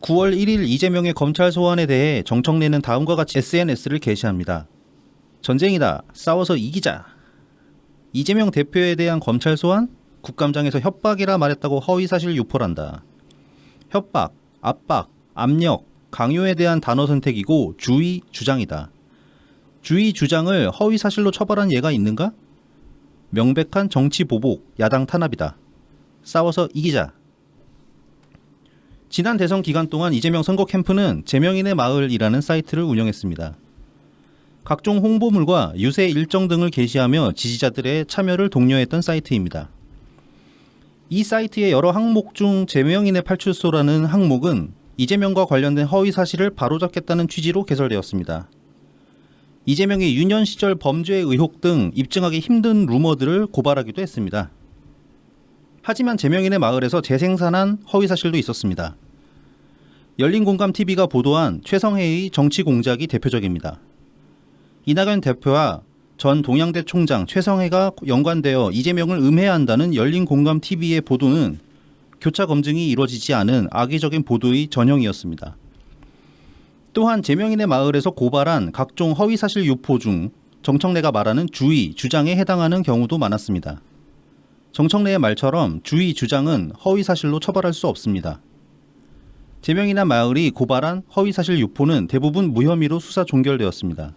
9월 1일 이재명의 검찰 소환에 대해 정청래는 다음과 같이 SNS를 게시합니다. 전쟁이다. 싸워서 이기자. 이재명 대표에 대한 검찰 소환? 국감장에서 협박이라 말했다고 허위사실 유포란다. 협박, 압박, 압력, 강요에 대한 단어 선택이고 주의, 주장이다. 주의, 주장을 허위사실로 처벌한 예가 있는가? 명백한 정치 보복, 야당 탄압이다. 싸워서 이기자. 지난 대선 기간 동안 이재명 선거 캠프는 제명인의 마을이라는 사이트를 운영했습니다. 각종 홍보물과 유세 일정 등을 게시하며 지지자들의 참여를 독려했던 사이트입니다. 이 사이트의 여러 항목 중 제명인의 팔출소라는 항목은 이재명과 관련된 허위 사실을 바로잡겠다는 취지로 개설되었습니다. 이재명의 유년 시절 범죄 의혹 등 입증하기 힘든 루머들을 고발하기도 했습니다. 하지만 제명인의 마을에서 재생산한 허위 사실도 있었습니다. 열린공감TV가 보도한 최성해의 정치 공작이 대표적입니다. 이낙연 대표와 전 동양대 총장 최성해가 연관되어 이재명을 음해한다는 열린공감TV의 보도는 교차 검증이 이루어지지 않은 악의적인 보도의 전형이었습니다. 또한 제명인의 마을에서 고발한 각종 허위사실 유포 중 정청래가 말하는 주의, 주장에 해당하는 경우도 많았습니다. 정청래의 말처럼 주의, 주장은 허위사실로 처벌할 수 없습니다. 제명인의 마을이 고발한 허위사실 유포는 대부분 무혐의로 수사 종결되었습니다.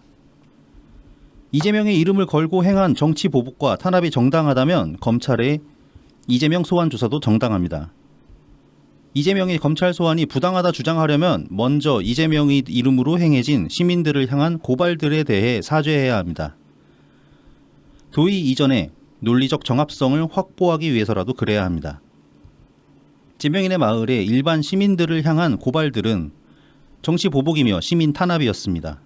이재명의 이름을 걸고 행한 정치 보복과 탄압이 정당하다면 검찰의 이재명 소환 조사도 정당합니다. 이재명의 검찰 소환이 부당하다 주장하려면 먼저 이재명의 이름으로 행해진 시민들을 향한 고발들에 대해 사죄해야 합니다. 도의 이전에 논리적 정합성을 확보하기 위해서라도 그래야 합니다. 제명인의 마을의 일반 시민들을 향한 고발들은 정치 보복이며 시민 탄압이었습니다.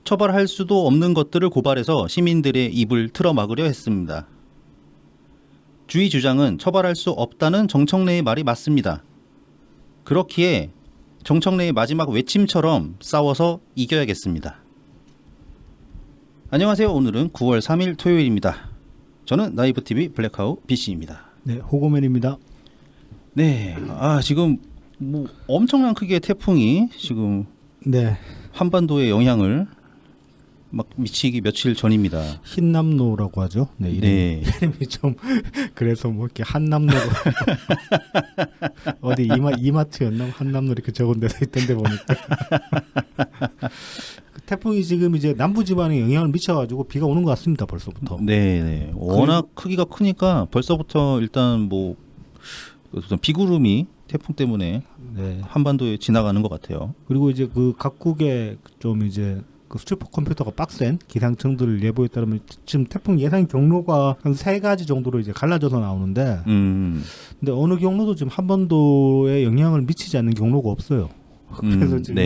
처벌할 수도 없는 것들을 고발해서 시민들의 입을 틀어막으려 했습니다. 주의 주장은 처벌할 수 없다는 정청래의 말이 맞습니다. 그렇기에 정청래의 마지막 외침처럼 싸워서 이겨야겠습니다. 안녕하세요. 오늘은 9월 3일 토요일입니다. 저는 나이브TV 블랙하우 BC입니다. 네, 호고맨입니다. 네, 지금 뭐 엄청난 크기의 태풍이 지금 네, 한반도에 영향을 막 미치기 며칠 전입니다. 흰남노라고 하죠. 네, 이름이 좀 그래서 뭐 이렇게 한남노로 어디 이마트였나 한남노 이렇게 적은 데서 있던데 보니까 그 태풍이 지금 이제 남부지방에 영향을 미쳐가지고 비가 오는 것 같습니다. 벌써부터. 네. 워낙 크기가 크니까 벌써부터 일단 뭐 비구름이 태풍 때문에 한반도에 지나가는 것 같아요. 그리고 이제 그 각국의 좀 이제 그 슈퍼컴퓨터가 빡센 기상청들 예보에 따르면 지금 태풍 예상 경로가 한 3가지 정도로 이제 갈라져서 나오는데, 근데 어느 경로도 지금 한반도에 영향을 미치지 않는 경로가 없어요. 그래서 지금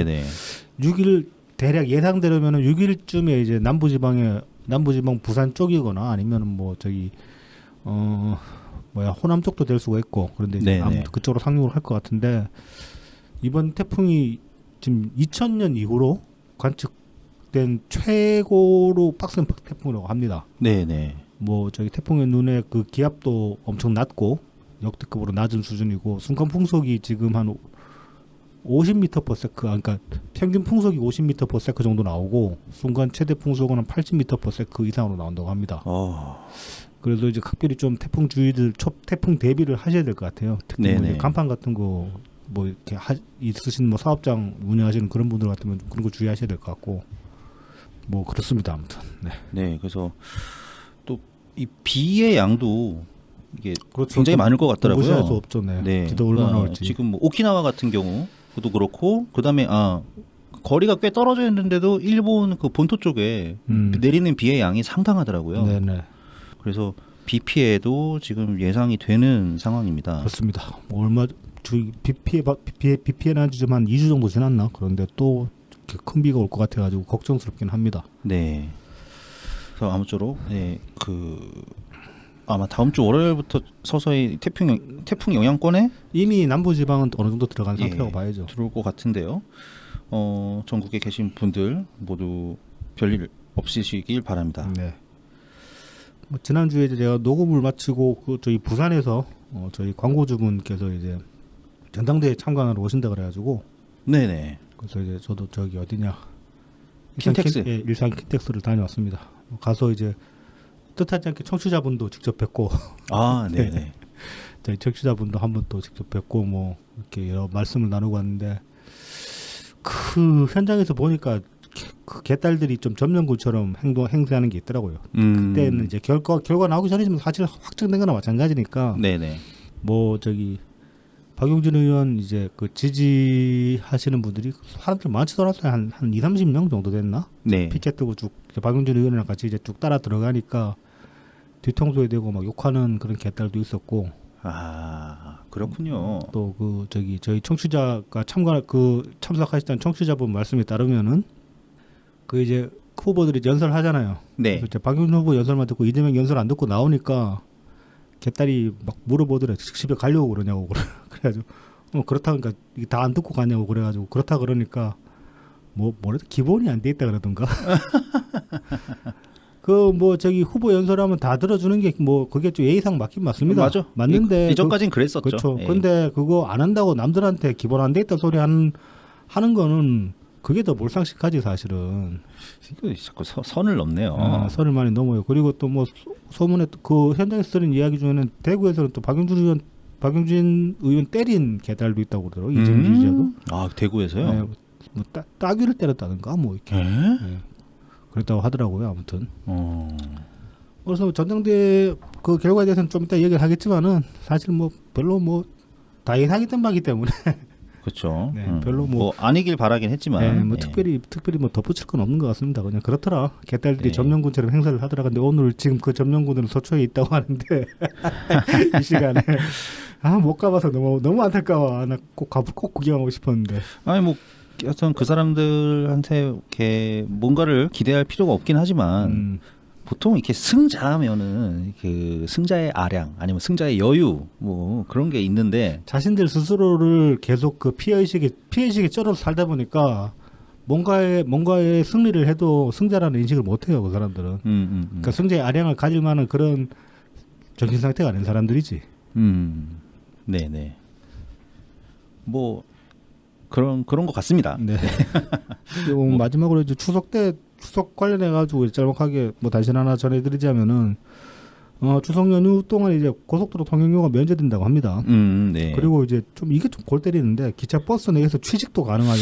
6일 대략 예상대로면은 6일쯤에 이제 남부지방 부산 쪽이거나 아니면은 뭐 저기 호남 쪽도 될 수가 있고, 그런데 이제 아무튼 그쪽으로 상륙을 할 것 같은데, 이번 태풍이 지금 2000년 이후로 관측된 최고로 빡센 태풍이라고 합니다. 네네. 뭐 저기 태풍의 눈에 그 기압도 엄청 낮고 역대급으로 낮은 수준이고, 순간 풍속이 지금 한 50m/s, 그러니까 평균 풍속이 50m/s 정도 나오고, 순간 최대 풍속은 한 80m/s 이상으로 나온다고 합니다. 그래서 이제 각별히 좀 태풍 주의들 태풍 대비를 하셔야 될 것 같아요. 특히 뭐 간판 같은 거 뭐 이렇게 있으신 뭐 사업장 운영하시는 그런 분들 같으면 그런 거 주의하셔야 될 것 같고, 뭐 그렇습니다. 아무튼. 네, 그래서 또 이 비의 양도 이게 그렇죠. 굉장히 많을 것 같더라고요. 무시할 수 없죠. 네. 비도 얼마나 올지. 지금 뭐 오키나와 같은 경우도 그렇고, 그다음에 거리가 꽤 떨어져 있는데도 일본 그 본토 쪽에 내리는 비의 양이 상당하더라고요. 네네. 그래서 비 피해도 지금 예상이 되는 상황입니다. 그렇습니다. 얼마 비 피해 난 지 좀 한 2주 정도 지났나? 그런데 또 큰 비가 올 것 같아가지고 걱정스럽긴 합니다. 네. 그래서 아무쪼록 아마 다음 주 월요일부터 서서히 태풍 영향권에 이미 남부지방은 어느 정도 들어간 상태라고 봐야죠. 들어올 것 같은데요. 전국에 계신 분들 모두 별일 없으시길 바랍니다. 네. 뭐 지난주에 제가 녹음을 마치고 저희 부산에서 저희 광고주분께서 이제 전당대회 참관하러 오신다 그래가지고 네네. 그래서 이제 저도 저기 어디냐 킨텍스. 일산 킨텍스를 다녀왔습니다. 가서 이제 뜻하지 않게 청취자분도 직접 뵙고 아, 네네. 저희 청취자분도 한 번 또 직접 뵙고 뭐 이렇게 여러 말씀을 나누고 왔는데 그 현장에서 보니까 그 개딸들이 좀 점령군처럼 행세하는 게 있더라고요. 그때는 이제 결과 나오기 전이지만 사실 확정된 거나 마찬가지니까. 네네. 뭐 저기 박용진 의원 이제 그 지지하시는 분들이 사람들 많지 않았어요. 한 2, 30명 정도 됐나? 네. 피켓 뜨고 쭉 박용진 의원이랑 같이 이제 쭉 따라 들어가니까 뒤통수에 대고 막 욕하는 그런 개딸도 있었고. 아, 그렇군요. 또 그 저기 저희 청취자가 참석하셨던 청취자분 말씀에 따르면은 그 이제 후보들이 연설 하잖아요. 네. 그래서 박용진 후보 연설만 듣고 이재명 연설 안 듣고 나오니까 개딸이 막 물어보더래. 집에 가려고 그러냐고 그래가지고 그렇다 그러니까 다 안 듣고 가냐고 그래가지고 그렇다 그러니까 뭐래 기본이 안 돼 있다 그러던가. 그 뭐 저기 후보 연설하면 다 들어주는 게 뭐 그게 좀 예의상 맞긴 맞습니다. 맞아. 맞는데 이전까진 그랬었죠. 그렇죠. 예. 근데 그거 안 한다고 남들한테 기본 안 돼 있다 소리 하는 거는 그게 더 몰상식하지 사실은. 이거 자꾸 선을 넘네요. 선을 많이 넘어요. 그리고 또 뭐 소문에 그 현장에서 들은 이야기 중에는 대구에서는 또 박용진 의원 때린 개딸도 있다고 그러더라고요. 이재명 지지자도. 아, 대구에서요? 네, 뭐 따귀를 때렸다든가 뭐 이렇게. 네. 그랬다고 하더라고요. 아무튼. 그래서 전당대회 그 결과에 대해서는 좀 이따 얘기를 하겠지만은 사실 뭐 별로 뭐 다 예상했던 바기 때문에. 그렇죠. 네, 별로 뭐 아니길 바라긴 했지만. 네, 뭐 예. 특별히 뭐 덧붙일 건 없는 것 같습니다. 그냥 그렇더라. 개딸들이 네. 점령군처럼 행사를 하더라. 근데 오늘 지금 그 점령군은 서초에 있다고 하는데 이 시간에 못 가봐서 너무 안타까워. 나 꼭 구경하고 싶었는데. 아니 뭐 여튼 그 사람들한테 이렇게 뭔가를 기대할 필요가 없긴 하지만 보통 이렇게 승자하면은 그 승자의 아량 아니면 승자의 여유 뭐 그런 게 있는데 자신들 계속 그 피해의식에 쩔어서 살다 보니까 뭔가의 승리를 해도 승자라는 인식을 못 해요. 그 사람들은. 그러니까 승자의 아량을 가질 만한 그런 정신 상태가 아닌 사람들이지. 네네. 뭐 그런 것 같습니다. 네. 마지막으로 이제 추석 관련해 가지고 짤막하게 뭐 다시 하나 전해드리자면은 추석 연휴 동안 이제 고속도로 통행료가 면제된다고 합니다. 네. 그리고 이제 이게 좀 골 때리는데 기차 버스 내에서 취직도 가능하게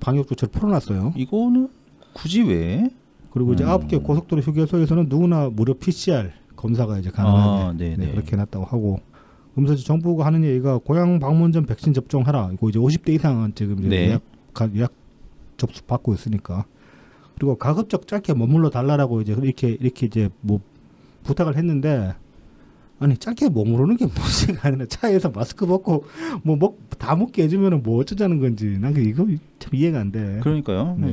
방역 조치를 풀어놨어요. 이거는 굳이 왜? 그리고 이제 9개 고속도로 휴게소에서는 누구나 무료 PCR 검사가 이제 가능하게 그렇게 해놨다고 하고. 그러면서 정부가 하는 얘기가 고향 방문 전 백신 접종하라. 이거 이제 50대 이상은 지금 이제 예약 접수 받고 있으니까. 그리고 가급적 짧게 머물러 달라라고 이제 이렇게 이제 뭐 부탁을 했는데 아니 짧게 머무르는 게 문제가 아니라 차에서 마스크 벗고 다 먹게 해주면은 뭐 어쩌자는 건지 난 이거 참 이해가 안 돼. 그러니까요. 네.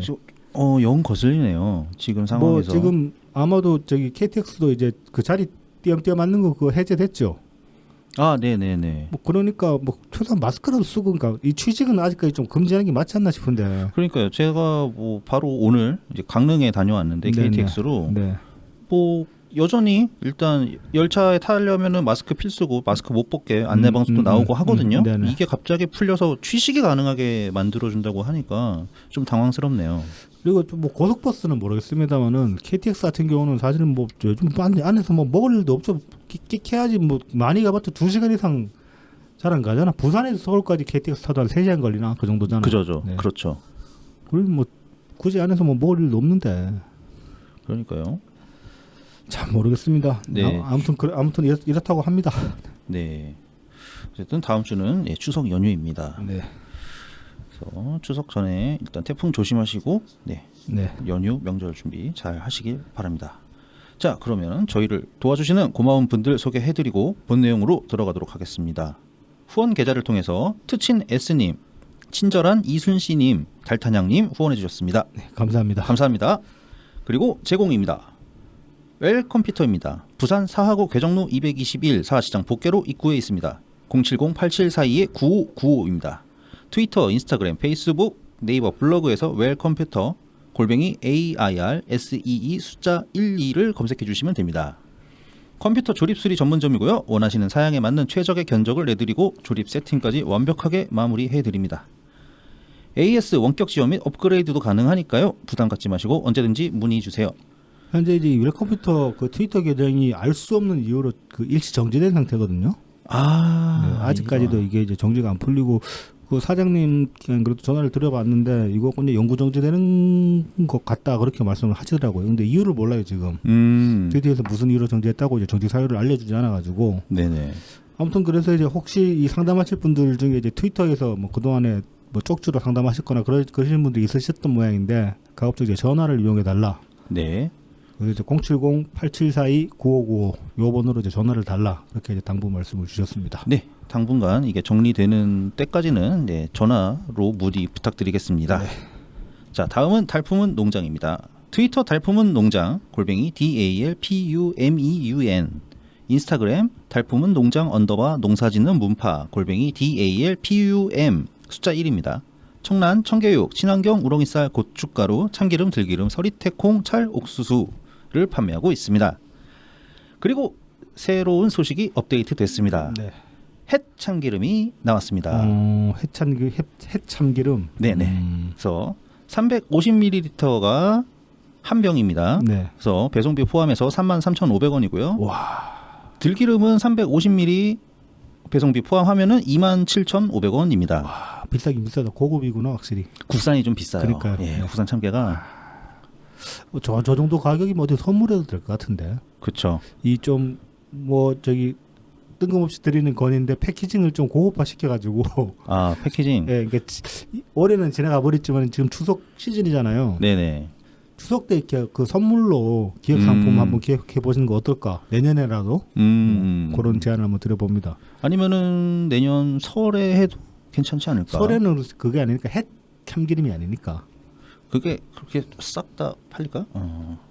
영 거슬리네요. 지금 상황에서. 뭐 지금 아마도 저기 KTX도 이제 그 자리 띄엄띄엄 맞는 거 그거 해제됐죠. 아, 네네네. 뭐 그러니까 뭐 최소한 마스크라도 쓰고 그러니까 이 취직은 아직까지 좀 금지하는 게 맞지 않나 싶은데. 그러니까요. 제가 뭐 바로 오늘 이제 강릉에 다녀왔는데 KTX로 뭐 여전히 일단 열차에 타려면은 마스크 필수고 마스크 못 벗게 안내 방송도 나오고 하거든요. 이게 갑자기 풀려서 취식이 가능하게 만들어준다고 하니까 좀 당황스럽네요. 그리고 뭐 고속버스는 모르겠습니다만은 KTX 같은 경우는 사실은 뭐 요즘 안에서 뭐 먹을 일도 없죠. 끽해야지 뭐 많이 가봤자 2시간 이상 잘 안 가잖아. 부산에서 서울까지 KTX 타도 한 3시간 걸리나 그 정도잖아. 그죠. 그렇죠. 그리고 뭐 굳이 안에서 뭐 먹을 일도 없는데. 그러니까요. 참 모르겠습니다. 네. 아무튼 이렇다고 합니다. 네. 어쨌든 다음 주는 추석 연휴입니다. 네. 그래서 추석 전에 일단 태풍 조심하시고 연휴 명절 준비 잘 하시길 바랍니다. 자, 그러면 저희를 도와주시는 고마운 분들 소개해드리고 본 내용으로 들어가도록 하겠습니다. 후원 계좌를 통해서 트친 S님, 친절한 이순씨님, 달탄양님 후원해주셨습니다. 네, 감사합니다. 감사합니다. 그리고 제공입니다. 웰컴퓨터입니다. 부산 사하구 괴정로 221 사시장 복개로 입구에 있습니다. 070-8742-9595입니다. 트위터, 인스타그램, 페이스북, 네이버 블로그에서 웰컴퓨터 @ AIRSEE 숫자 12를 검색해 주시면 됩니다. 컴퓨터 조립 수리 전문점이고요. 원하시는 사양에 맞는 최적의 견적을 내드리고 조립 세팅까지 완벽하게 마무리해드립니다. AS 원격 지원 및 업그레이드도 가능하니까요. 부담 갖지 마시고 언제든지 문의 주세요. 현재 이제 웰컴퓨터 그 트위터 계정이 알 수 없는 이유로 그 일시 정지된 상태거든요. 네, 아직까지도 이게 이제 정지가 안 풀리고 그 사장님 그냥 그래도 전화를 드려봤는데 이거 그냥 영구 정지되는 것 같다 그렇게 말씀을 하시더라고요. 근데 이유를 몰라요 지금. 트위터에서 무슨 이유로 정지했다고 이제 정지 사유를 알려주지 않아가지고. 네네. 아무튼 그래서 이제 혹시 이 상담하실 분들 중에 이제 트위터에서 뭐 그동안에 뭐 쪽지로 상담하셨거나 그러신 분들이 있으셨던 모양인데 가급적 이제 전화를 이용해 달라. 네. 그래서 이제 070-8742-9595 요 번호로 이제 전화를 달라 이렇게 이제 당부 말씀을 주셨습니다. 네. 당분간 이게 정리되는 때까지는 네, 전화로 문의 부탁드리겠습니다. 네. 자, 다음은 달품은 농장입니다. 트위터 달품은 농장 @ DALPUMEUN 인스타그램 달품은 농장 _ 농사짓는 문파 @ DALPUM 숫자 1입니다. 청란, 청개육, 친환경 우렁이쌀, 고춧가루, 참기름, 들기름, 서리태, 콩, 찰, 옥수수를 판매하고 있습니다. 그리고 새로운 소식이 업데이트 됐습니다. 네. 햇 참기름이 나왔습니다. 햇참기름. 네네. 그래서 350ml가 한 병입니다. 네. 그래서 배송비 포함해서 33,500원이고요. 와. 들기름은 350ml 배송비 포함하면 27,500원입니다. 와, 비싸긴 비싸다. 고급이구나 확실히. 국산이 좀 비싸요. 그러니까요. 예, 국산 참깨가 저 정도 가격이면 어디 선물해도 될 것 같은데. 그렇죠. 이 좀 뭐 저기 뜬금없이 드리는 건인데 패키징을 좀 고급화 시켜가지고. 아 패키징. 예, 그러니까 올해는 지나가 버렸지만 지금 추석 시즌이잖아요. 네네. 추석 때 이렇게 그 선물로 기획 상품 한번 기획해 보시는 거 어떨까? 내년에라도 그런 제안을 한번 드려봅니다. 아니면은 내년 설에 해도 괜찮지 않을까? 설에는 그게 아니니까 햇 참기름이 아니니까. 그게 그렇게 싹 다 팔릴까?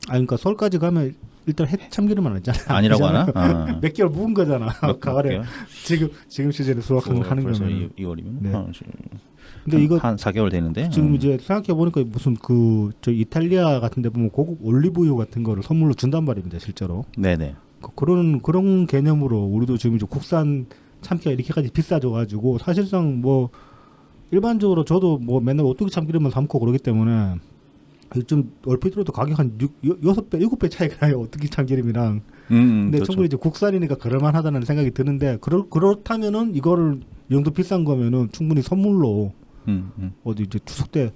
그러니까 설까지 가면 일단 햇 참기름은 아니잖아. 아니라고 하나? 몇 개월 묵은 거잖아. 가을에 지금 시즌에 수확하는 벌써 거면 2월이면. 네. 근데 이거 한 4개월 되는데 지금 이제 생각해 보니까 무슨 그 저 이탈리아 같은데 보면 고급 올리브유 같은 거를 선물로 준단 말입니다, 실제로. 네네. 그런 개념으로 우리도 지금 이제 국산 참깨가 이렇게까지 비싸져가지고 사실상 뭐 일반적으로 저도 뭐 맨날 오뚜기 참기름만 사 먹고 그러기 때문에 좀 얼핏 들어도 가격 한 6배, 7배 차이가 나요, 오뚜기 참기름이랑. 근데 그렇죠. 충분히 이제 국산이니까 그럴만하다는 생각이 드는데 그렇다면은 이거를 이 정도 비싼 거면은 충분히 선물로 어디 이제 추석 때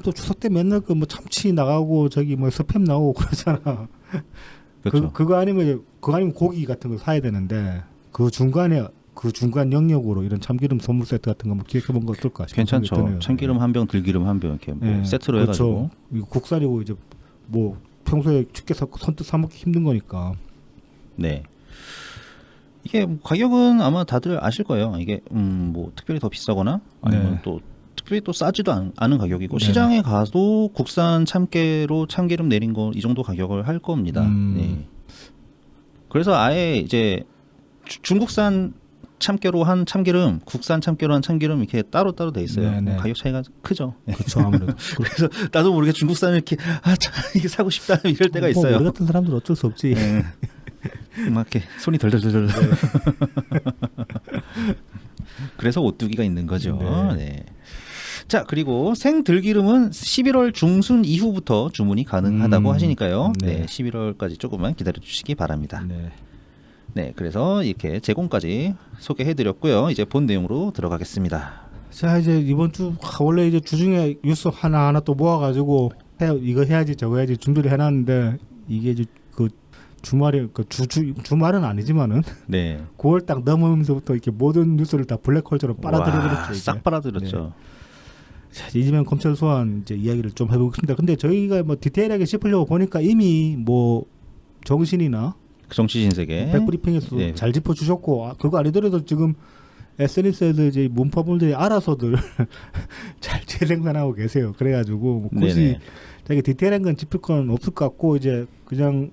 또 추석 때 맨날 그 뭐 참치 나가고 저기 뭐 스팸 나오고 그러잖아. 그렇죠. 그거 아니면 고기 같은 거 사야 되는데 그 중간 영역으로 이런 참기름 선물 세트 같은 거 뭐 기획해 본 거 어떨까 싶어요. 괜찮죠. 참기름 한 병, 들기름 한 병 이렇게 뭐 세트로 그렇죠. 해가지고. 이거 국산이고 이제 뭐 평소에 쉽게 선뜻 사 먹기 힘든 거니까. 네. 이게 뭐 가격은 아마 다들 아실 거예요. 이게 뭐 특별히 더 비싸거나 아니면 또 특별히 또 싸지도 않은 가격이고 시장에 가도 국산 참깨로 참기름 내린 거 이 정도 가격을 할 겁니다. 네. 그래서 아예 이제 중국산 참깨로 한 참기름, 국산 참깨로 한 참기름 이렇게 따로 돼 있어요. 가격 차이가 크죠. 그렇죠, 아무래도. 그래서 나도 모르게 중국산을 이렇게 이게 사고 싶다 이럴 때가 있어요. 우리 같은 사람들은 어쩔 수 없지. 네. 막 이렇게 손이 덜덜덜덜. 그래서 오뚜기가 있는 거죠. 네. 자, 그리고 생들기름은 11월 중순 이후부터 주문이 가능하다고 하시니까요. 네, 11월까지 조금만 기다려 주시기 바랍니다. 네, 그래서 이렇게 제공까지 소개해드렸고요. 이제 본 내용으로 들어가겠습니다. 자, 이제 이번 주 원래 이제 주중에 뉴스 하나 또 모아가지고 이거 해야지 저거 해야지 준비를 해놨는데 이게 이제 그 주말에 주말은 아니지만은 9월 딱 넘으면서부터 이렇게 모든 뉴스를 다 블랙홀처럼 빨아들여버렸죠. 싹 빨아들였죠. 자, 이재명 검찰 소환 이제 이야기를 좀 해보겠습니다. 근데 저희가 뭐 디테일하게 짚으려고 보니까 이미 뭐 정신이나 정치 신세계 백브리핑에서 잘 짚어주셨고 그거 아니더라도 지금 SNS에서 이제 문파분들이 알아서들 잘 재생산하고 계세요. 그래가지고 뭐 굳이 자기 디테일한 건 짚을 건 없을 것 같고 이제 그냥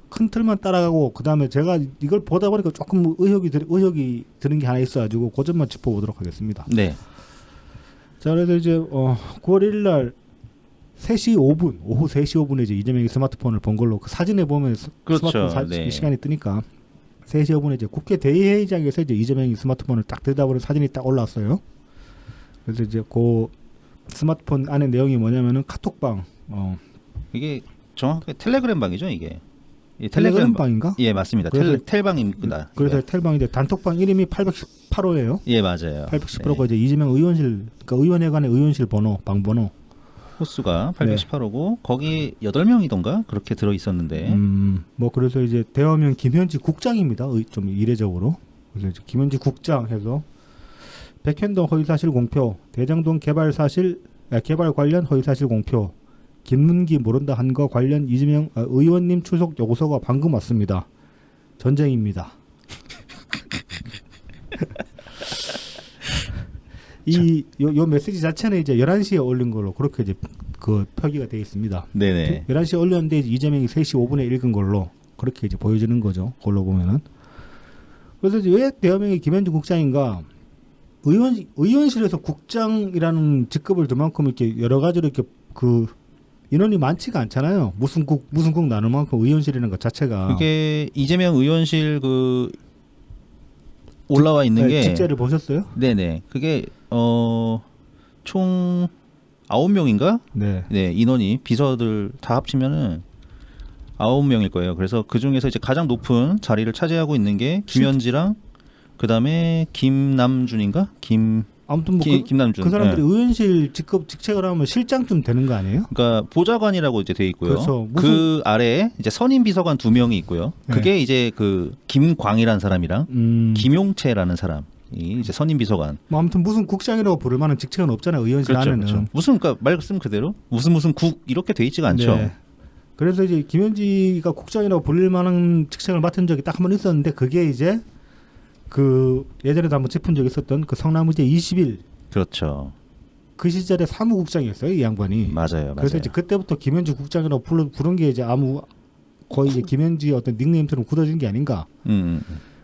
큰 틀만 따라가고 그 다음에 제가 이걸 보다 보니까 조금 의혹이 드는 게 하나 있어가지고 그 점만 짚어보도록 하겠습니다. 네. 자, 그래서 이제 9월 1일 날 3시 5분, 오후 3시 5분에 이제 이재명이 스마트폰을 본 걸로 그 사진에 보면 그렇죠. 스마트폰 네. 시간이 뜨니까 3시 5분에 이제 국회 대의회의장에서 이제 이재명이 스마트폰을 딱 들여다보는 사진이 딱 올라왔어요. 그래서 이제 그 스마트폰 안에 내용이 뭐냐면은 카톡방, 이게 정확하게 텔레그램 방이죠, 이게. 이 텔레그램 방인가? 예, 맞습니다. 그래서- 텔방입니다. 그래서 예. 텔방인데 단톡방 이름이 818호예요. 예, 맞아요. 818호가 이제 이재명 의원실, 그러니까 의원회관의 의원실 번호, 방번호. 호수가 818호고 거기 8명이던가 그렇게 들어 있었는데. 뭐 그래서 이제 대화면 김현지 국장입니다. 좀 이례적으로. 그래서 이제 김현지 국장 해서 백현동 허위사실 공표, 대장동 개발 관련 허위사실 공표, 김문기 모른다 한 거 관련 이재명 의원님 출석 요구서가 방금 왔습니다. 전쟁입니다. 요 메시지 자체는 이제 11시에 올린 걸로 그렇게 이제 그 표기가 되어 있습니다. 네네. 11시에 올렸는데 이재명이 3시 5분에 읽은 걸로 그렇게 이제 보여지는 거죠. 그걸로 보면은. 그래서 이제 왜 대한민국의 김현준 국장인가? 의원실에서 국장이라는 직급을 두만큼 이렇게 여러 가지로 이렇게 그 인원이 많지가 않잖아요. 무슨 국 나눌 만큼 의원실이라는 것 자체가. 그게 이재명 의원실 그 올라와 있는 게 직제를 보셨어요? 네네. 그게 총 9명인가? 네. 네, 인원이 비서들 다 합치면은 9명일 거예요. 그래서 그 중에서 이제 가장 높은 자리를 차지하고 있는 게 김현지랑 그다음에 김남준인가? 아무튼 뭐 김남준. 그 사람들이 네. 의원실 직책을 하면 실장쯤 되는 거 아니에요? 그러니까 보좌관이라고 이제 돼 있고요. 그렇죠. 그 아래에 이제 선임 비서관 2명이 있고요. 네. 그게 이제 그 김광이라는 사람이랑 김용채라는 사람이 이제 선임 비서관. 뭐 아무튼 무슨 국장이라고 부를 만한 직책은 없잖아요. 의원실 그렇죠, 안에는. 그렇죠. 무슨 그러니까 말씀 그대로 무슨 국 이렇게 돼 있지가 않죠. 네. 그래서 이제 김현지가 국장이라고 불릴 만한 직책을 맡은 적이 딱 한 번 있었는데 그게 이제 그 예전에도 한번 짚은 적이 있었던 그 성남의제 20일 그렇죠. 그 시절에 사무국장이었어요, 이 양반이. 맞아요. 그래서 이제 그때부터 김현지 국장이라고 부른 게 이제 거의 이제 김현지의 어떤 닉네임처럼 굳어진 게 아닌가.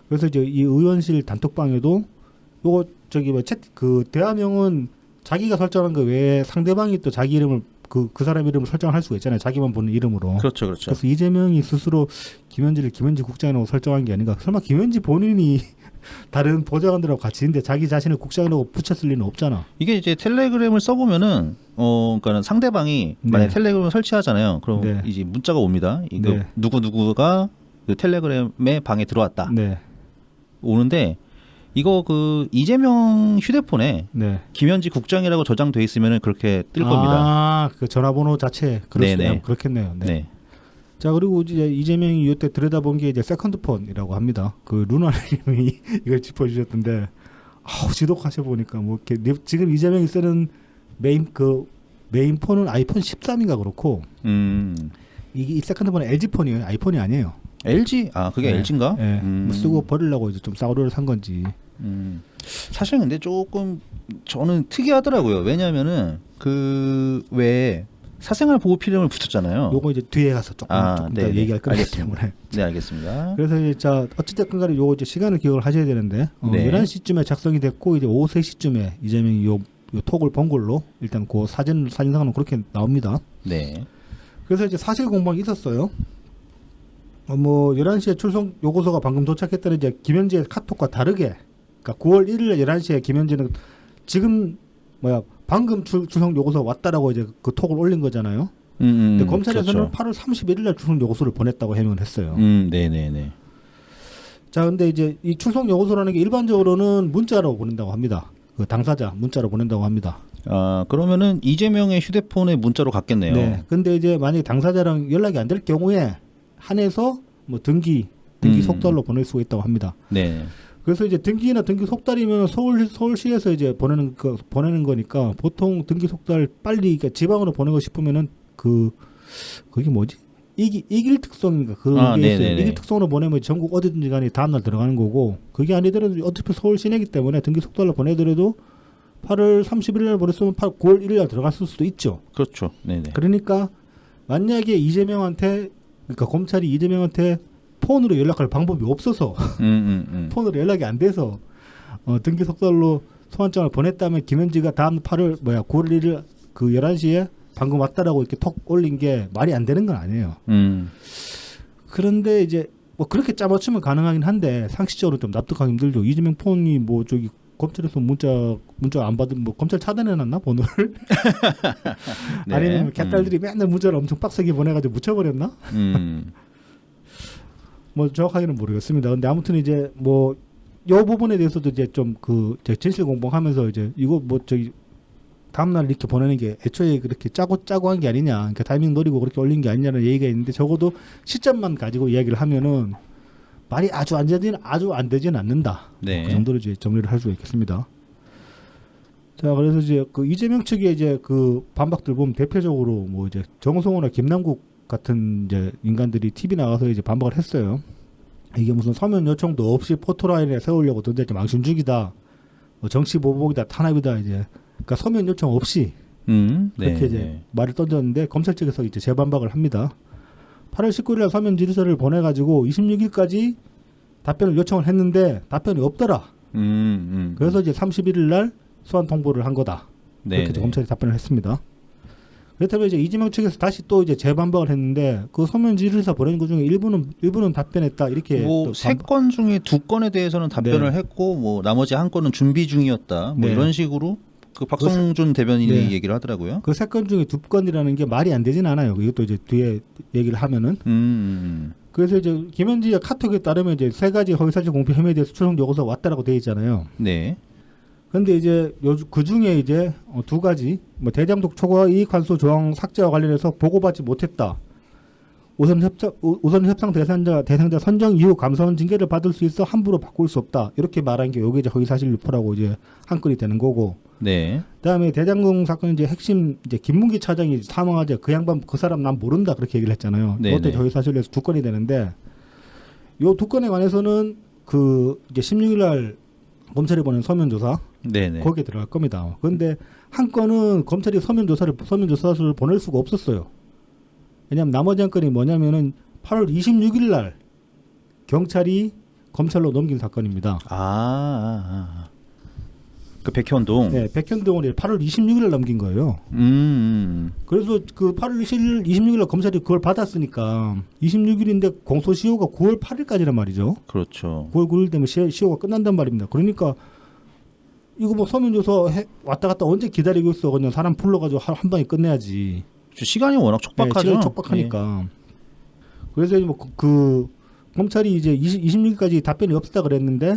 그래서 이제 이 의원실 단톡방에도 요거 저기 그 대화명은 자기가 설정한 거 외에 상대방이 또 자기 이름을 그 사람 이름을 설정할 수가 있잖아요. 자기만 보는 이름으로. 그렇죠, 그렇죠. 그래서 이재명이 스스로 김현지를 김현지 국장이라고 설정한 게 아닌가. 설마 김현지 본인이 다른 보좌관들하고 같이 있는데 자기 자신을 국장이라고 붙였을 리는 없잖아. 이게 이제 텔레그램을 써보면은 그러니까 상대방이 만약 네. 텔레그램을 설치하잖아요. 그럼 네. 이제 문자가 옵니다. 이거 네. 누구누구가 그 텔레그램의 방에 들어왔다. 네. 오는데 이거 그 이재명 휴대폰에 네. 김현지 국장이라고 저장돼 있으면은 그렇게 뜰 겁니다. 아, 그 전화번호 자체 네네. 그렇겠네요. 네. 네. 자, 그리고 이제 이재명이 이때 들여다본 게 이제 세컨드폰이라고 합니다. 그 루나님이 이걸 짚어주셨던데, 지독하셔 보니까 뭐 이렇게 지금 이재명이 쓰는 메인폰은 아이폰 13인가 그렇고, 이 세컨드폰은 LG 폰이에요. 아이폰이 아니에요. LG? 아 그게 네. LG인가? 네. 뭐 쓰고 버리려고 이제 좀 싸구려를 산 건지. 사실 근데 조금 저는 특이하더라고요. 왜냐하면은 그 외에 사생활 보호 필름을 붙였잖아요. 요거 이제 뒤에 가서 조금 더 얘기할 거기 때문에. 네, 알겠습니다. 그래서 이제 자 어찌됐건 간에 요거 이제 시간을 기억을 하셔야 되는데 11시쯤에 작성이 됐고 이제 오후 3시쯤에 이재명이 요 톡을 본 걸로 일단 그 사진상은 그렇게 나옵니다. 네. 그래서 이제 사실 공방이 있었어요. 뭐 11시에 출석 요구서가 방금 도착했다는 이제 김현지의 카톡과 다르게 그러니까 9월 1일 11시에 김현지는 지금 방금 출석 요구서 왔다라고 이제 그 톡을 올린 거잖아요. 근데 검찰에서는 그렇죠. 8월 31일 날 출석 요구서를 보냈다고 해명을 했어요. 네네네. 자, 근데 이제 이 출석 요구서라는 게 일반적으로는 문자로 보낸다고 합니다. 그 당사자 문자로 보낸다고 합니다. 아 그러면은 이재명의 휴대폰에 문자로 갔겠네요. 네. 근데 이제 만약에 당사자랑 연락이 안 될 경우에 한해서 뭐 등기 속달로 보낼 수가 있다고 합니다. 네. 그래서 이제 등기나 등기 속달이면 서울시에서 이제 보내는 거니까 보통 등기 속달 빨리 그러니까 지방으로 보내고 싶으면은 그게 뭐지? 이길 특성인가 그게 있어요. 이길 특성으로 보내면 전국 어디든지 간에 다음날 들어가는 거고 그게 아니더라도 어차피 서울 시내기 때문에 등기 속달로 보내더라도 8월 31일 날 보냈으면 9월 1일 날 들어갔을 수도 있죠. 그렇죠. 네네. 그러니까 만약에 이재명한테 그러니까 검찰이 이재명한테 폰으로 연락할 방법이 없어서 폰으로 연락이 안 돼서 등기 속달로 소환장을 보냈다면 김현지가 다음 9월 1일 그 11시에 방금 왔다라고 이렇게 톡 올린 게 말이 안 되는 건 아니에요. 그런데 이제 뭐 그렇게 짜맞추면 가능하긴 한데 상식적으로 좀 납득하기 힘들죠. 이재명 폰이 뭐 저기 검찰에서 문자 안 받은 뭐 검찰 차단해놨나 번호를? 네. 아니면 개딸들이 맨날 문자를 엄청 빡세게 보내가지고 묻혀버렸나? 뭐 정확하게는 모르겠습니다. 근데 아무튼 이제 뭐 요 부분에 대해서도 이제 좀 그 진실 공방하면서 이제 이거 뭐 저기 다음날 이렇게 보내는 게 애초에 그렇게 짜고 한 게 아니냐, 그러니까 타이밍 노리고 그렇게 올린 게 아니냐는 얘기가 있는데 적어도 시점만 가지고 이야기를 하면은 말이 아주 안 되지는 않는다. 네. 그 정도로 이제 정리를 할 수가 있겠습니다. 자, 그래서 이제 그 이재명 측의 이제 그 반박들 보면 대표적으로 뭐 이제 정성호나 김남국 같은 이제 인간들이 TV 나가서 이제 반박을 했어요. 이게 무슨 서면 요청도 없이 포토라인에 세우려고 던졌지 망신주기다, 뭐 정치 보복이다, 탄압이다 이제. 그러니까 서면 요청 없이 그렇게 이제 말을 던졌는데 검찰 측에서 이제 재반박을 합니다. 8월 19일 날 서면 질의서를 보내가지고 26일까지 답변을 요청을 했는데 답변이 없더라. 그래서 이제 31일 날 소환 통보를 한 거다. 그렇게 이제 검찰이 답변을 했습니다. 그렇다면 이제 이재명 측에서 다시 또 이제 재반박을 했는데 그 서면 질의서 보낸 것 중에 일부는 답변했다 이렇게. 뭐 세 건 중에 2건에 대해서는 답변을 했고 뭐 나머지 한 건은 준비 중이었다. 뭐 이런 식으로 그 박성준 대변인이 얘기를 하더라고요. 그 3건 중에 2건이라는 게 말이 안 되진 않아요. 이것도 이제 뒤에 얘기를 하면은. 그래서 이제 김현지의 카톡에 따르면 이제 3가지 허위사실 공표 혐의에 대해서 추정 요구서 왔다라고 돼 있잖아요. 네. 근데 이제 그 중에 이제 2가지 뭐 대장동 초과 이익 환수 조항 삭제와 관련해서 보고받지 못했다. 우선 협상 대상자 선정 이후 감사원 징계를 받을 수 있어 함부로 바꿀 수 없다. 이렇게 말한 게 요게 이제 허위사실 유포라고 이제 한 건이 되는 거고. 네. 그다음에 대장동 사건 이제 핵심 이제 김문기 차장이 사망하자 그 양반 그 사람 난 모른다 그렇게 얘기를 했잖아요. 그것도 허위사실에서 2건이 되는데 요 2건에 관해서는 그 이제 16일 날 검찰이 보낸 서면 조사 거기에 들어갈 겁니다. 그런데 한 건은 검찰이 서면 조사를 보낼 수가 없었어요. 왜냐하면 나머지 한 건이 뭐냐면은 8월 26일 날 경찰이 검찰로 넘긴 사건입니다. 그 백현동. 네, 백현동을 8월 26일 날 넘긴 거예요. 그래서 그 8월 26일 날 검찰이 그걸 받았으니까 26일인데 공소시효가 9월 8일까지란 말이죠. 그렇죠. 9월 9일 되면 시효가 끝난단 말입니다. 그러니까 이거 뭐 서면조사 왔다 갔다 언제 기다리고 있어. 그냥 사람 불러가지고 한 방에 끝내야지. 시간이 워낙 촉박하죠. 시간이 촉박하니까. 그래서 뭐 그 검찰이 이제 26일까지 답변이 없었다 그랬는데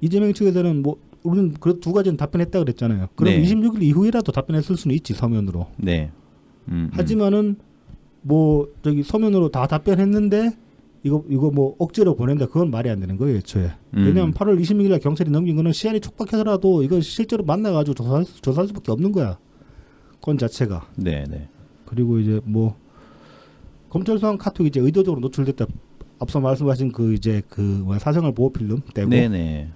이재명 측에서는 뭐 우리는 그 2가지는 답변했다 그랬잖아요. 그럼 26일 이후이라도 답변했을 수는 있지 서면으로. 네. 하지만은 뭐 저기 서면으로 다 답변했는데 이거 뭐 억지로 보낸다 그건 말이 안 되는 거예요 애초에. 왜냐하면 8월 26일 날 경찰이 넘긴 거는 시한이 촉박해서라도 이거 실제로 만나가지고 조사할 수밖에 없는 거야. 건 자체가. 네네. 그리고 이제 뭐 검찰 소환 카톡이 이제 의도적으로 노출됐다. 앞서 말씀하신 그 이제 그 사생활 보호 필름 떼고. 네네.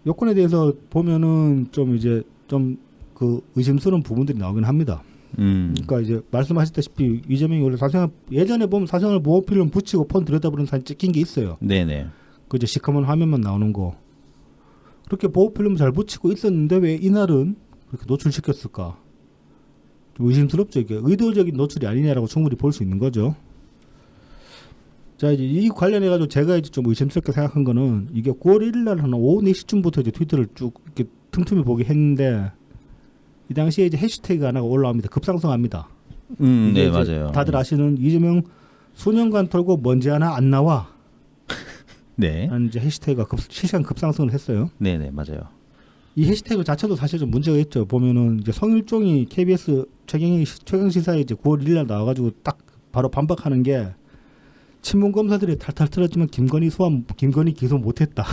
요건에 대해서 보면은 좀 이제 좀 그 의심스러운 부분들이 나오긴 합니다. 그러니까 이제 말씀하셨다시피 이재명이 원래 예전에 보면 사생활 보호 필름 붙이고 폰 들여다보는 사진 찍힌 게 있어요. 네네. 그 이제 시커먼 화면만 나오는 거. 그렇게 보호 필름 잘 붙이고 있었는데 왜 이날은 그렇게 노출시켰을까? 좀 의심스럽죠. 이게 의도적인 노출이 아니냐라고 충분히 볼 수 있는 거죠. 자, 이제 이 관련해가지고 제가 이제 좀 의심스럽게 생각한 거는 이게 9월 1일 날 한 오후 4시쯤부터 이제 트위터를 쭉 이렇게 틈틈이 보게 했는데 이 당시에 이제 해시태그 하나가 올라옵니다. 급상승합니다. 네, 맞아요. 다들 아시는 이재명 수년간 털고 먼지 하나 안 나와. 네. 라는 이제 해시태그가 실시간 급상승을 했어요. 네네, 맞아요. 이 해시태그 자체도 사실 좀 문제가 있죠. 보면은 이제 성일종이 KBS 최경시사에 이제 9월 1일 날 나와가지고 딱 바로 반박하는 게 친문 검사들이 탈탈 털었지만 김건희 기소 못했다.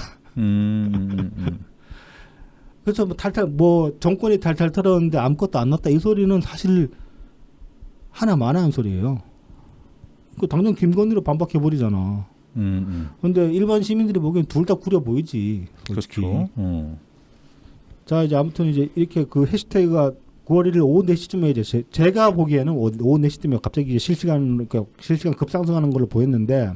그래서 뭐 정권이 탈탈 털었는데 아무것도 안 났다 이 소리는 사실 하나만한 소리예요. 그 당장 김건희로 반박해 버리잖아. 근데 일반 시민들이 보기엔 둘 다 구려 보이지. 솔직히. 그렇죠. 자 이제 아무튼 이제 이렇게 그 해시태그가 9월 1일 오후 4시쯤에 이제 제가 보기에는 오후 4시쯤에 갑자기 이제 실시간 급상승하는 걸로 보였는데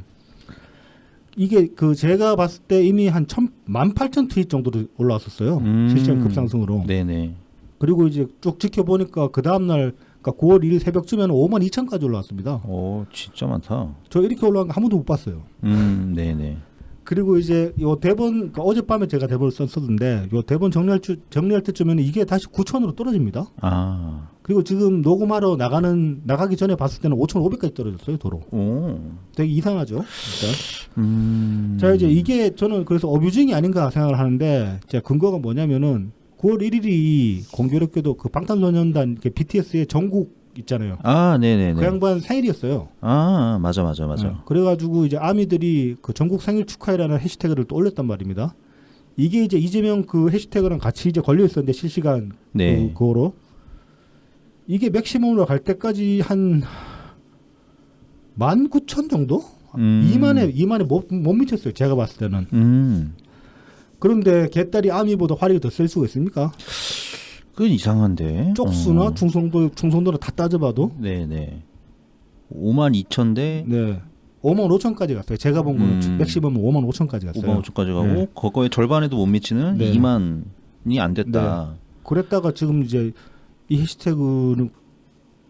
이게 그 제가 봤을 때 이미 한 18,000 트윗 정도로 올라왔었어요. 실시간 급상승으로. 네네. 그리고 이제 쭉 지켜보니까 그 다음날 그러니까 9월 1일 새벽쯤에는 5만 2천까지 올라왔습니다. 오, 진짜 많다. 저 이렇게 올라간 거 한 번도 못 봤어요. 네네. 그리고 이제 요 대본 그러니까 어젯밤에 제가 대본을 썼었는데 요 대본 정리할 때쯤에는 이게 다시 9천으로 떨어집니다. 아. 그리고 지금 녹음하러 나가기 전에 봤을 때는 5,500까지 떨어졌어요 도로. 오. 되게 이상하죠. 일단. 자 이제 이게 저는 그래서 어뷰징이 아닌가 생각을 하는데 제 근거가 뭐냐면은 9월 1일이 공교롭게도 그 방탄소년단 BTS의 정국 있잖아요. 아, 네네네. 그 양반 생일이었어요. 아, 맞아. 그래가지고 이제 아미들이 그 전국 생일 축하해라는 해시태그를 또 올렸단 말입니다. 이게 이제 이재명 그 해시태그랑 같이 이제 걸려 있었는데 실시간 네. 그거로 이게 맥시멈으로 갈 때까지 한 19,000 정도? 2만에 못 미쳤어요. 제가 봤을 때는. 그런데 개딸이 아미보다 화력이 더 셀 수가 있습니까? 그건 이상한데. 쪽수나 충성도를 다 따져봐도. 네네. 52,000 대. 네. 55,000까지 갔어요. 제가 본 거는 맥시멈은 55,000까지 갔어요. 55,000까지 가고 네. 그거의 절반에도 못 미치는 네. 2만이 안 됐다. 네. 그랬다가 지금 이제 이 해시태그는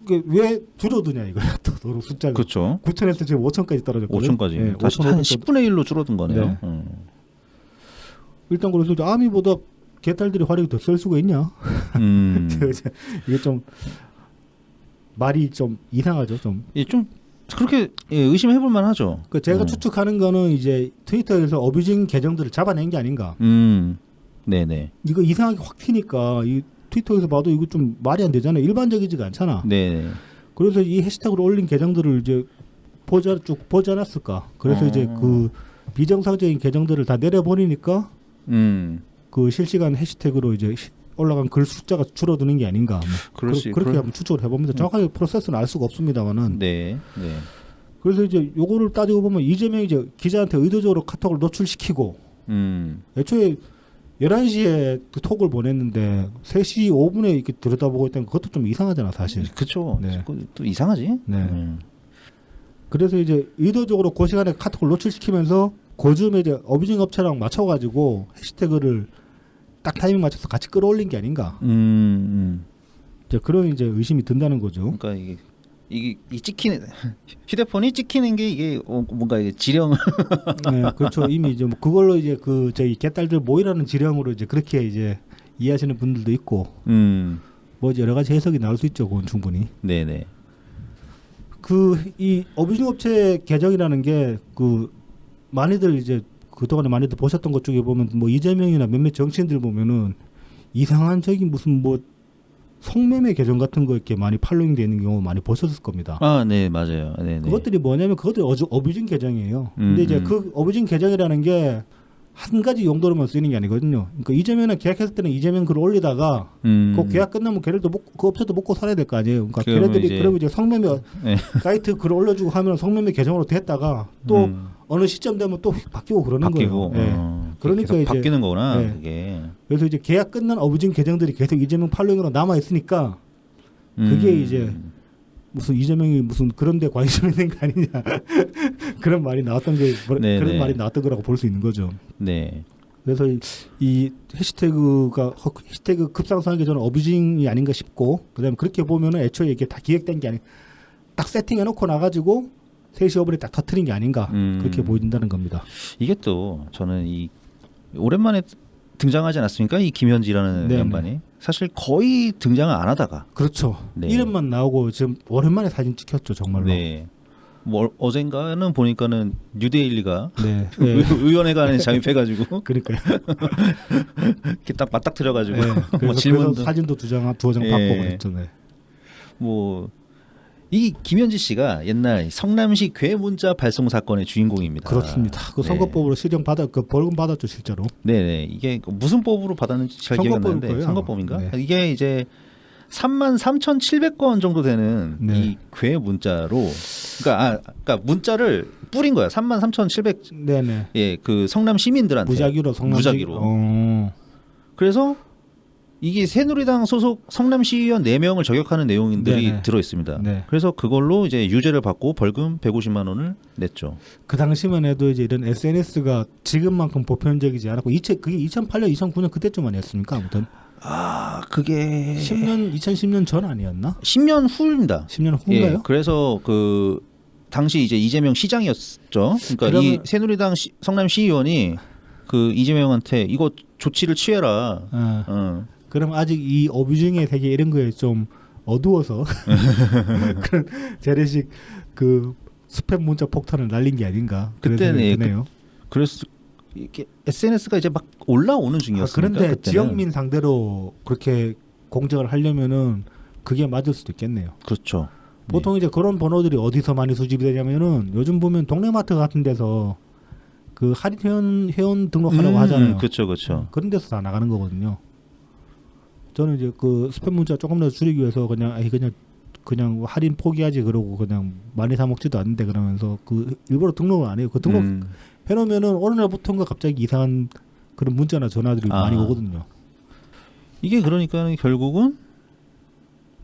이게 왜 줄어드냐 이거야. 또 도로 숫자가. 그렇죠. 9,000에서 지금 5,000까지 떨어졌거든요. 5,000까지. 네, 다시 한 10분의 1로 줄어든 거네요. 네. 일단 그래서 아미보다 개딸들이 화력이 더 셀 수가 있냐? 이게 좀 말이 좀 이상하죠, 좀. 예, 좀 그렇게 의심해볼 만하죠. 그 제가 추측하는 거는 이제 트위터에서 어뷰징 계정들을 잡아낸 게 아닌가. 네네. 이거 이상하게 확 튀니까 이 트위터에서 봐도 이거 좀 말이 안 되잖아요. 일반적이지가 않잖아. 네. 그래서 이 해시태그를 올린 계정들을 이제 쭉 보지 않았을까. 그래서 이제 그 비정상적인 계정들을 다 내려버리니까 그 실시간 해시태그로 이제 올라간 글 숫자가 줄어드는 게 아닌가. 그렇게 한번 추측을 해봅니다. 정확하게 프로세스는 알 수가 없습니다만은. 네. 그래서 이제 요거를 따지고 보면 이재명이 이제 기자한테 의도적으로 카톡을 노출시키고 애초에 11시에 그 톡을 보냈는데 3시 5분에 이렇게 들여다보고 있다는 그것도 좀 이상하잖아 사실. 그렇죠. 네. 또 이상하지. 네. 그래서 이제 의도적으로 그 시간에 카톡을 노출시키면서 그 즈음에 이제 어뷰징 업체랑 맞춰가지고 해시태그를 딱 타이밍 맞춰서 같이 끌어올린 게 아닌가. 이제 그런 이제 의심이 든다는 거죠. 그러니까 이게 찍히는 휴대폰이 찍히는 게 이게 뭔가 이게 지령. 네, 그렇죠. 이미 이제 뭐 그걸로 이제 그 저희 개딸들 모이라는 지령으로 이제 그렇게 이제 이해하시는 분들도 있고, 뭐 여러 가지 해석이 나올 수 있죠. 그건 충분히. 네네. 그 이 어뷰징 업체 계정이라는 게 그 많이들 이제 그동안에 많이들 보셨던 것 중에 보면 뭐 이재명이나 몇몇 정치인들 보면은 이상한 저기 무슨 뭐 성매매 계정 같은 거 이렇게 많이 팔로잉 되는 경우 많이 보셨을 겁니다. 아, 네, 맞아요. 네네. 그것들이 뭐냐면 그것들이 어뷰징 계정이에요. 근데 이제 그 어뷰징 계정이라는 게 한 가지 용도로만 쓰이는 게 아니거든요. 그러니까 이재명이랑 계약했을 때는 이재명 글을 올리다가 그 계약 끝나면 걔네도 그 업체도 먹고 살아야 될 거 아니에요. 그러니까 걔네들이 그러면 이제 성매매 사이트 글을 올려주고 하면 성매매 계정으로 됐다가 또 어느 시점 되면 또 바뀌고 그러는 거예요. 네. 그러니까 이제 바뀌는 거구나. 네. 그게. 그래서 이제 계약 끝난 어뷰징 계정들이 계속 이재명 팔로잉으로 남아 있으니까 그게 이제 무슨 이재명이 무슨 그런 데 관심 있는 거 아니냐 그런 말이 나왔던 게 그런 말이 나왔던 거라고 볼 수 있는 거죠. 네. 그래서 이 해시태그 급상승하기 전에 어뷰징이 아닌가 싶고 그다음에 그렇게 보면은 애초에 이게 다 기획된 게 아니 딱 세팅해 놓고 나가지고 3시 5분에 딱 터트린 게 아닌가 그렇게 보인다는 겁니다. 이게 또 저는 이 오랜만에 등장하지 않았습니까? 이 김현지라는 네네. 양반이 사실 거의 등장을 안 하다가 그렇죠. 네. 이름만 나오고 지금 오랜만에 사진 찍혔죠 정말로. 네. 뭐 어젠가는 보니까는 뉴데일리가 네. 의원회관에 잠입해가지고 그러니까요. 이렇게 딱 맞닥뜨려가지고 네. 뭐 질문도 그래서 사진도 두어 장 받고 그랬죠. 네. 뭐 이 김현지 씨가 옛날 성남시 괴 문자 발송 사건의 주인공입니다. 그렇습니다. 그 선거법으로 실형 그 벌금 받았죠 실제로. 네네. 이게 무슨 법으로 받았는지 잘 기억 안 나는데 선거법인가? 네. 이게 이제 33,700건 정도 되는 네. 이 괴 문자로 그러니까 문자를 뿌린 거야. 33,700 네네. 예, 그 성남 시민들한테 무작위로. 그래서 이게 새누리당 소속 성남시의원 4명을 저격하는 내용들이 네네. 들어 있습니다. 네. 그래서 그걸로 이제 유죄를 받고 벌금 150만 원을 냈죠. 그 당시만 해도 이제 이런 SNS가 지금만큼 보편적이지 않았고 그게 2008년, 2009년 그때쯤 아니었습니까? 아무튼. 그게 2010년 전 아니었나? 10년 후입니다. 10년 후인가요? 예, 그래서 그 당시 이제 이재명 시장이었죠. 그러니까 이 새누리당 성남 시의원이 그 이재명한테 이거 조치를 취해라. 그럼 아직 이 어뷰징의 세계 이런 거에 좀 어두워서 그런 재래식 그 스팸 문자 폭탄을 날린 게 아닌가. 그때는 그래서 이렇게 SNS가 이제 막 올라오는 중이었어요. 그런데 그때는. 지역민 상대로 그렇게 공격을 하려면은 그게 맞을 수도 있겠네요. 그렇죠. 보통 이제 그런 번호들이 어디서 많이 수집이 되냐면은 요즘 보면 동네마트 같은 데서 그 할인 회원 등록하라고 하잖아요. 그렇죠, 그렇죠. 그런 데서 다 나가는 거거든요. 저는 이제 그 스팸 문자 조금 더 줄이기 위해서 그냥 할인 포기하지 그러고 그냥 많이 사 먹지도 않는데 그러면서 그 일부러 등록을 안 해요. 그 등록 해놓으면은 어느 날부터인가 갑자기 이상한 그런 문자나 전화들이 많이 오거든요. 이게 그러니까 결국은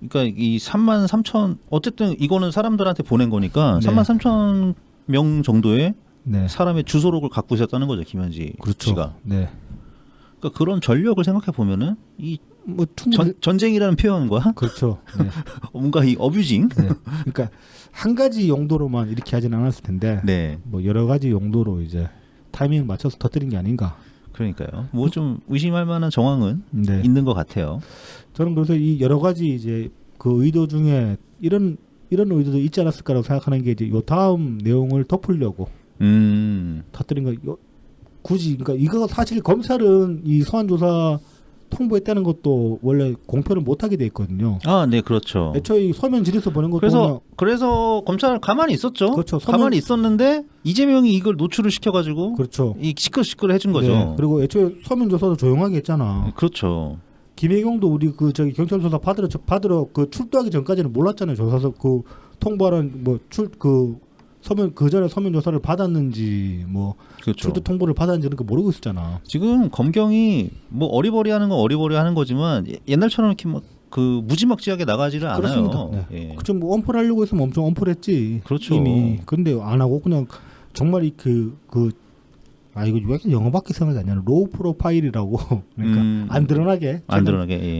그러니까 이 33,000 어쨌든 이거는 사람들한테 보낸 거니까 33,000명 정도의 사람의 주소록을 갖고 있었다는 거죠, 김현지 씨가. 네. 그러니까 그런 전력을 생각해 보면은 이 뭐 전쟁이라는 표현과 그렇죠. 네. 뭔가 이 어뷰징. 네. 그러니까 한 가지 용도로만 이렇게 하진 않았을 텐데 뭐 여러 가지 용도로 이제 타이밍 맞춰서 터뜨린 게 아닌가. 그러니까요. 뭐 좀 의심할 만한 정황은 있는 것 같아요. 저는 그래서 이 여러 가지 이제 그 의도 중에 이런 의도도 있지 않았을까라고 생각하는 게 이제 요 다음 내용을 덮으려고 터뜨린 거. 굳이 그러니까 이거 사실 검찰은 이 소환 조사 통보했다는 것도 원래 공표를 못 하게 돼 있거든요. 네, 그렇죠. 애초에 서면 질의서 보낸 것도 그래서 검찰은 가만히 있었죠. 그렇죠. 가만히 있었는데 이재명이 이걸 노출을 시켜가지고 그렇죠. 이 시끌시끌 해준 거죠. 네. 그리고 애초에 서면 조사도 조용하게 했잖아. 그렇죠. 김혜경도 우리 그 저기 경찰 조사 받으러 그 출두하기 전까지는 몰랐잖아요. 조사서 그 통보하는 서면 그 전에 서면 조사를 받았는지 뭐 출두 통보를 받았는지 그런 거 모르고 있었잖아. 지금 검경이 뭐 어리버리하는 건 어리버리하는 거지만 옛날처럼 이렇게 뭐 그 무지막지하게 나가지를 않아요. 네. 예. 그좀 뭐 엄플하려고 했으면 엄청 엄플했지. 그렇죠. 이미. 근데 안 하고 그냥 정말 이거 왜 이렇게 영어밖에 생각이 안 나냐. 로우 프로파일이라고. 그러니까 안 드러나게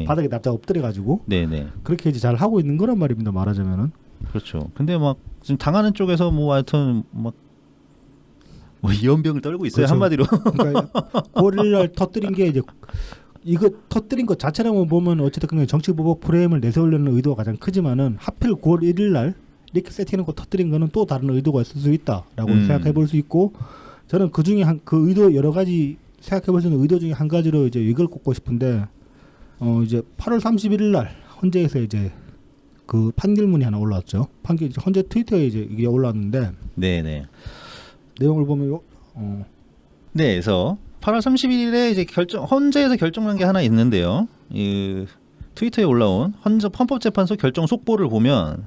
바닥에 납작 엎드려가지고. 네네. 그렇게 이제 잘 하고 있는 거란 말입니다. 말하자면은. 그렇죠. 근데 막 지금 당하는 쪽에서 뭐 하여튼 막 뭐 이연병을 떨고 있어요. 그렇죠. 한마디로. 그러니까 9월날 터뜨린 게 이제 이거 터뜨린 것 자체라고 보면 어쨌든 그냥 정치보복 프레임을 내세우려는 의도가 가장 크지만은 하필 9월 1일날 이렇게 세팅해놓고 터뜨린 거는 또 다른 의도가 있을 수 있다라고 생각해볼 수 있고 저는 그 중에 그 의도 여러 가지 생각해볼 수 있는 의도 중에 한 가지로 이제 이걸 꼽고 싶은데 이제 8월 31일날 헌재에서 이제 그 판결문이 하나 올라왔죠. 헌재 트위터에 이제 이게 올라왔는데, 네네. 내용을 보면 네, 그래서 8월 31일에 이제 헌재에서 결정난 게 하나 있는데요. 이 트위터에 올라온 헌법재판소 결정 속보를 보면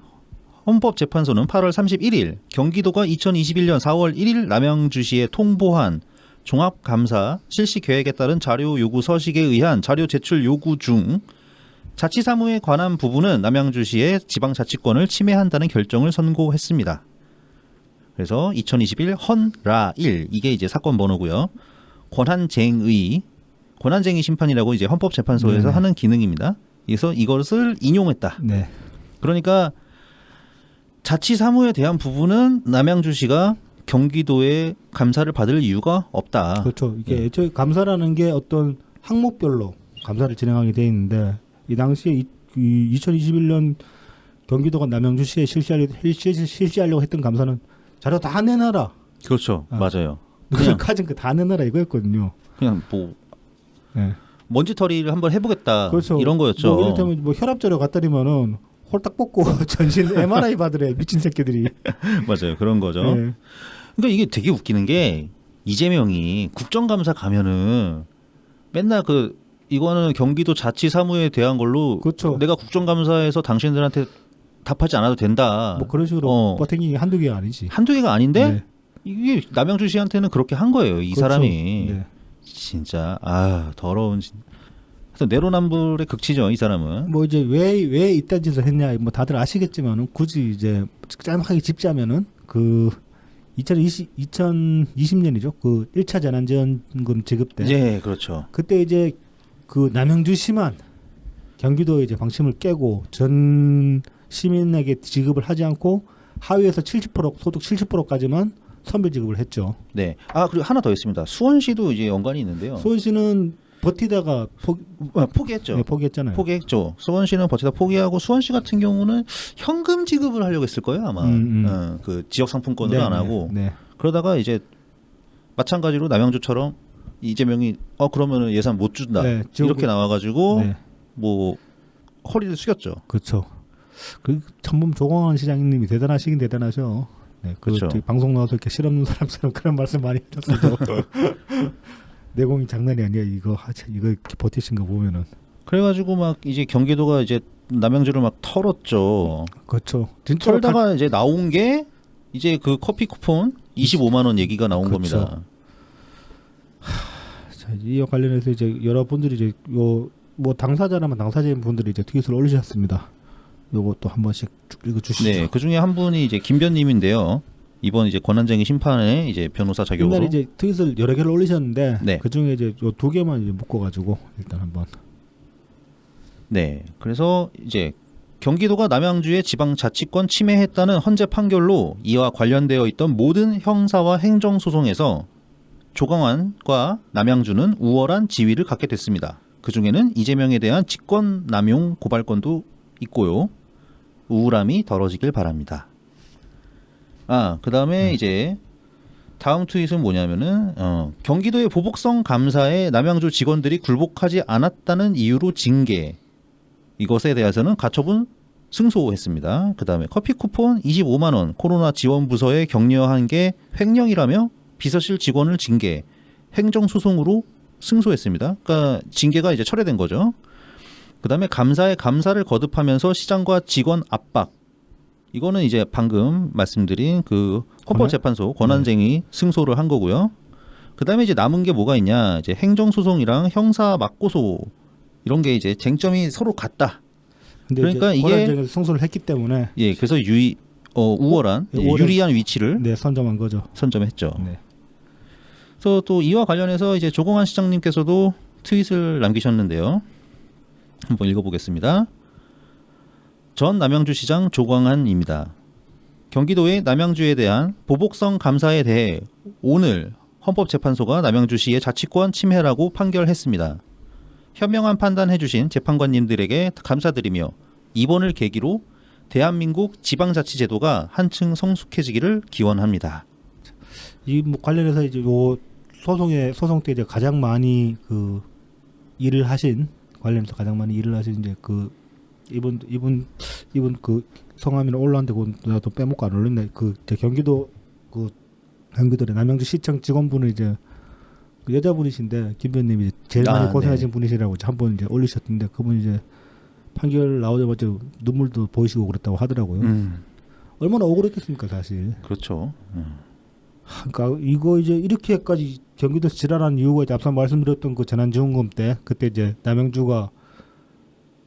헌법재판소는 8월 31일 경기도가 2021년 4월 1일 남양주시에 통보한 종합감사 실시 계획에 따른 자료 요구 서식에 의한 자료 제출 요구 중 자치사무에 관한 부분은 남양주시의 지방자치권을 침해한다는 결정을 선고했습니다. 그래서 2021 헌라1 이게 이제 사건 번호고요. 권한쟁의 심판이라고 이제 헌법재판소에서 하는 기능입니다. 그래서 이것을 인용했다. 네. 그러니까 자치사무에 대한 부분은 남양주시가 경기도에 감사를 받을 이유가 없다. 그렇죠. 이게 애초에 감사라는 게 어떤 항목별로 감사를 진행하게 돼 있는데 이 당시에 2021년 경기도가 남양주시에 실시하려고 했던 감사는 자료 다 내놔라. 그렇죠. 맞아요. 그냥 가진 거 다 내놔라 이거였거든요. 그냥 뭐 먼지털이를 한번 해보겠다. 그렇죠. 이런 거였죠. 뭐 이를테면 뭐 혈압 자료 갖다리면은 홀딱 뽑고 전신 MRI 받으래 미친 새끼들이. 맞아요. 그런 거죠. 네. 그러니까 이게 되게 웃기는 게 이재명이 국정감사 가면은 맨날 이거는 경기도 자치사무에 대한 걸로 그렇죠. 내가 국정감사에서 당신들한테 답하지 않아도 된다. 뭐 그런 식으로 버팅이 한두 개가 아니지. 한두 개가 아닌데 이게 남양주시한테는 그렇게 한 거예요. 이 그렇죠. 사람이. 진짜 더러운 내로남불의 극치죠. 이 사람은. 뭐 이제 왜 이딴 짓을 했냐 뭐 다들 아시겠지만은 굳이 이제 짤막하게 짚자면은 2020년이죠. 그 1차 재난지원금 지급 때. 예, 그렇죠. 그때 이제 그 남양주시만 경기도의 이제 방침을 깨고 전 시민에게 지급을 하지 않고 하위에서 70% 소득 70%까지만 선별 지급을 했죠. 네. 아 그리고 하나 더 있습니다. 수원시도 이제 연관이 있는데요. 수원시는 버티다가 포기했죠. 네, 포기했잖아요. 포기했죠. 수원시는 버티다 포기하고 수원시 같은 경우는 현금 지급을 하려고 했을 거예요 아마. 그 지역 상품권으로 네, 안 하고 네. 그러다가 이제 마찬가지로 남양주처럼 이재명이 그러면은 예산 못 준다 네, 이렇게 나와가지고 네. 뭐 허리를 숙였죠. 그렇죠. 그 전문 조광환 시장님이 대단하시긴 대단하죠. 네, 그렇죠. 방송 나와서 이렇게 실없는 사람처럼 그런 말씀 많이 하셨어요. 내공이 장난이 아니야. 이거 이렇게 버티신 거 보면은. 그래가지고 막 이제 경기도가 이제 남양주를 막 털었죠. 그렇죠. 진짜 털다가 이제 나온 게 이제 그 커피 쿠폰 25만 원 얘기가 나온 그렇죠. 겁니다. 자, 이와 관련해서 이제 여러분들이 이제 뭐 당사자라면 당사자인 분들이 이제 트윗을 올리셨습니다. 요거 또 한 번씩 읽어주시죠. 네, 그 중에 한 분이 이제 김변님인데요. 이번 이제 권한쟁의 심판에 이제 변호사 자격으로. 옛날에 이제 트윗을 여러 개를 올리셨는데 네. 그 중에 이제 요 두 개만 이제 묶어가지고 일단 한번. 네, 그래서 이제 경기도가 남양주의 지방자치권 침해했다는 헌재 판결로 이와 관련되어 있던 모든 형사와 행정소송에서 조광환과 남양주는 우월한 지위를 갖게 됐습니다. 그 중에는 이재명에 대한 직권남용 고발건도 있고요. 우울함이 덜어지길 바랍니다. 그 다음에 이제 다음 트윗은 뭐냐면은 경기도의 보복성 감사에 남양주 직원들이 굴복하지 않았다는 이유로 징계. 이것에 대해서는 가처분 승소했습니다. 그 다음에 커피 쿠폰 25만 원 코로나 지원 부서에 격려한 게 횡령이라며 비서실 직원을 징계. 행정소송으로 승소했습니다. 그러니까 징계가 이제 철회된 거죠. 그 다음에 감사에 감사를 거듭하면서 시장과 직원 압박. 이거는 이제 방금 말씀드린 그 헌법재판소 권한쟁의 승소를 한 거고요. 그 다음에 이제 남은 게 뭐가 있냐. 이제 행정소송이랑 형사 맞고소 이런 게 이제 쟁점이 서로 같다. 근데 그러니까 이게 권한쟁에서 승소를 했기 때문에 예, 그래서 우월한 유리한 위치를 네, 선점한 거죠. 선점했죠. 네. 그래서 또 이와 관련해서 이제 조광환 시장님께서도 트윗을 남기셨는데요. 한번 읽어보겠습니다. 전 남양주시장 조광환입니다. 경기도의 남양주에 대한 보복성 감사에 대해 오늘 헌법재판소가 남양주시의 자치권 침해라고 판결했습니다. 현명한 판단해주신 재판관님들에게 감사드리며 이번을 계기로 대한민국 지방자치제도가 한층 성숙해지기를 기원합니다. 이 뭐 관련해서 이제 요 소송 때 이제 가장 많이 그 일을 하신 관련해서 가장 많이 일을 하신 이제 그 이분 그 성함이나 올라왔는데 그것도 빼먹고 안 올렸네. 그 경기도 그 경기도의 남양주 시청 직원분은 이제 그 여자분이신데 김변님이 제일 많이 고생하신 네. 분이시라고 한번 이제 올리셨던데 그분 이제 판결 나오자마자 눈물도 보이시고 그랬다고 하더라고요. 얼마나 억울했겠습니까 사실. 그렇죠. 그러니까 이거 이제 이렇게까지 경기도에서 지랄한 이유가 이제 앞서 말씀드렸던 그 재난지원금 때 그때 이제 남양주가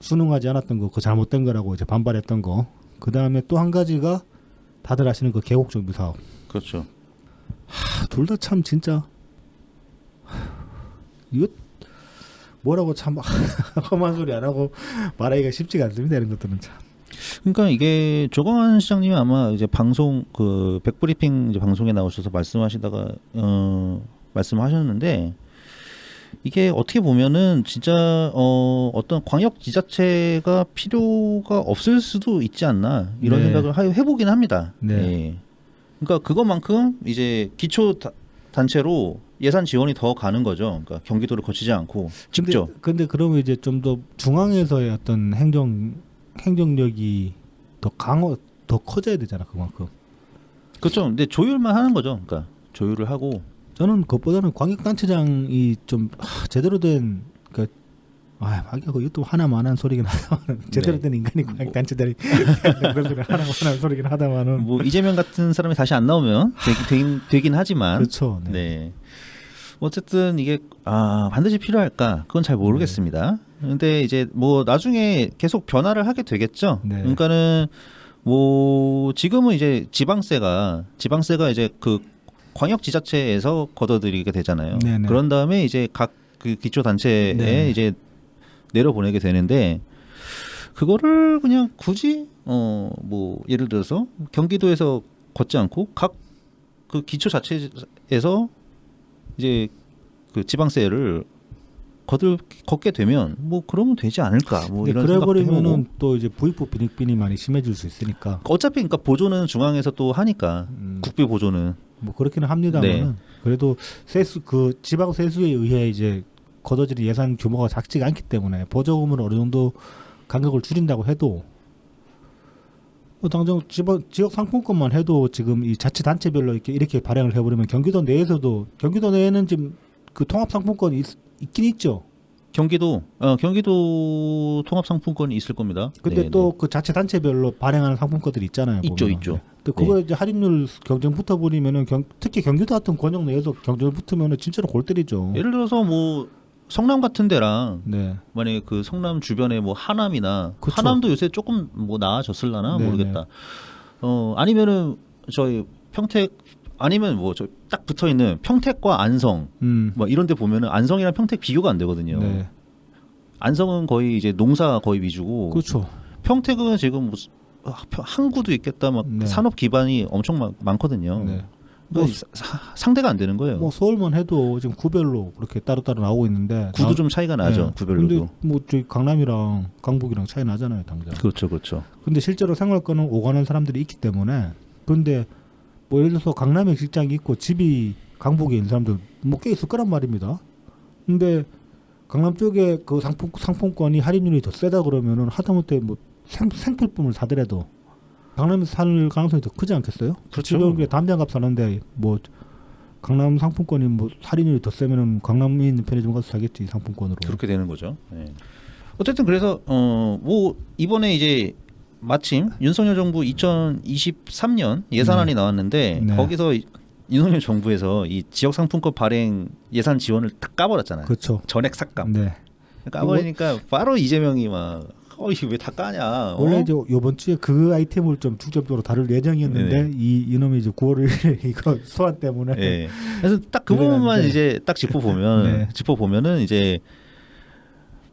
순응하지 않았던 거, 그 잘못된 거라고 이제 반발했던 거. 그 다음에 또 한 가지가 다들 아시는 그 계곡정비 사업. 그렇죠. 둘 다 참 진짜 이거 뭐라고 참 험한 소리 안 하고 말하기가 쉽지가 않습니다. 이런 것들은 참. 그러니까 이게 조광환 시장님이 아마 이제 방송 그 백브리핑 이제 방송에 나오셔서 말씀하시다가 말씀하셨는데 이게 어떻게 보면은 진짜 어떤 광역 지자체가 필요가 없을 수도 있지 않나 이런 네. 생각을 해보긴 합니다. 네. 예. 그러니까 그것만큼 이제 기초 단체로 예산 지원이 더 가는 거죠. 그러니까 경기도를 거치지 않고 직접. 근데 그러면 이제 좀 더 중앙에서의 어떤 행정력이 더 커져야 되잖아 그만큼. 그렇죠. 근데 조율만 하는 거죠. 그러니까 조율을 하고. 저는 그것보다는 광역단체장이 좀 제대로 된 그러니까 이것도 하나만한 소리긴 하다마는 제대로 된 인간이 광역단체장이 그런 소리 하나만한 소리긴 하다마는 뭐 이재명 같은 사람이 다시 안 나오면 되긴 하지만. 그렇죠. 네. 네. 어쨌든 이게 반드시 필요할까? 그건 잘 모르겠습니다. 근데 이제 뭐 나중에 계속 변화를 하게 되겠죠. 네. 그러니까는 뭐 지금은 이제 지방세가 이제 그 광역지자체에서 걷어들이게 되잖아요. 네네. 그런 다음에 이제 각 그 기초단체에 네. 이제 내려보내게 되는데 그거를 그냥 굳이 뭐 예를 들어서 경기도에서 걷지 않고 각 그 기초 자체에서 이제 그 지방세를 걷게 되면 뭐 그러면 되지 않을까 뭐 이런 그래 생각도 버리면은 해보고. 또 이제 부익부 빈익빈이 많이 심해질 수 있으니까 어차피 그러니까 보조는 중앙에서 또 하니까 국비 보조는 뭐 그렇기는 합니다만은 네. 그래도 세수 그 지방 세수에 의해 이제 걷어지는 예산 규모가 작지가 않기 때문에 보조금을 어느 정도 간격을 줄인다고 해도 당장 지역 상품권만 해도 지금 이 자치단체별로 이렇게 발행을 해버리면 경기도 내에는 지금 그 통합 상품권이 있긴 있죠. 경기도 통합 상품권이 있을 겁니다. 근데 네, 또 그 자치단체별로 발행하는 상품권들이 있잖아요. 있죠, 보면. 있죠. 근데 그거 네. 이제 할인율 경쟁 붙어버리면은 특히 경기도 같은 권역 내에서 경쟁 붙으면은 진짜로 골 때리죠. 예를 들어서 뭐 성남 같은 데랑 네. 만약에 그 성남 주변에 뭐 하남이나 그쵸. 하남도 요새 조금 뭐 나아졌을라나 네, 모르겠다. 아니면은 저희 평택 아니면 뭐 저 딱 붙어 있는 평택과 안성 뭐 이런 데 보면은 안성이랑 평택 비교가 안 되거든요. 네. 안성은 거의 이제 농사 거의 위주고 그렇죠. 평택은 지금 뭐 항구도 있겠다 막 네. 산업 기반이 엄청 많거든요. 네. 그러니까 상대가 안 되는 거예요. 뭐 서울만 해도 지금 구별로 그렇게 따로따로 나오고 있는데 구도 좀 차이가 나죠. 구별로도. 근데 뭐 저희 강남이랑 강북이랑 차이 나잖아요, 당장. 그렇죠, 그렇죠. 근데 실제로 생활권은 오가는 사람들이 있기 때문에 근데 뭐 예를 들어서 강남에 직장이 있고 집이 강북에 있는 사람들 뭐 꽤 있을 거란 말입니다. 근데 강남 쪽에 그 상품권이 할인율이 더 세다 그러면은 하다못해 뭐 생필품을 사더라도 강남에서 살 가능성이 더 크지 않겠어요? 그렇죠. 지금 담배값 사는데 뭐 강남 상품권이 뭐 할인율이 더 세면은 강남에 있는 편의점 가서 사겠지 상품권으로. 그렇게 되는 거죠. 네. 어쨌든 그래서 뭐 이번에 이제 마침 윤석열 정부 2023년 예산안이 나왔는데 네. 거기서 윤석열 정부에서 이 지역 상품권 발행 예산 지원을 딱 까버렸잖아요. 그렇죠. 전액 삭감. 네. 까버리니까 바로 이재명이 막 이거 왜 다 까냐. 원래 이제 이번 주에 그 아이템을 좀 중점적으로 다룰 예정이었는데 네네. 이놈이 이제 9월 1일에 이거 소환 때문에 네. 그래서 딱 그 부분만 그래가지고. 이제 딱 짚어보면 네. 짚어보면은 이제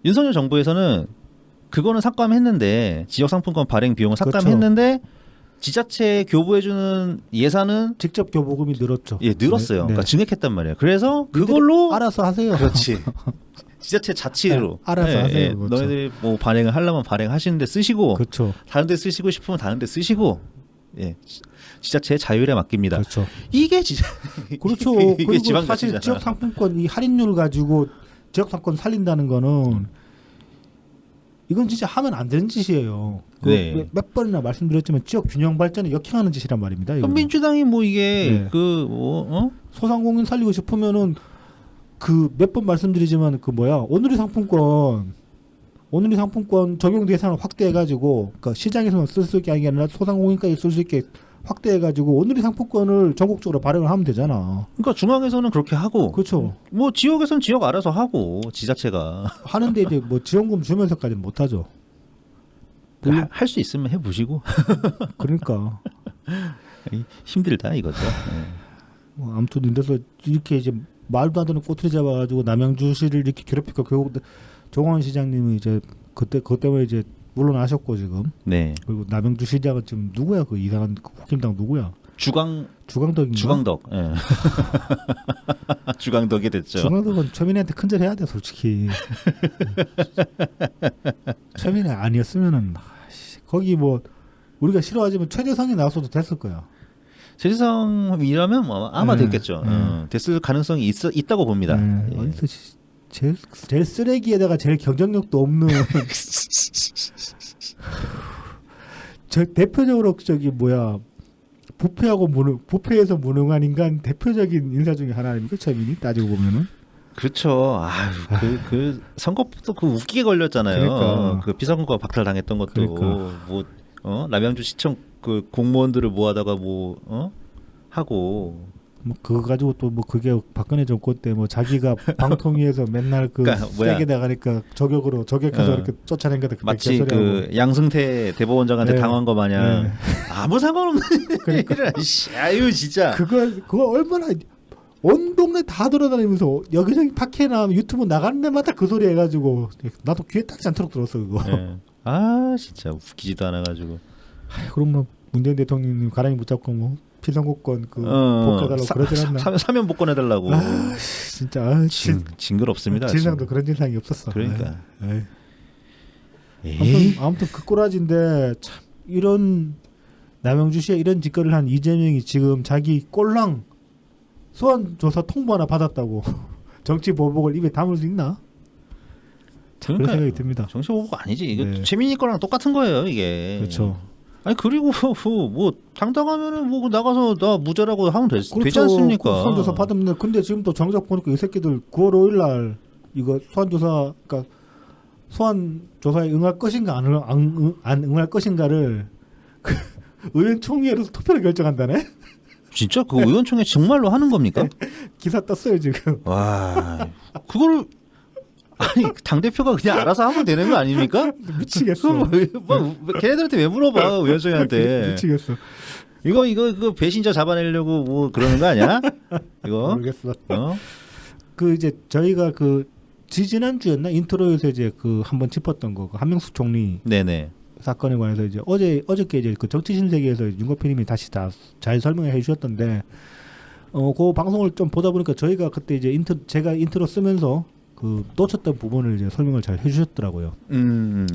윤석열 정부에서는 그거는 삭감했는데 지역 상품권 발행 비용을 삭감했는데 지자체 교부해주는 예산은 직접 교부금이 늘었죠. 늘었어요. 네. 그러니까 증액했단 말이에요. 그래서 그걸로 알아서 하세요. 그렇지. 지자체 자치로 네, 알아서 하세요. 그렇죠. 너희들 뭐 발행을 하려면 발행하시는데 쓰시고 그렇죠. 다른데 쓰시고 싶으면 다른데 쓰시고 지자체의 자율에 맡깁니다. 그렇죠. 이게 그렇죠. 이게 그리고 지방 사실 자치잖아. 지역 상품권 이 할인율 가지고 지역 상권 살린다는 거는 이건 진짜 하면 안 되는 짓이에요. 네. 몇 번이나 말씀드렸지만 지역 균형 발전에 역행하는 짓이란 말입니다. 이거는. 민주당이 뭐 이게 네. 소상공인 살리고 싶으면은 그 몇 번 말씀드리지만 그 오늘의 상품권 적용 대상을 확대해가지고 그러니까 시장에서만 쓸 수 있게 아니라 소상공인까지 쓸 수 있게 확대해가지고 오늘의 상품권을 전국적으로 발행을 하면 되잖아. 그러니까 중앙에서는 그렇게 하고 그렇죠. 뭐 지역에서는 지역 알아서 하고 지자체가 하는데 이제 뭐 지원금 주면서까지는 못하죠. 할 수 있으면 해보시고 그러니까 힘들다 이거죠. 뭐 아무튼 그래서 이렇게 이제 말도 안 되는 꼬투리 잡아가지고 남양주시를 이렇게 괴롭히고 결국 정원 시장님이 이제 그것 때문에 이제 물러나셨고 지금. 네. 그리고 남양주시장은 지금 누구야 그 이상한 국힘당 누구야? 주광덕인가? 주광덕. 예. 주광덕이 됐죠. 주광덕은 최민희한테 큰절해야 돼 솔직히. 최민희 아니었으면은 거기 뭐 우리가 싫어하지만 최재성이 나왔어도 됐을 거야. 최재성이라면 뭐 아마 네. 됐겠죠. 됐을 가능성이 있다고 봅니다. 예. 어디서 제일 쓰레기에다가 제일 경쟁력도 없는 저 대표적으로 부패에서 무능한 인간 대표적인 인사 중에 하나 아닙니까 최민희 따지고 보면은. 그렇죠. 그 선거부터 그 웃기게 걸렸잖아요. 그러니까. 그 비선거 박탈당했던 것도 그러니까. 뭐 남양주 시청 그 공무원들을 모아다가 하고 뭐 그거 가지고 또 뭐 그게 박근혜 정권 때 뭐 자기가 방통위에서 맨날 그러니까 세게 나가니까 저격해서 이렇게 쫓아낸거다 마치 그 양승태 대법원장한테 네. 당한 거 마냥 네. 아무 상관없는 그러니까. 일을 아유 진짜 그거 얼마나 온 동네 다 돌아다니면서 여기저기 팟캐나 유튜브 나가는 데마다 그 소리 해가지고 나도 귀에 딱지 않도록 들었어 그거. 네. 아 진짜 웃기지도 않아가지고. 그럼 뭐 문재인 대통령님 가랑이 붙잡고 뭐 피선거권 그 복귀해달라고 그러지 않나? 사면 복권해달라고. 아 진짜 징그럽습니다. 진상도 그런 진상이 없었어. 그러니까. 아무튼 그 꼬라지인데 참 이런 남양주시에 이런 짓거리를 한 이재명이 지금 자기 꼴랑 소환 조사 통보 하나 받았다고 정치 보복을 입에 담을 수 있나? 참 그런 생각이 듭니다. 정치 보복 아니지. 이거 네. 최민희 거랑 똑같은 거예요 이게. 그렇죠. 아니 그리고 뭐 당당하면은 뭐 나가서 나 무죄라고 하면 되지 그렇죠. 않습니까? 소환조사 받으면 근데 지금 또 정작 보니까 이 새끼들 9월 5일 날 이거 소환조사 그러니까 소환조사에 응할 것인가 안 응할 것인가를 그 의원총회에서 투표를 결정한다네. 진짜 그 의원총회 정말로 하는 겁니까? 기사 떴어요 지금. 와 그걸 아니 당 대표가 그냥 알아서 하면 되는 거 아닙니까? 미치겠어. 뭐 걔네들한테 왜 물어봐 의원총회한테? 미치겠어. 이거 배신자 잡아내려고 뭐 그러는 거 아니야? 이거 모르겠어. 어? 그 이제 저희가 그 지지난주였나 인트로에서 이제 그 한번 짚었던 거, 그 한명숙 총리 네네. 사건에 관해서 이제 어저께 이제 그 정치신세계에서 윤거피님이 다시 다 잘 설명해 주셨던데, 그 방송을 좀 보다 보니까 저희가 그때 이제 제가 인트로 쓰면서 그 놓쳤던 부분을 이제 설명을 잘 해주셨더라고요.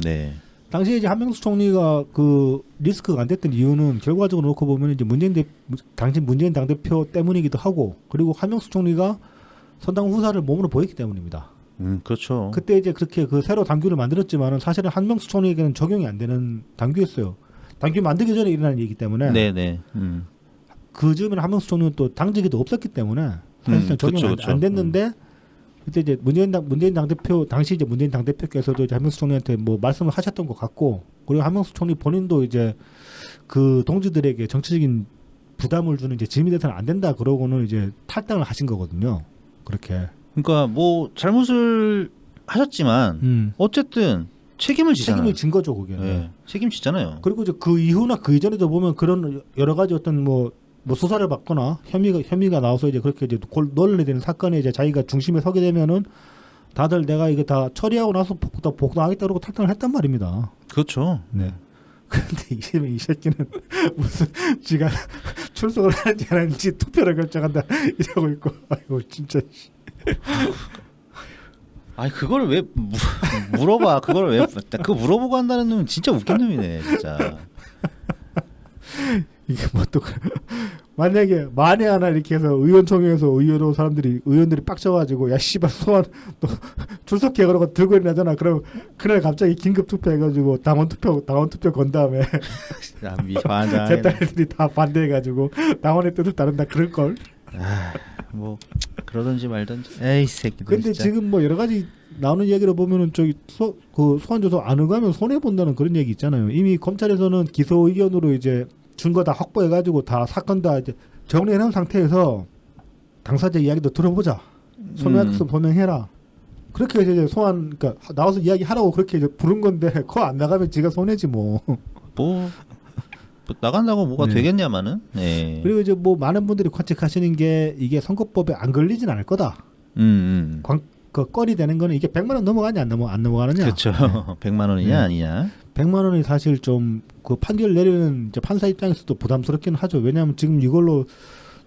네. 당시에 이제 한명숙 총리가 그 리스크가 안 됐던 이유는 결과적으로 놓고 보면 이제 문재인 당대표 때문이기도 하고, 그리고 한명숙 총리가 선당 후사를 몸으로 보였기 때문입니다. 그렇죠. 그때 이제 그렇게 그 새로 당규를 만들었지만은 사실은 한명숙 총리에게는 적용이 안 되는 당규였어요. 당규 만들기 전에 일어난 일이기 때문에. 네네. 그 즈음에는 한명숙 총리는 또 당직에도 없었기 때문에 사실상 적용 안 됐는데 그때 이제 문재인 당대표 당시 이제 문재인 당대표께서도 이제 한명숙 총리한테 뭐 말씀을 하셨던 것 같고, 그리고 한명숙 총리 본인도 이제 그 동지들에게 정치적인 부담을 주는 이제 짐이 돼서는 안 된다 그러고는 이제 탈당을 하신 거거든요. 그렇게. 그러니까 뭐 잘못을 하셨지만 어쨌든 책임을 지잖아요. 책임을 진 거죠, 그게. 네. 책임지잖아요. 그리고 이제 그 이후나 그 이전에도 보면 그런 여러 가지 어떤 뭐 수사를 받거나 혐의가 나와서 이제 그렇게 이제 논란이 되는 사건에 이제 자기가 중심에 서게 되면은 다들 내가 이거 다 처리하고 나서 복당하겠다 그러고 탈당을 했단 말입니다. 그렇죠. 네. 근데 이 새끼는 무슨 지가 출석을 하는지 안 하는지 투표를 결정한다 이러고 있고, 아이고 진짜. 아니 그걸 왜 물어봐? 그걸 왜 그거 물어보고 한다는 놈은 진짜 웃긴 놈이네, 진짜. 이게 뭐 또 만약에 만에 하나 이렇게 해서 의원총회에서 의원들이 빡쳐가지고 야 씨발 소환 또 출석해 그러고 들고 일어나잖아. 그럼 그날 갑자기 긴급 투표해가지고 당원 투표 건 다음에 제 딸들이 다 반대해가지고 당원의 뜻을 따른다 그럴 걸. 뭐 그러든지 말든지. 에이 새끼들. 근데 진짜. 지금 뭐 여러 가지 나오는 얘기를 보면은 저기 그 소환조사 안 응하면 손해 본다는 그런 얘기 있잖아요. 이미 검찰에서는 기소 의견으로 이제 증거 다 확보해가지고 다 사건 다 이제 정리해놓은 상태에서 당사자 이야기도 들어보자. 소명해라. 그렇게 이제 그러니까 나와서 이야기하라고 그렇게 이제 부른 건데 그거 안 나가면 지가 손해지 뭐. 뭐 나간다고 뭐가 되겠냐마는. 네. 그리고 이제 뭐 많은 분들이 관측하시는 게 이게 선거법에 안 걸리진 않을 거다. 그 건이 되는 거는 이게 100만 원 넘어가냐 안 넘어가느냐. 그렇죠. 100만 원이냐 아니냐. 100만 원이 사실 좀 그 판결 내리는 이제 판사 입장에서도 부담스럽긴 하죠. 왜냐하면 지금 이걸로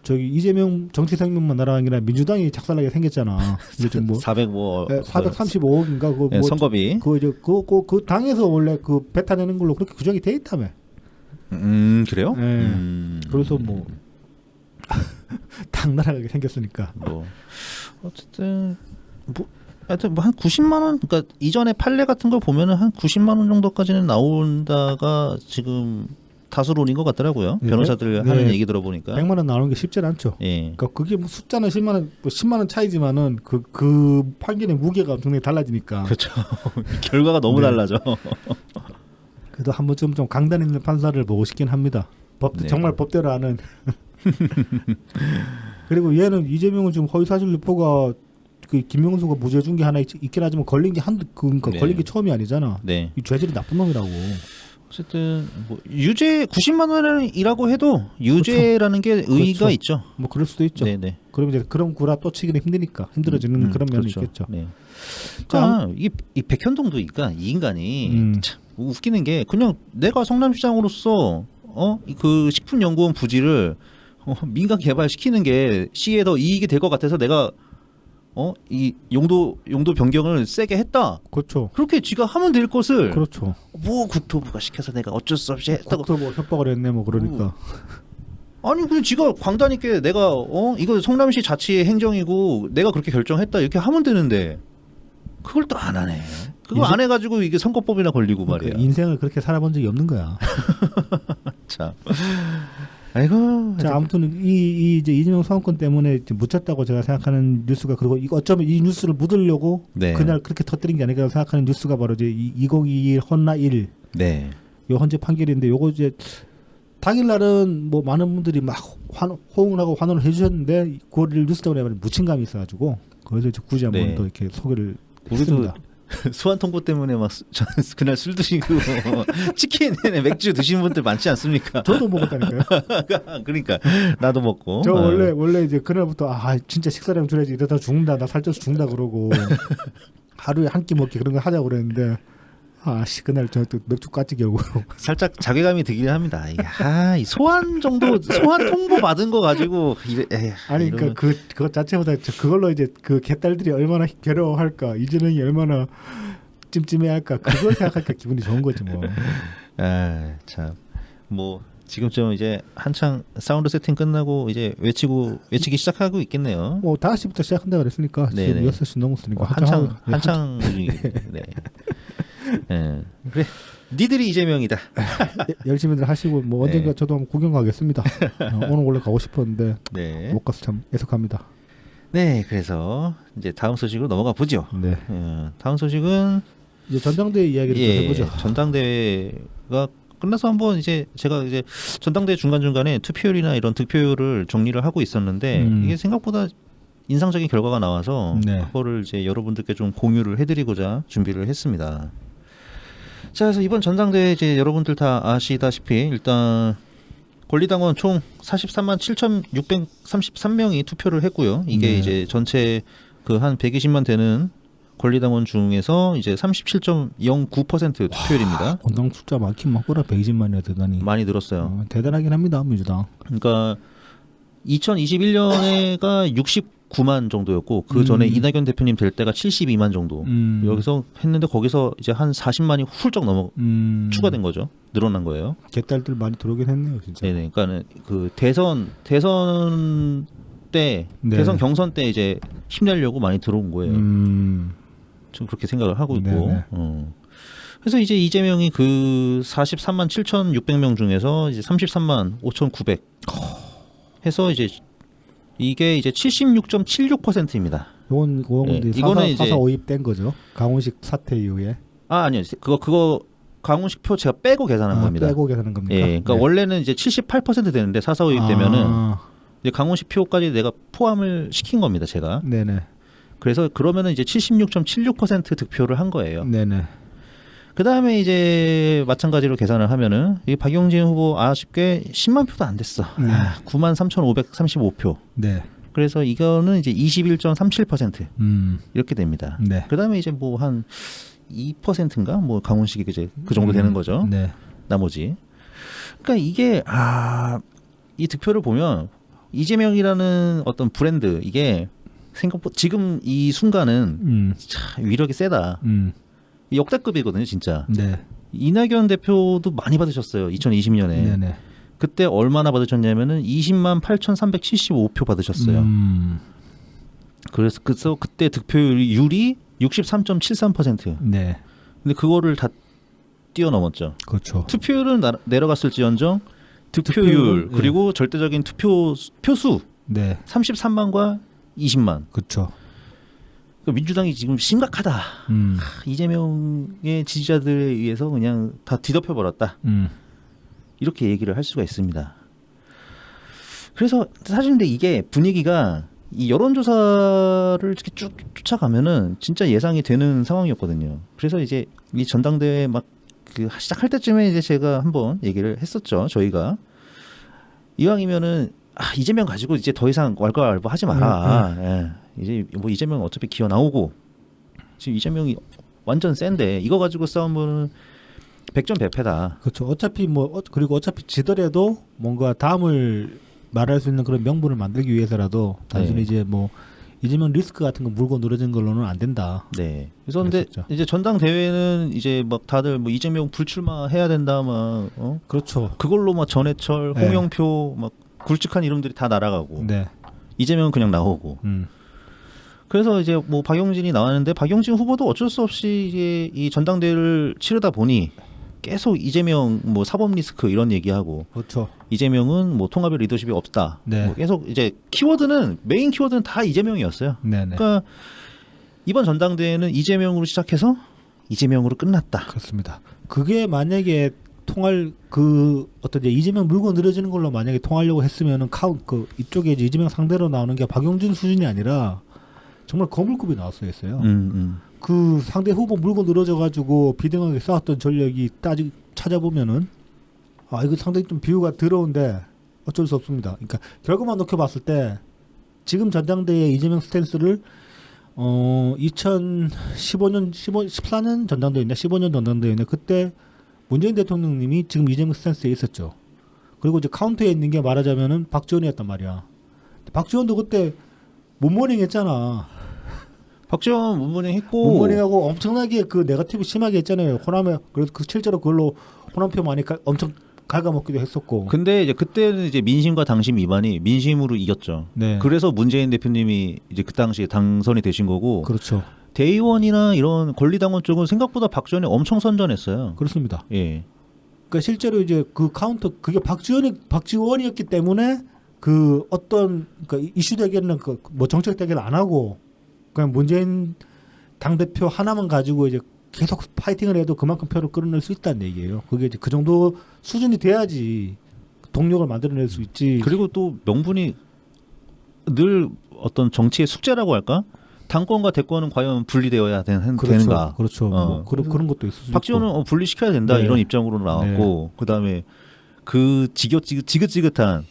저기 이재명 정치 생명만 날아간 게 아니라 민주당이 작살나게 생겼잖아. 요즘 뭐 435억인가 그 뭐 선거비. 그 이제 그 당에서 원래 그 배타내는 걸로 그렇게 규정이 돼 있다며. 그래요? 네. 그래서 뭐 당 날아가게 생겼으니까. 뭐 어쨌든 하여튼 뭐 한 90만 원, 그러니까 이전에 판례 같은 걸 보면은 한 90만 원 정도까지는 나온다가 지금 다수론인 것 같더라고요. 변호사들 하는 얘기 들어보니까 100만 원 나오는 게 쉽지 않죠. 예. 그러니까 그게 뭐 숫자는 10만 원, 뭐 10만 원 차이지만은 그 판결의 무게가 엄청나게 달라지니까. 그렇죠. 결과가 너무 달라져. 그래도 한 번쯤 좀 강단 있는 판사를 보고 싶긴 합니다. 정말 법대로 아는. 그리고 얘는 이재명은 지금 허위사실 유포가 그 김명수가 무죄 준 게 하나 있긴 하지만 걸린 게 그러니까 걸린 게 처음이 아니잖아. 네. 이 죄질이 나쁜 놈이라고. 어쨌든 뭐 유죄 90만 원이라고 해도 유죄라는 게 의의가 그렇죠. 있죠. 뭐 그럴 수도 있죠. 네네. 그러면 이제 그런 구라 또 치기는 힘들어지는 그런 면이 그렇죠. 있겠죠. 네. 그러니까 이 백현동도 그러니까 이 인간이 참 웃기는 게 그냥 내가 성남시장으로서 그 식품연구원 부지를 민간 개발시키는 게 시에 더 이익이 될 것 같아서 내가 이 용도 변경을 세게 했다. 그렇죠. 그렇게 지가 하면 될 것을 그렇죠. 뭐 국토부가 시켜서 내가 어쩔 수 없이 했다고. 국토부 협박을 했네 뭐 그러니까. 아니 그냥 지가 광단 있게 내가 이거 성남시 자치의 행정이고 내가 그렇게 결정했다 이렇게 하면 되는데 그걸 또 안 하네. 그거 안 해가지고 이게 선거법이나 걸리고 말이야. 그러니까 인생을 그렇게 살아본 적이 없는 거야. 참. 아이고. 자 아무튼 이 이제 이재명 사건권 때문에 묻혔다고 제가 생각하는 뉴스가 그리고 이거 어쩌면 이 뉴스를 묻으려고 네. 그날 그렇게 터뜨린 게 아닐까 생각하는 뉴스가 바로 이제 2021 헌나 1 네. 요 헌재 판결인데 요거 이제 당일날은 뭐 많은 분들이 막 호응을 하고 환호를 해주셨는데 그거를 뉴스 때문에 묻힌 감이 있어가지고 그래서 이제 굳이 한번 네. 또 이렇게 소개를 우리도 했습니다. 소환 통보 때문에 막 저는 그날 술 드시고 치킨 맥주 드시는 분들 많지 않습니까? 저도 먹었다니까요. 그러니까 나도 먹고. 저 원래 이제 그날부터 진짜 식사량 줄여야지 이러다 죽는다 나 살쪄서 죽는다 그러고 하루에 한 끼 먹기 그런 거 하자고 그랬는데 그날 저 또 맥주 까지기 하고 살짝 자괴감이 들긴 합니다. 이 소환 통보 받은 거 가지고 아니 그러니까 그것 자체보다 그걸로 이제 그 개딸들이 얼마나 괴로워할까 이재명이 얼마나 찜찜해할까 그걸 생각하니까 기분이 좋은 거지 뭐. 참 뭐 지금쯤 이제 한창 사운드 세팅 끝나고 이제 외치기 시작하고 있겠네요. 뭐 5시부터 시작한다 그랬으니까 지금 6시 넘었으니까 한창 네. 그래. 니들이 이재명이다. 열심히들 하시고 뭐 언젠가 네. 저도 한번 구경 가겠습니다. 오늘 원래 가고 싶었는데 네. 못 가서 참 애석합니다. 네, 그래서 이제 다음 소식으로 넘어가 보죠. 네. 다음 소식은 이제 전당대회 이야기를 좀 해보죠. 전당대회가 끝나서 한번 이제 제가 이제 전당대회 중간중간에 투표율이나 이런 득표율을 정리를 하고 있었는데 이게 생각보다 인상적인 결과가 나와서 네. 그거를 이제 여러분들께 좀 공유를 해드리고자 준비를 했습니다. 자, 그래서 이번 전당대회 이제 여러분들 다 아시다시피 일단 권리당원 총 43만 7,633명이 투표를 했고요. 이게 이제 전체 그 한 120만 되는 권리당원 중에서 이제 37.09% 투표율입니다. 권당 숫자 많긴 많구나. 120만이나 대단히 많이 늘었어요. 대단하긴 합니다, 민주당. 그러니까 2021년에가 69만 정도였고 그 전에 이낙연 대표님 될 때가 72만 정도. 여기서 했는데 거기서 이제 한 40만이 훌쩍 추가된 거죠. 늘어난 거예요. 개딸들 많이 들어오긴 했네요, 진짜. 네네. 그러니까는 그 대선 때 대선 경선 때 이제 힘내려고 많이 들어온 거예요. 좀 그렇게 생각을 하고 있고. 그래서 이제 이재명이 그 43만 7,600명 중에서 이제 33만 5,900 해서 이제 이게 이제 76.76%입니다. 이거는 이제 4.5입 된 거죠. 강훈식 사태 이후에. 아니요. 그거 강훈식 표 제가 빼고 계산한 겁니다. 빼고 계산한 겁니까? 예. 그러니까 원래는 이제 78% 되는데 4.5입 되면은 이제 강훈식 표까지 내가 포함을 시킨 겁니다, 제가. 네네. 그래서 그러면은 이제 76.76% 득표를 한 거예요. 네네. 그 다음에 이제 마찬가지로 계산을 하면은 이 박용진 후보 아쉽게 10만 표도 안 됐어. 93,535표. 네. 그래서 이거는 이제 21.37% 이렇게 됩니다. 네. 그 다음에 이제 뭐 한 2%인가 뭐 강훈식이 이제 그 정도 되는 거죠. 네. 나머지. 그러니까 이게 이 득표를 보면 이재명이라는 어떤 브랜드 이게 생각보다 지금 이 순간은 참 위력이 세다. 역대급이거든요, 진짜. 네. 이낙연 대표도 많이 받으셨어요. 2020년에. 네네. 그때 얼마나 받으셨냐면은 20만 8,375표 받으셨어요. 그래서 그때 득표율이 63.73%. 네. 근데 그거를 다 뛰어넘었죠. 그렇죠. 투표율은 내려갔을지언정 득표율 그리고 절대적인 표수 네. 33만과 20만. 그렇죠. 민주당이 지금 심각하다. 이재명의 지지자들에 의해서 그냥 다 뒤덮여 버렸다. 이렇게 얘기를 할 수가 있습니다. 그래서 사실 근데 이게 분위기가 이 여론조사를 이렇게 쭉 쫓아가면은 진짜 예상이 되는 상황이었거든요. 그래서 이제 이 전당대회 막 그 시작할 때쯤에 이제 제가 한번 얘기를 했었죠. 저희가 이왕이면은 이재명 가지고 이제 더 이상 왈가왈부 하지 마라. 예. 이제 뭐 이재명 어차피 기어 나오고 지금 이재명이 완전 센데 이거 가지고 싸우면 백전백패다. 그렇죠. 어차피 그리고 어차피 지더라도 뭔가 다음을 말할 수 있는 그런 명분을 만들기 위해서라도 단순히 이제 뭐 이재명 리스크 같은 거 물고 늘어진 걸로는 안 된다. 네. 그래서 근데 이제 전당대회는 이제 막 다들 뭐 이재명 불출마해야 된다 막 그렇죠. 그걸로 막 전해철, 홍영표 막 굵직한 이름들이 다 날아가고 이재명은 그냥 나오고. 그래서 이제 뭐 박용진이 나왔는데 박용진 후보도 어쩔 수 없이 이제 이 전당대회를 치르다 보니 계속 이재명 뭐 사법 리스크 이런 얘기하고 그렇죠. 이재명은 뭐 통합의 리더십이 없다. 뭐 계속 이제 키워드는 메인 키워드는 다 이재명이었어요. 그러니까 이번 전당대회는 이재명으로 시작해서 이재명으로 끝났다. 그렇습니다. 그게 만약에 통할 그 어떤 이제 이재명 물고 늘어지는 걸로 만약에 통하려고 했으면은 이쪽에 이제 이재명 상대로 나오는 게 박용진 수준이 아니라 정말 거물급이 나왔어야 했어요. 그 상대 후보 물고 늘어져 가지고 비등하게 싸웠던 전력이 찾아보면은 이거 상당히 좀 비유가 더러운데 어쩔 수 없습니다. 그러니까 결과만 놓고 봤을 때 지금 전당대회 이재명 스탠스를 2015년 14년 전당대회인데 15년 전당대회인데 그때 문재인 대통령님이 지금 이재명 스탠스에 있었죠. 그리고 이제 카운터에 있는 게 말하자면은 박지원이었단 말이야. 박지원도 그때 문모닝 했잖아. 박지원 문모닝 했고 문모닝하고 엄청나게 그 네거티브 심하게 했잖아요. 호남에 그래서 실제로 그걸로 호남표 많이 엄청 갉아먹기도 했었고. 근데 이제 그때는 이제 민심과 당심 위반이 민심으로 이겼죠. 그래서 문재인 대표님이 이제 그 당시에 당선이 되신 거고. 그렇죠. 대의원이나 이런 권리당원 쪽은 생각보다 박지원이 엄청 선전했어요. 그렇습니다. 예. 그러니까 실제로 이제 그 카운터 그게 박지원이었기 때문에 그 어떤 그러니까 이슈 대결은 뭐 정책 대결 안 하고 그냥 문재인 당 대표 하나만 가지고 이제 계속 파이팅을 해도 그만큼 표를 끌어낼 수 있다는 얘기예요. 그게 이제 그 정도 수준이 돼야지 동력을 만들어낼 수 있지. 그리고 또 명분이 늘 어떤 정치의 숙제라고 할까? 당권과 대권은 과연 분리되어야 되는가? 그렇죠. 뭐 그런 것도 있을 수 박지원은 분리시켜야 된다 이런 입장으로 나왔고 그다음에 그 지긋지긋한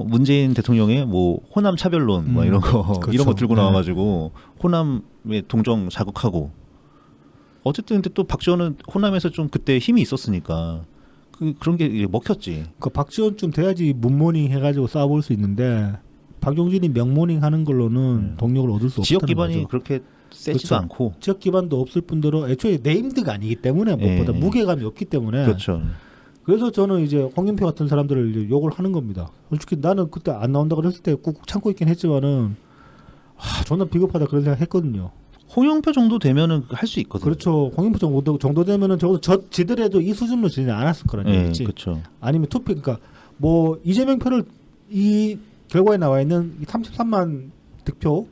문재인 대통령의 뭐 호남 차별론 뭐 이런 거 그렇죠. 이런 거 들고 나와가지고 호남의 동정 자극하고 어쨌든 근데 또 박지원은 호남에서 좀 그때 힘이 있었으니까 그런 게 먹혔지. 그 박지원쯤 돼야지 문모닝 해가지고 싸워볼 수 있는데 박용진이 명모닝 하는 걸로는 동력을 얻을 수 없다는 지역 기반이 거죠. 그렇게 세지도 않고 지역 기반도 없을 뿐더러 애초에 네임드가 아니기 때문에 무엇보다 무게감이 없기 때문에 그렇죠. 그래서 저는 이제 홍영표 같은 사람들을 이제 욕을 하는 겁니다. 솔직히 나는 그때 안 나온다고 했을 때 꾹꾹 참고 있긴 했지만은 존나 비겁하다 그런 생각 했거든요. 홍영표 정도 되면은 할 수 있거든요. 그렇죠. 홍영표 정도 되면은 적어도 지더라도 이 수준으로 지지 않았을 거라는 얘기지. 그렇죠. 아니면 투표 그러니까 뭐 이재명 표를 이 결과에 나와 있는 33만 득표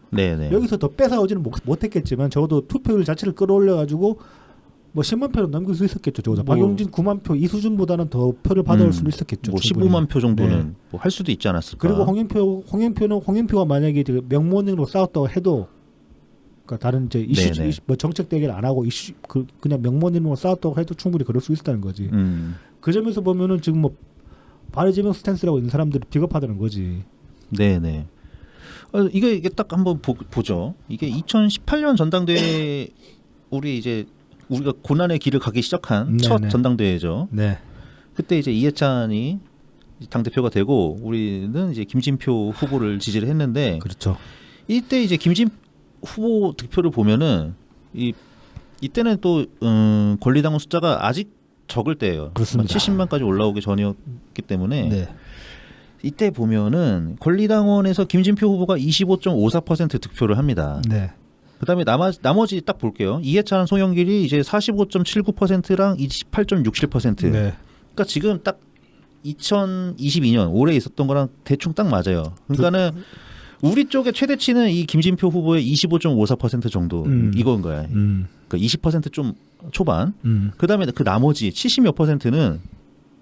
여기서 더 뺏어오지는 못했겠지만 적어도 투표율 자체를 끌어올려가지고 뭐 10만 표를 넘길 수 있었겠죠. 적어도 박용진 9만 표 이 수준보다는 더 표를 받아올 수도 있었겠죠. 뭐 15만 표 정도는 뭐 할 수도 있지 않았을까. 그리고 홍영표가 만약에 이제 명문으로 싸웠다고 해도 그러니까 다른 이제 이슈 뭐 정책 대결 안 하고 그냥 명문으로 싸웠다고 해도 충분히 그럴 수 있다는 거지. 그 점에서 보면은 지금 뭐 반이재명 스탠스라고 있는 사람들이 비겁하다는 거지. 네네. 이게 딱 한번 보죠. 이게 2018년 전당대회 우리가 고난의 길을 가기 시작한 첫 전당대회죠. 그때 이제 이해찬이 당 대표가 되고 우리는 이제 김진표 후보를 지지를 했는데, 그렇죠. 이때 이제 김진 후보 득표를 보면은 이때는 또 권리당원 숫자가 아직 적을 때예요. 그렇습니다. 70만까지 올라오기 전이었기 때문에. 이때 보면은 권리당원에서 김진표 후보가 25.54% 득표를 합니다. 그다음에 나머지 딱 볼게요. 이해찬, 송영길이 이제 45.79%랑 28.67%. 그러니까 지금 딱 2022년 올해 있었던 거랑 대충 딱 맞아요. 그러니까는 우리 쪽의 최대치는 이 김진표 후보의 25.54% 정도 이건 거야. 그러니까 20% 좀 초반. 그다음에 그 나머지 70몇 %는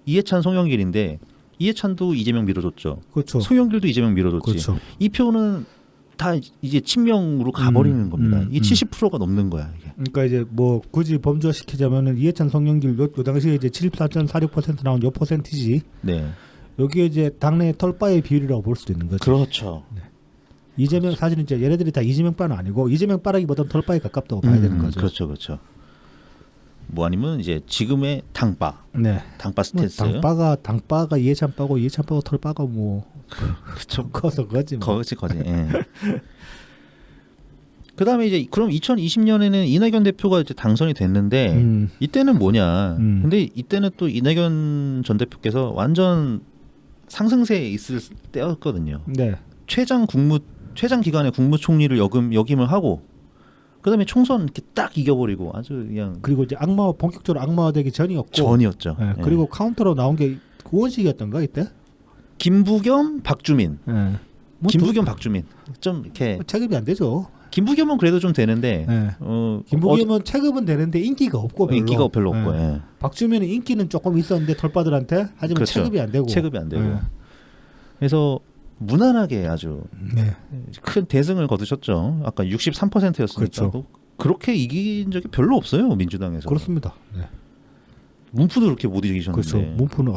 이해찬, 송영길인데. 이해찬도 이재명 밀어줬죠. 그렇죠. 송영길도 이재명 밀어줬지. 그렇죠. 이 표는 다 이제 친명으로 가버리는 겁니다. 이 70%가 넘는 거야 이게. 그러니까 이제 뭐 굳이 범주화시키자면은 이해찬, 송영길 요 당시에 이제 74.46% 나온 요 퍼센티지. 여기에 이제 당내 털바의 비율이라고 볼 수도 있는 거죠. 그렇죠. 이재명 사실은 이제 얘네들이 다 이재명 바는 아니고 이재명 바라기보다는 털바에 가깝다고 봐야 되는 거죠. 그렇죠, 그렇죠. 뭐 아니면 이제 지금의 당바, 네. 당바 스탠스. 당바가 이해찬 바고 이해찬 바고 털바가 뭐 그렇죠. 커서 거지. 뭐. 거지. 예. 그다음에 이제 그럼 2020년에는 이낙연 대표가 이제 당선이 됐는데 이때는 뭐냐? 근데 이때는 또 이낙연 전 대표께서 완전 상승세에 있을 때였거든요. 네. 최장 기간에 국무총리를 역임을 하고 그다음에 총선 이렇게 딱 이겨버리고 아주 그냥 그리고 이제 본격적으로 악마화되기 전이었죠. 네. 그리고 카운터로 나온 게 우원식이었던가 이때? 김부겸, 박주민. 네. 김부겸, 박주민. 좀 이렇게 체급이 안 되죠. 김부겸은 그래도 좀 되는데. 네. 김부겸은 체급은 되는데 인기가 없고 별로. 인기가 별로 없고. 네. 예. 박주민은 인기는 조금 있었는데 털바들한테 하지만 그렇죠. 체급이 안 되고. 체급이 안 되고. 네. 그래서 무난하게 아주 네. 큰 대승을 거두셨죠. 아까 63%였으니까 그렇죠. 그렇게 이긴 적이 별로 없어요 민주당에서. 그렇습니다. 네. 문프도 그렇게 못 이기셨는데. 그렇죠. 문프는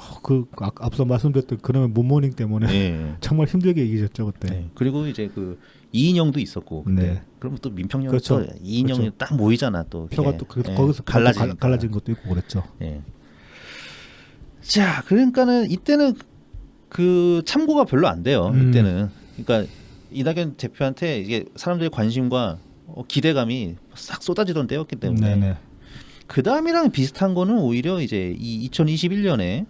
앞서 말씀드렸던 그놈의 문모닝 때문에 네. 정말 힘들게 이기셨죠 그때. 네. 그리고 이제 그 이인영도 있었고. 네. 그럼 또 민평령 그렇죠. 또 이인영이 그렇죠. 딱 모이잖아 또. 표가 또 예. 거기서 갈라진 것도 있고 그랬죠. 예. 자, 그러니까는 이때는 그 참고가 별로 안 돼요. 이때는. 그러니까 이낙연 대표한테 이게 사람들의 관심과 기대감이 싹 쏟아지던 때였기 때문에. 네네. 그 다음이랑 비슷한 거는 오히려 이제 이 2021년에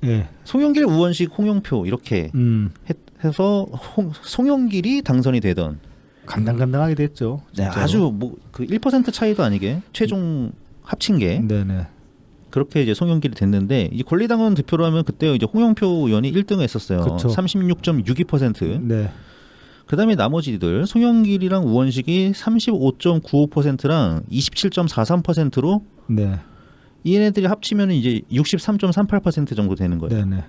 예. 송영길, 우원식, 홍영표 이렇게 해서 송영길이 당선이 되던. 간당간당하게 됐죠. 네, 아주 뭐 그 1% 차이도 아니게 최종 합친 게. 네네. 그렇게 이제 송영길이 됐는데 이 권리당원 득표로 하면 그때 이제 홍영표 의원이 1등을 했었어요. 그쵸. 36.62%. 네. 그다음에 나머지들 송영길이랑 우원식이 35.95%랑 27.43%로 네. 얘네들이 합치면 이제 63.38% 정도 되는 거예요. 네네.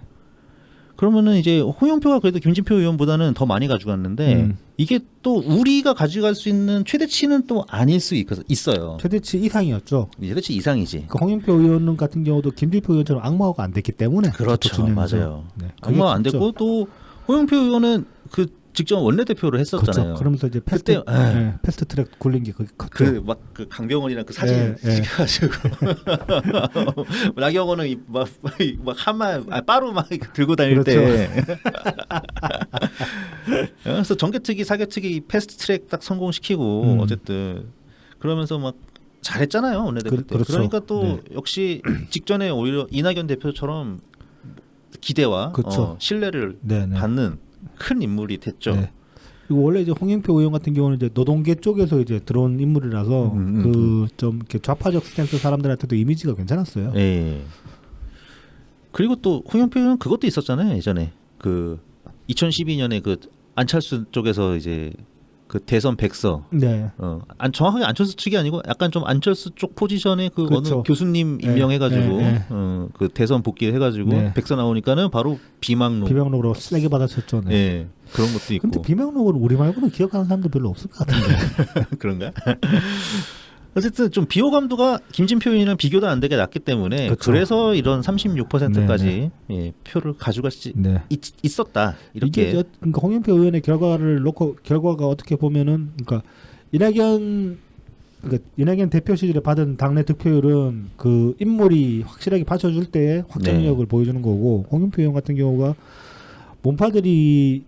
그러면은 이제 홍영표가 그래도 김진표 의원보다는 더 많이 가져갔는데 이게 또 우리가 가져갈 수 있는 최대치는 또 아닐 수 있어요. 최대치 이상이었죠. 최대치 이상이지. 그 홍영표 의원 같은 경우도 김진표 의원처럼 악마화가 안 됐기 때문에. 그렇죠, 맞아요. 네. 악마화 안 됐고 또 홍영표 의원은 그 직접 원내대표를 했었잖아요. 그렇죠. 그러면서 이제 패스트 트랙 굴린 게 그게 컸죠. 그 막 그 강병원이랑 그 사진 찍어가지고 나경원은 막 빠루 막 들고 다닐 그렇죠. 때. 그래서 정개특위, 사개특위 패스트 트랙 딱 성공시키고 어쨌든 그러면서 막 잘했잖아요 원내대표 때. 그렇죠. 그러니까 또 역시 직전에 오히려 이낙연 대표처럼 기대와 그렇죠. 신뢰를 네네. 받는 큰 인물이 됐죠. 네. 그리고 원래 이제 홍영표 의원 같은 경우는 이제 노동계 쪽에서 이제 들어온 인물이라서 그 좀 이렇게 좌파적 스탠스 사람들한테도 이미지가 괜찮았어요. 예. 그리고 또 홍영표 의원 그것도 있었잖아요 예전에 그 2012년에 그 안철수 쪽에서 이제 그 대선 백서. 네. 정확하게 안철수 측이 아니고 약간 좀 안철수 쪽 포지션의 그 그렇죠. 어느 교수님 임명해가지고 네. 그 대선 복귀를 해가지고 네. 백서 나오니까는 바로 비망록으로 세게 받아쳤죠. 네. 예. 그런 것도 있고. 근데 비망록은 우리 말고는 기억하는 사람도 별로 없을 것 같은데. 그런가? 어쨌든 좀 비호감도가 김진표 의원이랑 비교도 안 되게 낮기 때문에 그렇죠. 그래서 이런 36%까지 예, 표를 가져갈 수 있었다. 이렇게. 이게 그러니까 홍영표 의원의 결과가 어떻게 보면은 그러니까 이낙연 대표 시절에 받은 당내 득표율은 그 인물이 확실하게 받쳐줄 때 확정력을 보여주는 거고 홍영표 의원 같은 경우가 몸파들이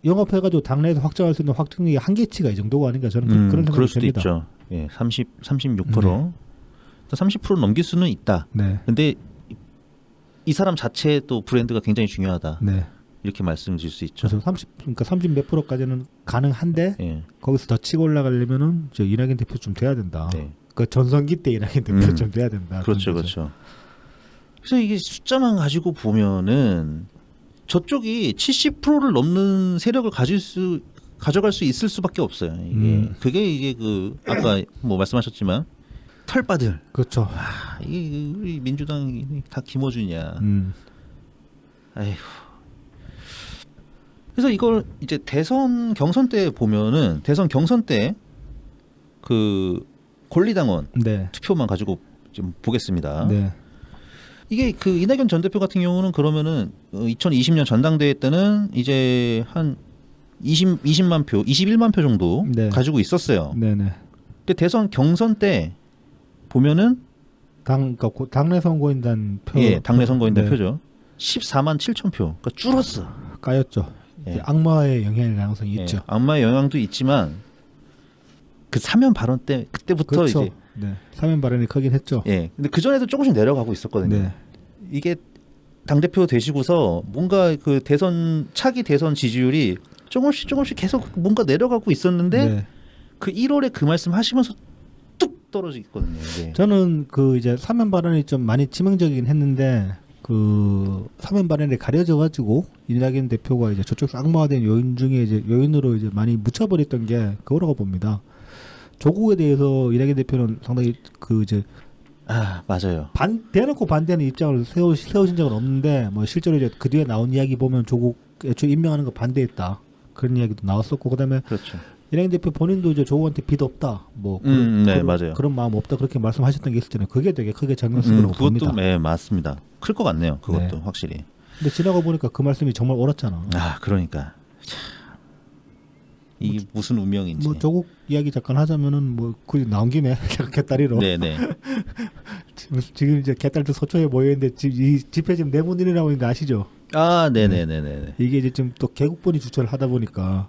영업해가지고 당내에서 확정할 수 있는 확정력이 한계치가 이 정도가 아닌가 저는 그런 생각이 그럴 수도 듭니다. 있죠. 예, 36%. 30% 넘길 수는 있다. 네. 근데 이 사람 자체의 또 브랜드가 굉장히 중요하다. 네. 이렇게 말씀드릴 수 있죠. 그래서 30 몇 프로까지는 가능한데 예. 거기서 더 치고 올라가려면은 저 이낙연 대표 좀 돼야 된다. 네. 그 전성기 때 이낙연 대표 좀 돼야 된다. 그렇죠, 그렇죠. 그래서 이게 숫자만 가지고 보면은 저쪽이 70%를 넘는 세력을 가져갈 수 있을 수밖에 없어요. 그게 이게 그 아까 뭐 말씀하셨지만 털바들. 그렇죠. 이 우리 민주당이 다 김어준이야. 아이고. 그래서 이걸 이제 대선 경선 때 보면은 대선 경선 때 그 권리당원 네. 투표만 가지고 좀 보겠습니다. 네. 이게 그 이낙연 전 대표 같은 경우는 그러면은 2020년 전당대회 때는 이제 한 20만 표, 21만 표 정도 네. 가지고 있었어요. 네네. 근데 대선 경선 때 보면은 그러니까 당내 선거인단 표. 예, 당내 선거인단 네. 표죠. 14만 7천 표. 그러니까 줄었어. 까였죠. 예. 악마의 영향일 가능성이 예, 있죠. 악마의 영향도 있지만 그 사면 발언 때 그때부터 그렇죠. 이제 네. 사면 발언이 크긴 했죠. 예. 근데 그 전에도 조금씩 내려가고 있었거든요. 네. 이게 당 대표 되시고서 뭔가 그 차기 대선 지지율이 조금씩 계속 뭔가 내려가고 있었는데 네. 그 1월에 그 말씀 하시면서 뚝 떨어지거든요. 이게. 저는 그 이제 사면 발언이 좀 많이 치명적이긴 했는데 그 사면 발언에 가려져 가지고 이낙연 대표가 이제 저쪽 악마화된 요인 중에 이제 요인으로 이제 많이 묻혀버렸던 게 그거라고 봅니다. 조국에 대해서 이낙연 대표는 상당히 그 이제 맞아요. 대놓고 반대하는 입장을 세우신 적은 없는데 뭐 실제로 이제 그 뒤에 나온 이야기 보면 조국 애초에 임명하는 거 반대했다 그런 이야기도 나왔었고 그다음에 그렇죠. 이낙연 대표 본인도 이제 조국한테 빚 없다 뭐 네, 맞아요. 그런 마음 없다 그렇게 말씀하셨던 게 있었잖아요. 그게 되게 크게 작용했을 거라고 봅니다. 그것도 네, 맞습니다. 클 것 같네요. 그것도 네. 확실히. 근데 지나가 보니까 그 말씀이 정말 옳았잖아. 그러니까 이게 무슨 운명인지. 뭐 조국 이야기 잠깐 하자면은 뭐 그 나온 김에 개딸이로. 네네. 지금 이제 개딸들 서초에 모여 있는데 이 집회 지금 내분이라고 있는 거 아시죠? 네네네네. 이게 이제 좀 또 개국본이 주최를 하다 보니까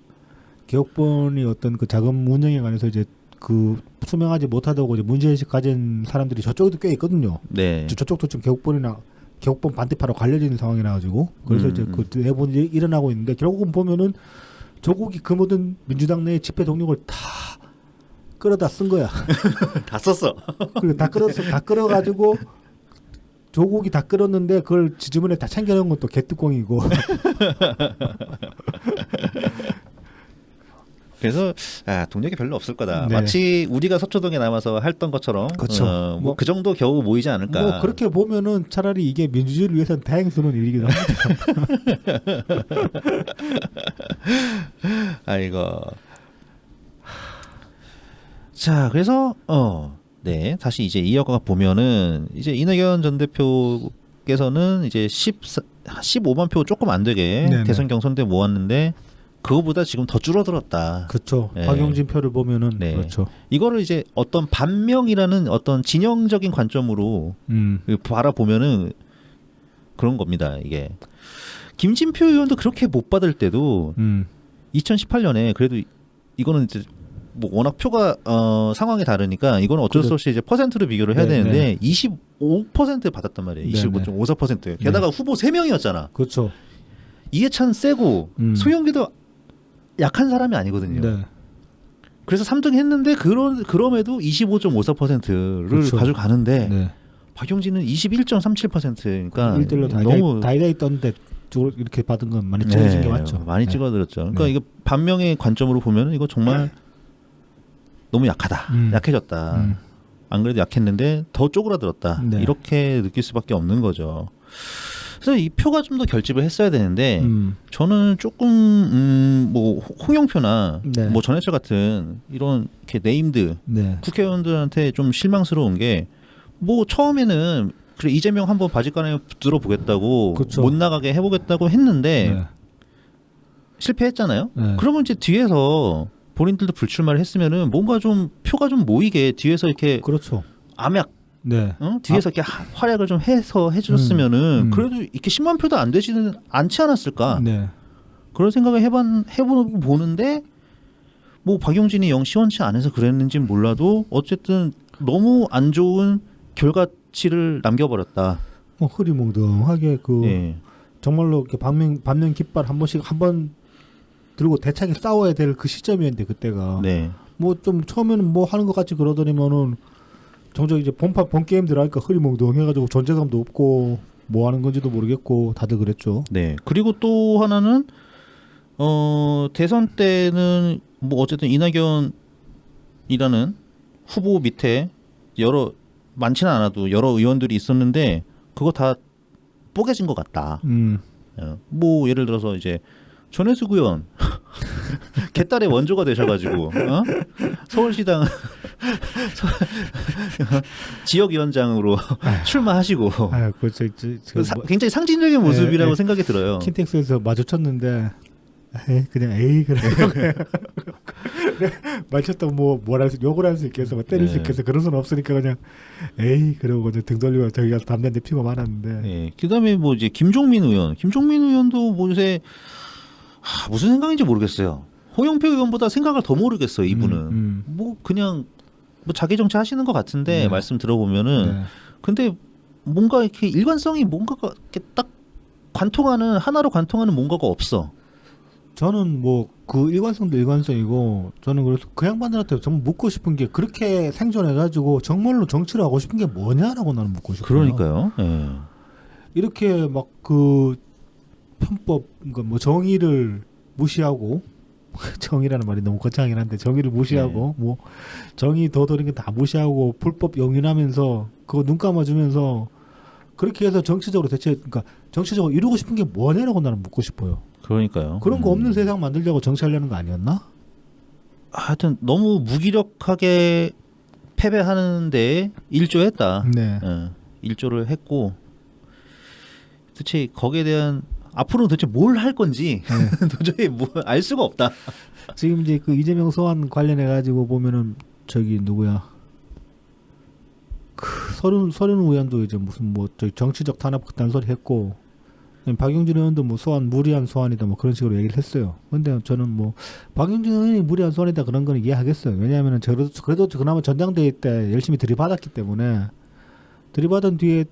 개국본이 어떤 그 자금 운영에 관해서 이제 그 투명하지 못하다고 이제 문제의식 가진 사람들이 저쪽에도 꽤 있거든요. 네. 저쪽도 지금 개국본 반대파로 갈려져 있는 상황이라 가지고 그래서 이제 그 내분이 일어나고 있는데 결국은 보면은 조국이 그 모든 민주당 내 집회 동력을 다 끌어다 쓴 거야. 다 썼어. 그리고 다 끌어가지고 조국이 다 끌었는데 그걸 지주문에 다 챙겨놓은 건 또 개뚜껑이고. 그래서 동력이 별로 없을 거다. 네. 마치 우리가 서초동에 남아서 했던 것처럼 그렇죠. 뭐 그 정도 겨우 모이지 않을까. 뭐 그렇게 보면은 차라리 이게 민주주의를 위해서는 다행스러운 일이기도 합니다. 아이고. 자, 그래서 네, 다시 이제 이어가 보면은 이제 이낙연 전 대표께서는 이제 15만 표 조금 안 되게 네네. 대선 경선 때 모았는데 그거보다 지금 더 줄어들었다. 그렇죠. 네. 박용진 표를 보면은 네. 그렇죠. 이거를 이제 어떤 반명이라는 어떤 진영적인 관점으로 바라보면은 그런 겁니다. 이게 김진표 의원도 그렇게 못 받을 때도 2018년에 그래도 이거는 이제 뭐 워낙 표가 상황이 다르니까 이거는 어쩔 수 없이 이제 퍼센트로 비교를 해야 되는데 25% 받았단 말이에요. 25.54%. 게다가 후보 3명이었잖아. 그렇죠. 이해찬 세고 소영기도 약한 사람이 아니거든요. 네. 그래서 3등 했는데 그럼에도 25.54%를 그렇죠. 가져가는데 네. 박용진은 21.37%니까 1대1로 너무 다이다이 떴는데 이렇게 받은 건 많이 찢어진 게 맞죠. 많이 네. 찍어들었죠. 그러니까 네. 이거 반명의 관점으로 보면 이거 정말 너무 약하다. 약해졌다. 안 그래도 약했는데 더 쪼그라들었다. 네. 이렇게 느낄 수밖에 없는 거죠. 그래서 이 표가 좀 더 결집을 했어야 되는데 저는 조금 뭐 홍영표나 네. 뭐 전해철 같은 이런 이렇게 네임드 네. 국회의원들한테 좀 실망스러운 게 뭐 처음에는 그래 이재명 한번 바짓가랑이 들어보겠다고 그쵸. 못 나가게 해보겠다고 했는데 네. 실패했잖아요. 네. 그러면 이제 뒤에서 본인들도 불출마를 했으면은 뭔가 좀 표가 좀 모이게 뒤에서 이렇게 그렇죠. 암약 네. 뒤에서 이렇게 활약을 좀 해서 해줬으면은 그래도 이렇게 10만 표도 안 되지는 않지 않았을까 네. 그런 생각을 해보고 보는데 뭐 박용진이 영 시원치 않아서 그랬는지는 몰라도 어쨌든 너무 안 좋은 결과치를 남겨버렸다. 뭐 흐리멍덩하게 예. 정말로 이렇게 반면 깃발 한 번 들고 대차게 싸워야 될 그 시점이었는데 그때가 네. 뭐 좀 처음에는 뭐 하는 것 같이 그러더니만은 정작 이제 본 게임 들어가니까 흐리멍덩해가지고 존재감도 없고 뭐 하는 건지도 모르겠고 다들 그랬죠. 네. 그리고 또 하나는 대선 때는 뭐 어쨌든 이낙연이라는 후보 밑에 많지는 않아도 여러 의원들이 있었는데 그거 다 뽀개진 것 같다. 뭐 예를 들어서 이제 전해수 의원 개딸의 원조가 되셔가지고 서울시당 지역위원장으로 출마하시고 굉장히 상징적인 모습이라고 생각이 들어요. 킨텍스에서 마주쳤는데 그냥 에이 그래 마주쳤다고 뭐라 욕을 할 수 있겠어, 뭐 때릴 수 있겠어, 그런 수는 없으니까 그냥 에이 그러고 이제 등 돌리고 저기 가서 담배 한 대 피고 말았는데. 네. 그다음에 뭐 이제 김종민 의원도 뭐 요새 무슨 생각인지 모르겠어요. 홍영표 의원보다 생각을 더 모르겠어요. 이분은 뭐 그냥 뭐 자기 정치 하시는 것 같은데 말씀 들어보면은 근데 뭔가 이렇게 일관성이 뭔가가 이렇게 딱 하나로 관통하는 뭔가가 없어. 저는 뭐 그 일관성도 일관성이고, 저는 그래서 그 양반들한테 정말 묻고 싶은 게, 그렇게 생존해가지고 정말로 정치를 하고 싶은 게 뭐냐라고 나는 묻고 싶어요. 그러니까요. 예. 이렇게 막 그 편법, 그러니까 뭐 정의를 무시하고 정의라는 말이 너무 거창하긴 한데 정의를 무시하고 뭐 정의 도덕인 거 다 무시하고 불법 용인하면서 그거 눈 감아주면서 그렇게 해서 정치적으로 그러니까 정치적으로 이루고 싶은 게 뭐냐라고 나는 묻고 싶어요. 그러니까요. 그런 거 없는 세상 만들려고 정치하려는 거 아니었나? 하여튼 너무 무기력하게 패배하는데 일조했다. 네. 일조를 했고, 도대체 거기에 대한 앞으로 도대체 뭘 할 건지 도저히 알 수가 없다. 지금 이제 그 이재명 소환 관련해 가지고 보면은 저기 누구야? 그 서른 의원도 이제 무슨 뭐 저기 정치적 탄압 그딴 소리 했고, 박용진 의원도 뭐 무리한 소환이다 뭐 그런 식으로 얘기를 했어요. 근데 저는 뭐 박용진 의원이 무리한 소환이다 그런 거는 이해하겠어요. 왜냐하면은 그래도 그나마 전당대회 때 열심히 들이받았기 때문에, 들이받은 뒤에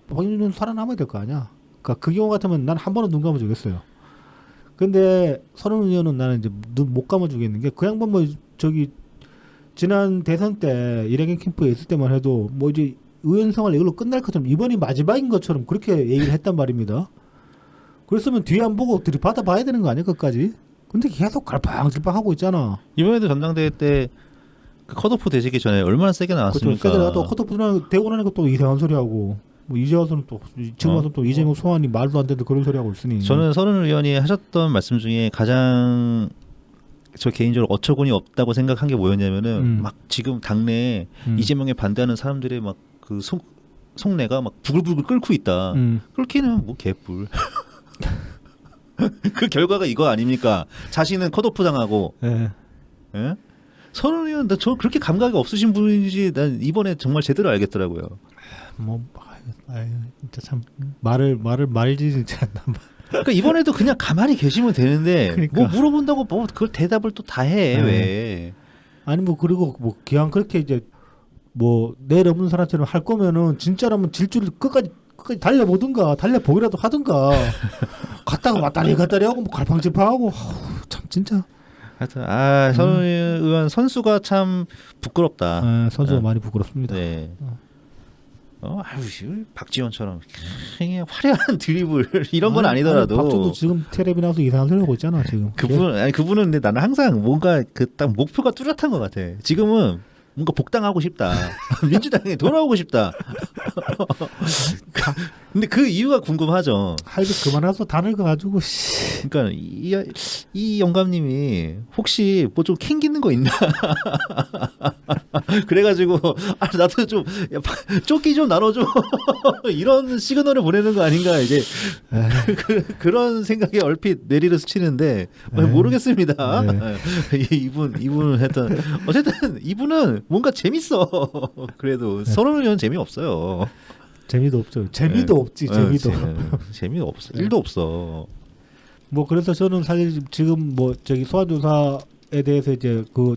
박용진 의원 살아남아야 될 거 아니야. 그러니까 그 경우 같으면 난 한 번은 눈 감아주겠어요. 근데 서른 의원은 나는 이제 눈 못 감아주겠는 게, 그 양반 뭐 저기 지난 대선 때 일행의 캠프에 있을 때만 해도 뭐 이제 의원 생활 이걸로 끝날 것처럼, 이번이 마지막인 것처럼 그렇게 얘기를 했단 말입니다. 그랬으면 뒤에 안 보고 들이받아 봐야 되는 거 아니야, 끝까지? 근데 계속 갈팡질팡 하고 있잖아. 이번에도 전당대회 때 그 컷오프 되시기 전에 얼마나 세게 나왔습니까? 그렇죠. 세게 또 컷오프 되고 나니까 또 이상한 소리 하고, 뭐 이제 와서는 또 지금 와서 또 이재명 소환이 말도 안 되는 그런 소리 하고 있으니. 저는 서른 의원이 하셨던 말씀 중에 가장 저 개인적으로 어처구니 없다고 생각한 게 뭐였냐면은 막 지금 당내에 이재명에 반대하는 사람들의 막 그 속내가 막 부글부글 끓고 있다. 끓기는 뭐 개뿔. 그 결과가 이거 아닙니까? 자신은 컷오프 당하고. 네. 예? 서른 의원, 저 그렇게 감각이 없으신 분인지 난 이번에 정말 제대로 알겠더라고요. 뭐, 진짜 참 말지 진짜. 그러니까 이번에도 그냥 가만히 계시면 되는데 그러니까. 뭐 물어본다고 뭐 그걸 대답을 또 다 해. 왜? 아니 뭐 그리고 뭐 기왕 그렇게 이제 뭐 내일 없는 사람처럼 할 거면은 진짜라면 질주를 끝까지 달려보든가 달려보기라도 하든가. 갔다가 왔다리 하고 뭐 갈팡질팡하고 참 진짜. 하여튼 서른 의원 선수가 참 부끄럽다. 선수가 많이 부끄럽습니다. 네. 박지원처럼 굉장히 화려한 드리블 이런 건 아니더라도. 박준도 지금 텔레비 나와서 이상한 소리 하고 있잖아 지금. 그분은 근데 나는 항상 뭔가 그 딱 목표가 뚜렷한 것 같아. 지금은 뭔가 복당하고 싶다. 민주당에 돌아오고 싶다. 근데 그 이유가 궁금하죠. 할비 그만해서 다 늙어가지고. 그러니까 이 영감님이 혹시 뭐 좀 캥기는 거 있나? 그래가지고 나도 좀 조끼 좀 나눠줘. 이런 시그널을 보내는 거 아닌가 이제 그런 생각에 얼핏 뇌리를 스치는데 모르겠습니다. 이분은 했던 어쨌든 이분은 뭔가 재밌어. 그래도 서른 의원 재미없어요. 재미도 없죠. 재미도 없지. 재미도 없어. 일도 없어. 뭐 그래서 저는 사실 지금 뭐 저기 소환조사에 대해서 이제 그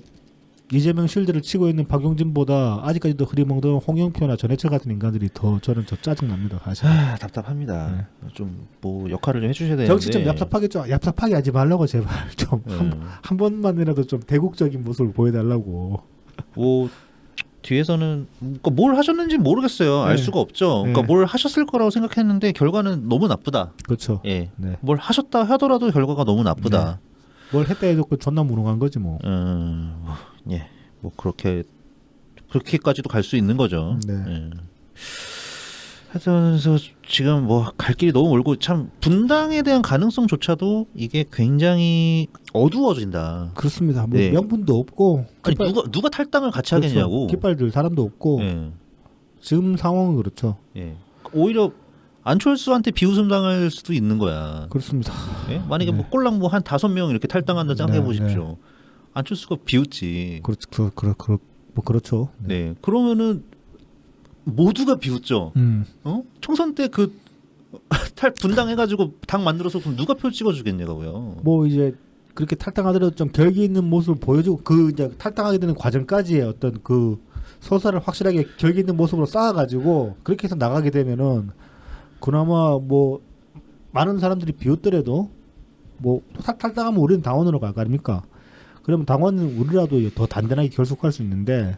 이재명 실드를 치고 있는 박용진보다 아직까지도 흐리멍덩한 홍영표나 전해철 같은 인간들이 저는 짜증 납니다. 사실. 답답합니다. 좀 뭐 역할을 좀 해주셔야 되는데. 정치 좀 얍삽하게 하지 말라고 제발 좀 한 번만이라도 좀 대국적인 모습을 보여달라고. 뭐 뒤에서는 그러니까 뭘 하셨는지 모르겠어요. 알 수가 없죠. 그러니까 뭘 하셨을 거라고 생각했는데 결과는 너무 나쁘다. 그렇죠. 예. 네. 뭘 하셨다 하더라도 결과가 너무 나쁘다. 네. 뭘 했다 해도 존나 무능한 거지 뭐. 예. 뭐 그렇게까지도 갈 수 있는 거죠. 네. 예. 하여튼 그래서 지금 뭐 갈 길이 너무 멀고 참 분당에 대한 가능성조차도 이게 굉장히 어두워진다. 그렇습니다. 뭐 네. 명분도 없고 아니 누가 탈당을 같이 하겠냐고. 깃발 들 사람도 없고 예. 지금 상황은 그렇죠. 예. 오히려 안철수한테 비웃음 당할 수도 있는 거야. 그렇습니다. 예? 만약에 네. 뭐 꼴랑 뭐 한 5명 이렇게 탈당한다 생각해 네, 보십시오. 안철수가 비웃지. 뭐 그렇죠. 네. 그러면은 모두가 비웃죠. 어? 총선 때 그 탈 분당해가지고 당 만들어서 그럼 누가 표 찍어주겠냐고요. 뭐 이제 그렇게 탈당하더라도 좀 결기 있는 모습을 보여주고 그 이제 탈당하게 되는 과정까지의 어떤 그 서사를 확실하게 결기 있는 모습으로 쌓아가지고 그렇게 해서 나가게 되면은 그나마 뭐 많은 사람들이 비웃더라도 뭐 탈당하면 우리는 당원으로 갈 거 아닙니까? 그러면 당원은 우리라도 더 단단하게 결속할 수 있는데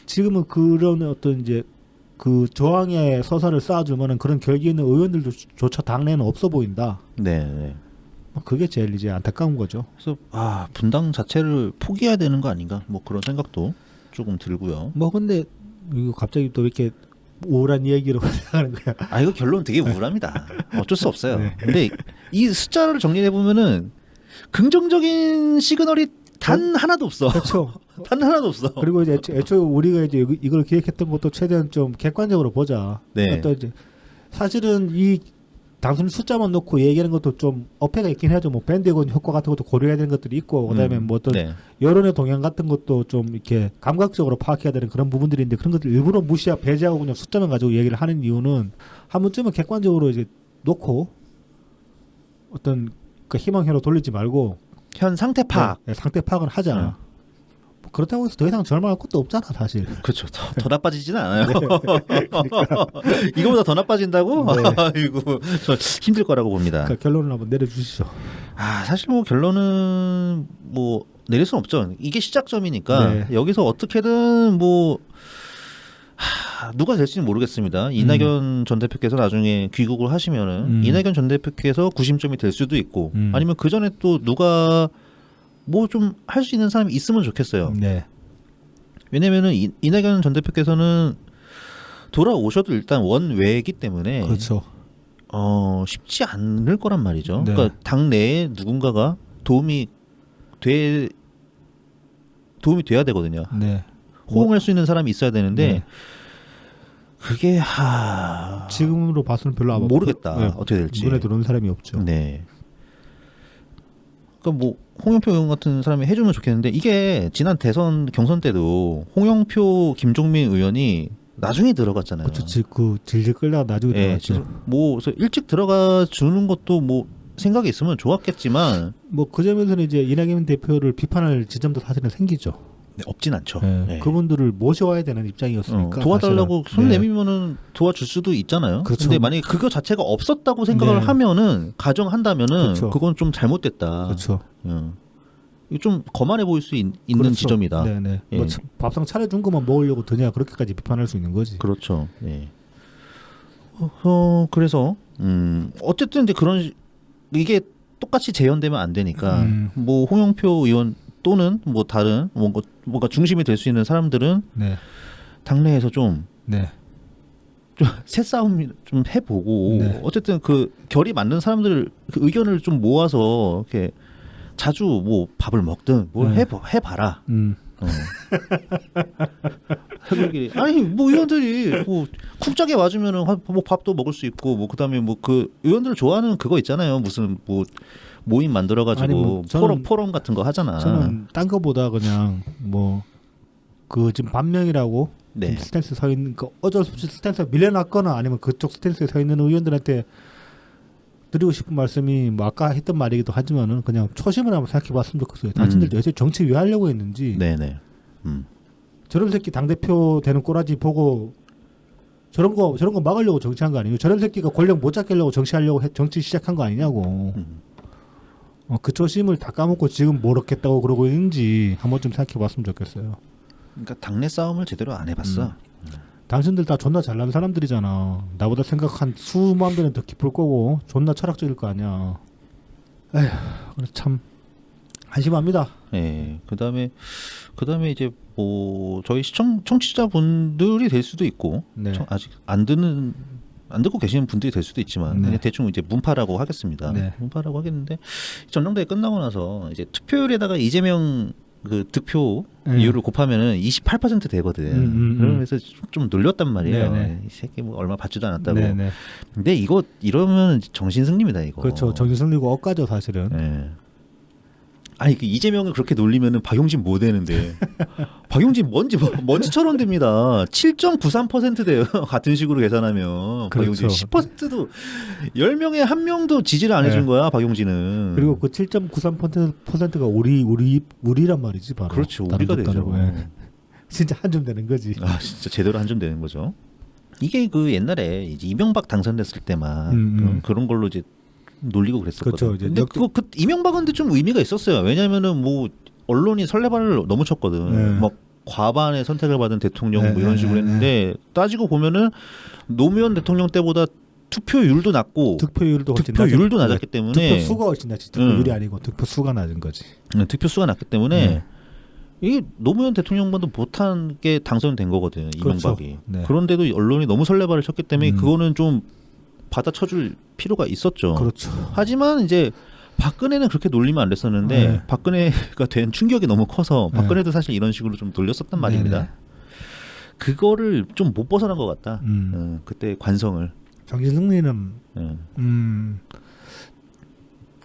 지금은 그런 어떤 이제 그 저항의 서사를 쌓아주면은 그런 결기 있는 의원들조차 당내는 없어 보인다. 네. 네. 그게 제일 이제 안타까운 거죠. 그래서 분당 자체를 포기해야 되는 거 아닌가? 뭐 그런 생각도 조금 들고요. 뭐 근데 이거 갑자기 또 이렇게 우울한 이야기로 하는 거야. 이거 결론 되게 우울합니다. 어쩔 수 없어요. 네. 근데 이 숫자를 정리해 보면은 긍정적인 시그널이 단 하나도 없어. 그렇죠. 단 하나도 없어. 그리고 이제 애초에 우리가 이제 이걸 기획했던 것도 최대한 좀 객관적으로 보자. 네. 어떤 이제 사실은 이 단순히 숫자만 놓고 얘기하는 것도 좀 어폐가 있긴 하죠. 뭐 밴드건 효과 같은 것도 고려해야 되는 것들이 있고, 그다음에 뭐 어떤 네. 여론의 동향 같은 것도 좀 이렇게 감각적으로 파악해야 되는 그런 부분들이 있는데 그런 것들 일부러 배제하고 그냥 숫자만 가지고 얘기를 하는 이유는 한 번쯤은 객관적으로 이제 놓고 어떤 그 희망회로 돌리지 말고 현 상태 파악. 네, 상태 파악을 하자. 네. 뭐 그렇다고 해서 더 이상 절망할 것도 없잖아, 사실. 그렇죠. 더 나빠지지는 않아요. 네. 이거보다 더 나빠진다고? 네. 아이고, 저 힘들 거라고 봅니다. 그러니까 결론을 한번 내려주시죠. 사실 뭐 결론은 뭐 내릴 수는 없죠. 이게 시작점이니까 네. 여기서 어떻게든 뭐 누가 될지는 모르겠습니다. 이낙연 전 대표께서 나중에 귀국을 하시면은 이낙연 전 대표께서 구심점이 될 수도 있고 아니면 그 전에 또 누가 뭐 좀 할 수 있는 사람이 있으면 좋겠어요. 네. 왜냐면은 이낙연 전 대표께서는 돌아오셔도 일단 원외이기 때문에 그렇죠. 쉽지 않을 거란 말이죠. 네. 그러니까 당내에 누군가가 도움이 돼야 되거든요. 네. 호응할 수 있는 사람이 있어야 되는데 네. 그게 지금으로 봐서는 별로 아마 모르겠다. 네. 어떻게 될지. 눈에 들어오는 사람이 없죠. 네. 그러니까 뭐 홍영표 의원 같은 사람이 해주면 좋겠는데 이게 지난 대선 경선 때도 홍영표, 김종민 의원이 나중에 들어갔잖아요. 그렇죠. 그 질질 끌다가 나중에 들어갔죠. 뭐 그래서 일찍 들어가 주는 것도 뭐 생각이 있으면 좋았겠지만 뭐 그 점에서는 이제 이낙연 대표를 비판할 지점도 사실은 생기죠. 네, 없진 않죠. 네. 네. 그분들을 모셔와야 되는 입장이었으니까 도와달라고 사실은. 손 네. 내밀면은 도와줄 수도 있잖아요. 그렇죠. 근데 만약에 그거 자체가 없었다고 생각을 네. 하면은 가정한다면은 그렇죠. 그건 좀 잘못됐다. 그렇죠. 이거 좀 거만해 보일 수 있는 그렇죠. 지점이다. 네네. 예. 뭐 밥상 차려준 것만 먹으려고 드냐 그렇게까지 비판할 수 있는 거지. 그렇죠. 예. 그래서 어쨌든 이제 이게 똑같이 재현되면 안 되니까 뭐 홍영표 의원 또는 뭐 다른 뭔가 중심이 될 수 있는 사람들은 네. 당내에서 좀 네. 새싸움 좀 해보고 네. 어쨌든 그 결이 맞는 사람들 그 의견을 좀 모아서 이렇게 자주 뭐 밥을 먹든 뭘 해봐라. 아니 뭐 의원들이 뭐 쿡짝에 맞으면은 뭐 밥도 먹을 수 있고 뭐 그다음에 뭐 그 의원들 좋아하는 그거 있잖아요. 무슨 뭐 모임 만들어가지고 뭐 포럼 같은 거 하잖아. 저는 딴 거보다 그냥 뭐 그 지금 반명이라고 네. 스탠스 서 있는 그 어쩔 수 없이 스탠스 밀려났거나 아니면 그쪽 스탠스에 서 있는 의원들한테 드리고 싶은 말씀이 뭐 아까 했던 말이기도 하지만은 그냥 초심을 한번 생각해봤으면 좋겠어요. 당신들도 요새 정치 왜 하려고 했는지. 네네. 저런 새끼 당 대표 되는 꼬라지 보고 저런 거 막으려고 정치한 거 아니에요? 저런 새끼가 권력 못 잡겠려고 정치하려고 정치 시작한 거 아니냐고. 그 초심을 다 까먹고 지금 뭘 얻겠다고 그러고 있는지 한번 좀 생각해봤으면 좋겠어요. 그러니까 당내 싸움을 제대로 안 해봤어. 당신들 다 존나 잘난 사람들이잖아. 나보다 생각한 수만 배는 더 깊을 거고 존나 철학적일 거 아니야. 에휴, 참 한심합니다. 예. 그다음에 이제 뭐 저희 청취자분들이 될 수도 있고 네. 아직 안 듣고 계시는 분들이 될 수도 있지만 네. 그냥 대충 이제 문파라고 하겠습니다. 네. 문파라고 하겠는데 전당대회 끝나고 나서 이제 투표율에다가 이재명 그 득표율을 곱하면은 28% 되거든. 그러면서 좀 놀렸단 말이에요. 네네. 이 새끼 뭐 얼마 받지도 않았다고. 네네. 근데 이거 이러면 정신 승리입니다 이거. 그렇죠. 정신승리고 억가죠 사실은. 예. 아니 그 이재명을 그렇게 놀리면은 박용진 못 되는데 박용진 먼지처럼 됩니다. 7.93% 돼요. 같은 식으로 계산하면 그렇죠. 박용진 10%도 10명에 1명도 지지를 안 해준 네. 거야 박용진은. 그리고 그 7.93%가 우리란 말이지 바로. 그렇죠. 다른 우리가 것도 되죠. 아니고, 예. 진짜 한 점 되는 거지. 아 진짜 제대로 한 점 되는 거죠. 이게 그 옛날에 이제 이명박 당선됐을 때만 그런 걸로 이제 놀리고 그랬었거든. 그렇죠. 이제 근데 그 이명박은 좀 의미가 있었어요. 왜냐면은 뭐 언론이 설레발을 너무 쳤거든. 네. 막 과반의 선택을 받은 대통령 네, 뭐 이런 네, 식으로 네, 했는데 따지고 보면은 노무현 대통령 때보다 투표율도 낮고 득표율도 훨씬 득표율도 낮았- 낮았기 때문에 득표 수가 훨씬 낮지. 득표율이 아니고 득표 수가 낮은 거지. 득표수가 낮기 때문에 네. 이게 노무현 대통령보다 못한 게 당선된 거거든 그렇죠. 이명박이. 네. 그런데도 언론이 너무 설레발을 쳤기 때문에 그거는 좀 받아쳐줄 필요가 있었죠. 그렇죠. 하지만 이제 박근혜는 그렇게 놀리면 안 됐었는데 네. 박근혜가 된 충격이 너무 커서 박근혜도 사실 이런 식으로 좀 놀렸었단 말입니다. 네네. 그거를 좀 못 벗어난 것 같다. 그때 관성을. 정신승리는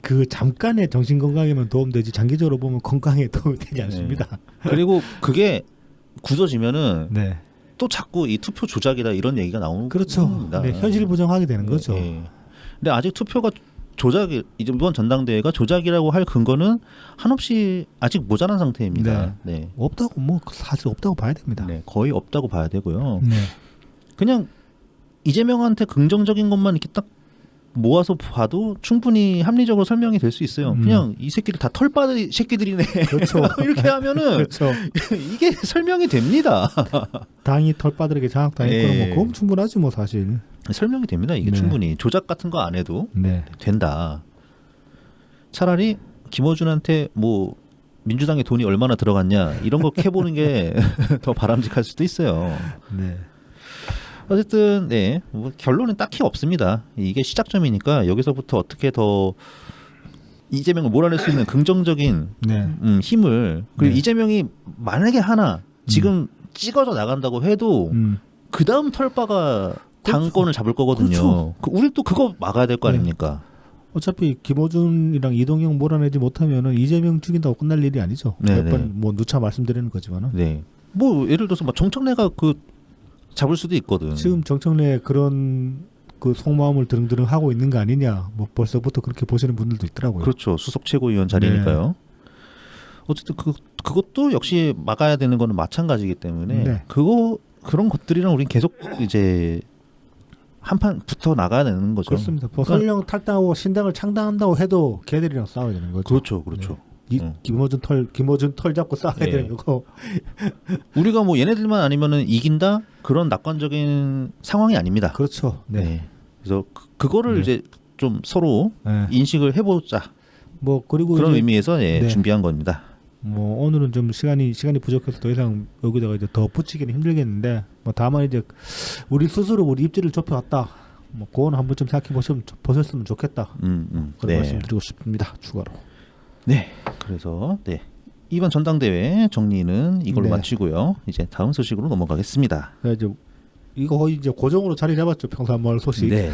그 잠깐의 정신 건강에만 도움되지 장기적으로 보면 건강에 도움이 되지 않습니다. 그리고 그게 굳어지면은 네. 또 자꾸 이 투표 조작이다 이런 얘기가 나오는 그렇죠. 겁니다. 네, 현실 부정하게 되는 거죠. 근데 아직 투표가 조작이 이번 전당대회가 조작이라고 할 근거는 한없이 아직 모자란 상태입니다. 네. 없다고 뭐 사실 없다고 봐야 됩니다. 네, 거의 없다고 봐야 되고요. 네. 그냥 이재명한테 긍정적인 것만 이렇게 딱 모아서 봐도 충분히 합리적으로 설명이 될 수 있어요. 그냥 이 새끼들 다 털바지 새끼들이네. 그렇죠. 이렇게 하면은 그렇죠. 이게 설명이 됩니다. 당이 털바들에게 장악당했거나 네. 뭐 그건 충분하지 뭐 사실. 설명이 됩니다. 이게 네. 충분히 조작 같은 거 안 해도 네. 된다. 차라리 김어준한테 뭐 민주당에 돈이 얼마나 들어갔냐 이런 거 캐보는 게 더 바람직할 수도 있어요. 네. 어쨌든 네, 뭐 결론은 딱히 없습니다. 이게 시작점이니까 여기서부터 어떻게 더 이재명을 몰아낼 수 있는 긍정적인 네. 힘을 그리고 네. 이재명이 만약에 하나 지금 찍어져 나간다고 해도 그 다음 털바가 당권을 잡을 거거든요. 그렇죠. 우리 또 그거 막아야 될 거 네. 아닙니까? 어차피 김어준이랑 이동영 몰아내지 못하면은 이재명 죽인다고 끝날 일이 아니죠. 네, 몇 번 뭐 누차 말씀드리는 거지만은 네. 뭐 예를 들어서 막 정청래가 그 잡을 수도 있거든. 지금 정청래 그런 그 속마음을 드릉드릉 하고 있는 거 아니냐. 뭐 벌써부터 그렇게 보시는 분들도 있더라고요. 그렇죠. 수석 최고위원 자리니까요. 어쨌든 그것도 역시 막아야 되는 거는 마찬가지이기 때문에 네. 그런 것들이랑 우린 계속 이제 한판 붙어 나가야 되는 거죠. 그렇습니다. 뭐 설령 탈당하고 신당을 창당한다고 해도 걔들이랑 싸워야 되는 거죠. 그렇죠, 그렇죠. 김어준 털 잡고 싸워야 네. 되는 거고. 우리가 뭐 얘네들만 아니면은 이긴다 그런 낙관적인 상황이 아닙니다. 그렇죠. 네. 그래서 그거를 네. 이제 좀 서로 네. 인식을 해보자. 뭐 그리고 그런 이제 의미에서 네. 준비한 겁니다. 뭐 오늘은 좀 시간이 부족해서 더 이상 여기다가 이제 더 붙이기는 힘들겠는데 뭐 다만 이제 우리 스스로 우리 입지를 좁혀왔다. 뭐 그거는 한번 좀 생각해 보셨으면 좋겠다. 그런 네. 말씀드리고 싶습니다. 추가로. 네. 그래서 네. 이번 전당대회 정리는 이걸로 네. 마치고요. 이제 다음 소식으로 넘어가겠습니다. 이제 이거 거의 이제 고정으로 자리 잡았죠. 평산마을 소식. 네.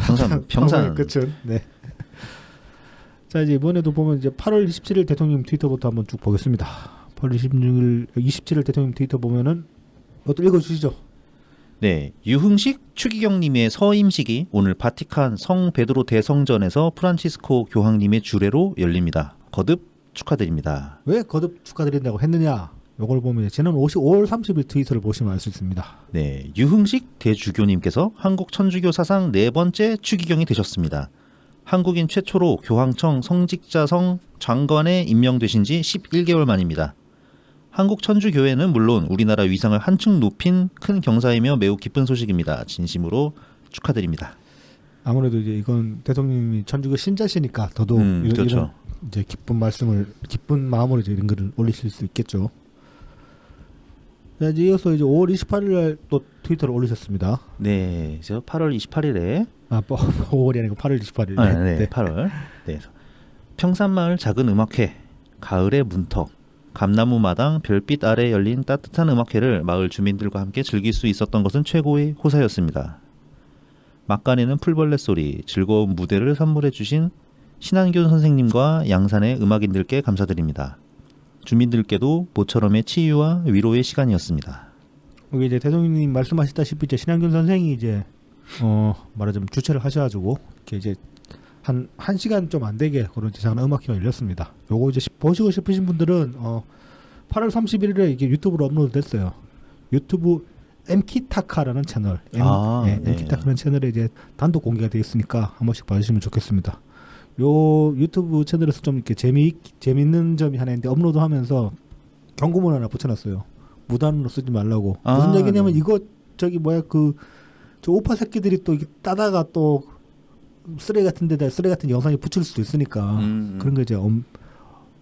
평산. 끝은. 네. 자 이제 이번에도 보면 이제 8월 27일 대통령 트위터부터 한번 쭉 보겠습니다. 8월 27일 대통령 트위터 보면은 어떤 읽어주시죠. 네, 유흥식 추기경님의 서임식이 오늘 바티칸 성 베드로 대성전에서 프란치스코 교황님의 주례로 열립니다. 거듭 축하드립니다. 왜 거듭 축하드린다고 했느냐? 이걸 보면 지난 5월 30일 트위터를 보시면 알 수 있습니다. 네, 유흥식 대주교님께서 한국 천주교 사상 4번째 추기경이 되셨습니다. 한국인 최초로 교황청 성직자성 장관에 임명되신 지 11개월 만입니다. 한국 천주교회는 물론 우리나라 위상을 한층 높인 큰 경사이며 매우 기쁜 소식입니다. 진심으로 축하드립니다. 아무래도 이제 이건 대통령이 천주교 신자시니까 더더욱 그렇죠. 이제 기쁜 마음으로 이제 이런 글을 올리실 수 있겠죠. 자, 이제 이어서 이제 5월 28일 또 트위터를 올리셨습니다. 네, 이제 8월 28일에 5월이 아니고 8월 28일. 네, 8월. 네. 평산마을 작은 음악회, 가을의 문턱, 감나무 마당 별빛 아래 열린 따뜻한 음악회를 마을 주민들과 함께 즐길 수 있었던 것은 최고의 호사였습니다. 막간에는 풀벌레 소리, 즐거운 무대를 선물해 주신 신한균 선생님과 양산의 음악인들께 감사드립니다. 주민들께도 모처럼의 치유와 위로의 시간이었습니다. 여기 이제 대통령님 말씀하셨다시피 이제 신한균 선생이 이제 말하자면 주최를 하셔가지고 이렇게 이제 한 1시간 좀 안 되게 그런 작은 음악회가 열렸습니다. 요거 이제 보시고 싶으신 분들은 8월 31일에 이게 유튜브로 업로드 됐어요. 유튜브 엠키타카라는 채널, 엠키타카라는 채널에 이제 단독 공개가 되어 있으니까 한 번씩 봐주시면 좋겠습니다. 요 유튜브 채널에서 좀 이렇게 재밌는 점이 하나 있는데 업로드하면서 경고문 하나 붙여놨어요. 무단으로 쓰지 말라고. 무슨 얘기냐면 이거 저기 뭐야 저 오파 새끼들이 또 이렇게 따다가 또 쓰레기 같은 데다 쓰레기 같은 영상이 붙일 수도 있으니까 그런 거 이제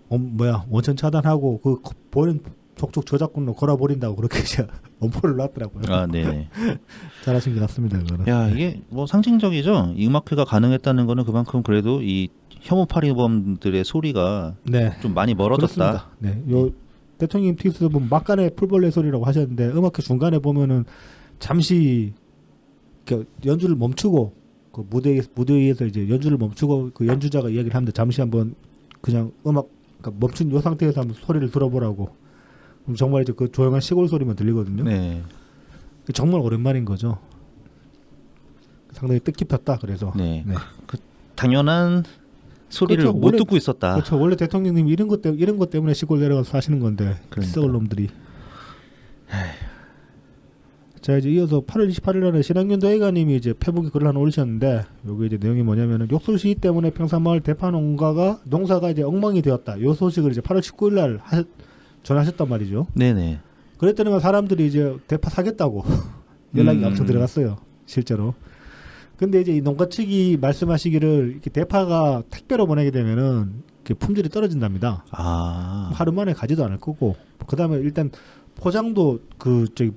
원천 차단하고 그 보는 족족 저작권으로 걸어버린다고 그렇게 이제 엄포를 놨더라고요. 아, 네. 잘하신 것 같습니다. 그거는. 야, 이게 뭐 상징적이죠. 이 음악회가 가능했다는 거는 그만큼 그래도 이 혐오파리범들의 소리가 좀 많이 멀어졌다. 그렇습니다. 네, 요 대통령 트윗에서 보면 막간의 풀벌레 소리라고 하셨는데 음악회 중간에 보면은 잠시 연주를 멈추고 그 무대에서 이제 연주를 멈추고 그 연주자가 이야기를 하는데 잠시 한번 그냥 그러니까 멈춘 요 상태에서 한번 소리를 들어보라고. 그럼 정말 이제 그 조용한 시골 소리만 들리거든요. 네. 정말 오랜만인 거죠. 상당히 뜻깊었다. 그래서 네. 그 당연한 소리를 그렇죠. 못 듣고 있었다. 그렇죠. 원래 대통령님 이런 것 때문에 시골 내려가서 사시는 건데 썩을 놈들이. 자, 이제 이어서 8월 28일날에 신한균 도의가님이 이제 페북에 글을 하나 올리셨는데 여기 이제 내용이 뭐냐면은 욕설 시위 때문에 평산마을 대파 농사가 이제 엉망이 되었다. 요 소식을 이제 8월 19일날 전하셨단 말이죠. 네네. 그랬더니 사람들이 이제 대파 사겠다고 연락이 엄청 들어갔어요. 실제로. 근데 이제 이 농가 측이 말씀하시기를 이렇게 대파가 택배로 보내게 되면은 이렇게 품질이 떨어진답니다. 하루 만에 가지도 않을 거고. 그다음에 일단 포장도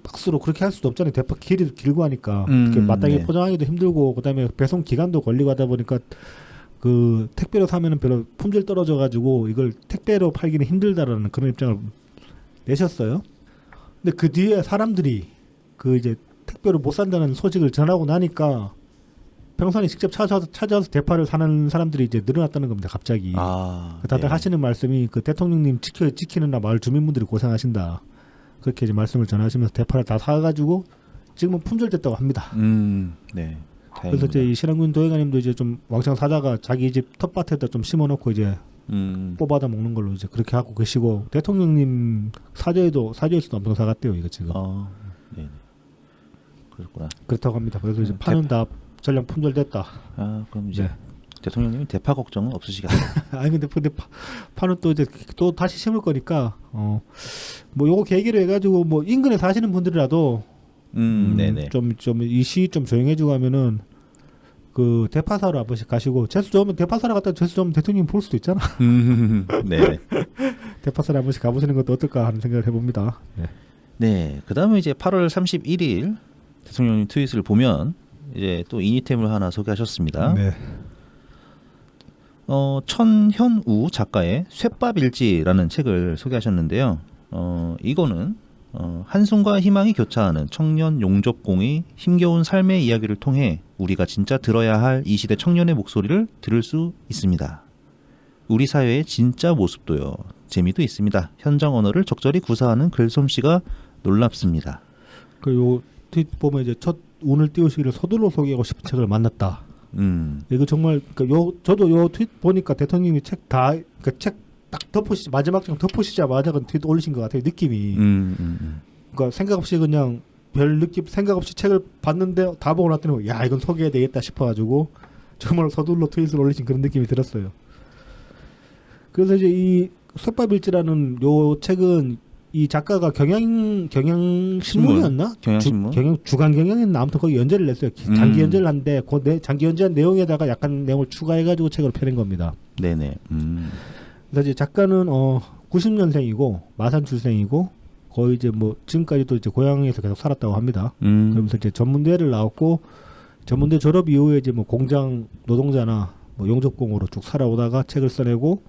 박스로 그렇게 할 수도 없잖아요. 대파 길이도 길고 하니까 이렇게 마땅히 포장하기도 힘들고 그다음에 배송 기간도 걸리고 하다 보니까 그 택배로 사면은 별로 품질 떨어져 가지고 이걸 택배로 팔기는 힘들다라는 그런 입장을 내셨어요. 근데 그 뒤에 사람들이 그 이제 택배로 못 산다는 소식을 전하고 나니까 평산에 직접 찾아와서 대파를 사는 사람들이 이제 늘어났다는 겁니다. 갑자기. 다들 하시는 말씀이 그 대통령님 지키느라 마을 주민분들이 고생하신다. 그렇게 이제 말씀을 전하시면서 대파를 다 사가지고 지금은 품절됐다고 합니다. 네. 그래서 이제 이 신한균 도의가님도 이제 좀 왕창 사다가 자기 집 텃밭에다 좀 심어놓고 이제 뽑아다 먹는 걸로 이제 그렇게 하고 계시고 대통령님 사저에서도 엄청 사갔대요 이거 지금. 네. 그렇구나. 그렇다고 합니다. 그래서 이제 파는 다 전량 품절됐다. 그럼 이제 대통령님이 대파 걱정은 없으시겠어요? 아니 근데 파는 또 이제 또 다시 심을 거니까 뭐 요거 계기로 해가지고 뭐 인근에 사시는 분들이라도 네네. 좀 이 시기 좀 조용해지고 하면은 그 대파 사러 한 번씩 가시고 재수 좋으면 대파 사러 갔다 재수 좋으면 대통령 볼 수도 있잖아. 네. 대파 사러 한 번씩 가보시는 것도 어떨까 하는 생각을 해봅니다. 네. 그다음에 이제 8월 31일 대통령님 트윗을 보면 이제 또 이니템을 하나 소개하셨습니다. 네. 천현우 작가의 쇳밥일지라는 책을 소개하셨는데요. 이거는 한숨과 희망이 교차하는 청년 용접공의 힘겨운 삶의 이야기를 통해 우리가 진짜 들어야 할 이 시대 청년의 목소리를 들을 수 있습니다. 우리 사회의 진짜 모습도요. 재미도 있습니다. 현장 언어를 적절히 구사하는 글솜씨가 놀랍습니다. 요 트윗 보면 이제 첫 운을 띄우시기를 서둘러 소개하고 싶은 책을 만났다. 이거 정말 저도 요 트윗 보니까 대통령이 책 딱 마지막 장 덮으시자마자 그 트윗 올리신 것 같아요. 느낌이. 그러니까 생각 없이 그냥 생각 없이 책을 봤는데 다 보고 났더니 야 이건 소개해야 되겠다 싶어가지고 정말 서둘러 트윗을 올리신 그런 느낌이 들었어요. 그래서 이제 이 쇳밥일지라는 요 책은 이 작가가 경향신문이었나? 경향신문? 주간경향이었나? 아무튼 거기 연재를 냈어요. 장기 연재를 한데 장기 연재한 내용에다가 약간 내용을 추가해가지고 책으로 펴낸 겁니다. 네네. 그래서 이제 작가는 90년생이고 마산 출생이고 거의 이제 뭐 지금까지도 이제 고향에서 계속 살았다고 합니다. 그러면서 이제 전문대를 나왔고 전문대 졸업 이후에 이제 뭐 공장 노동자나 뭐 용접공으로 쭉 살아오다가 책을 써내고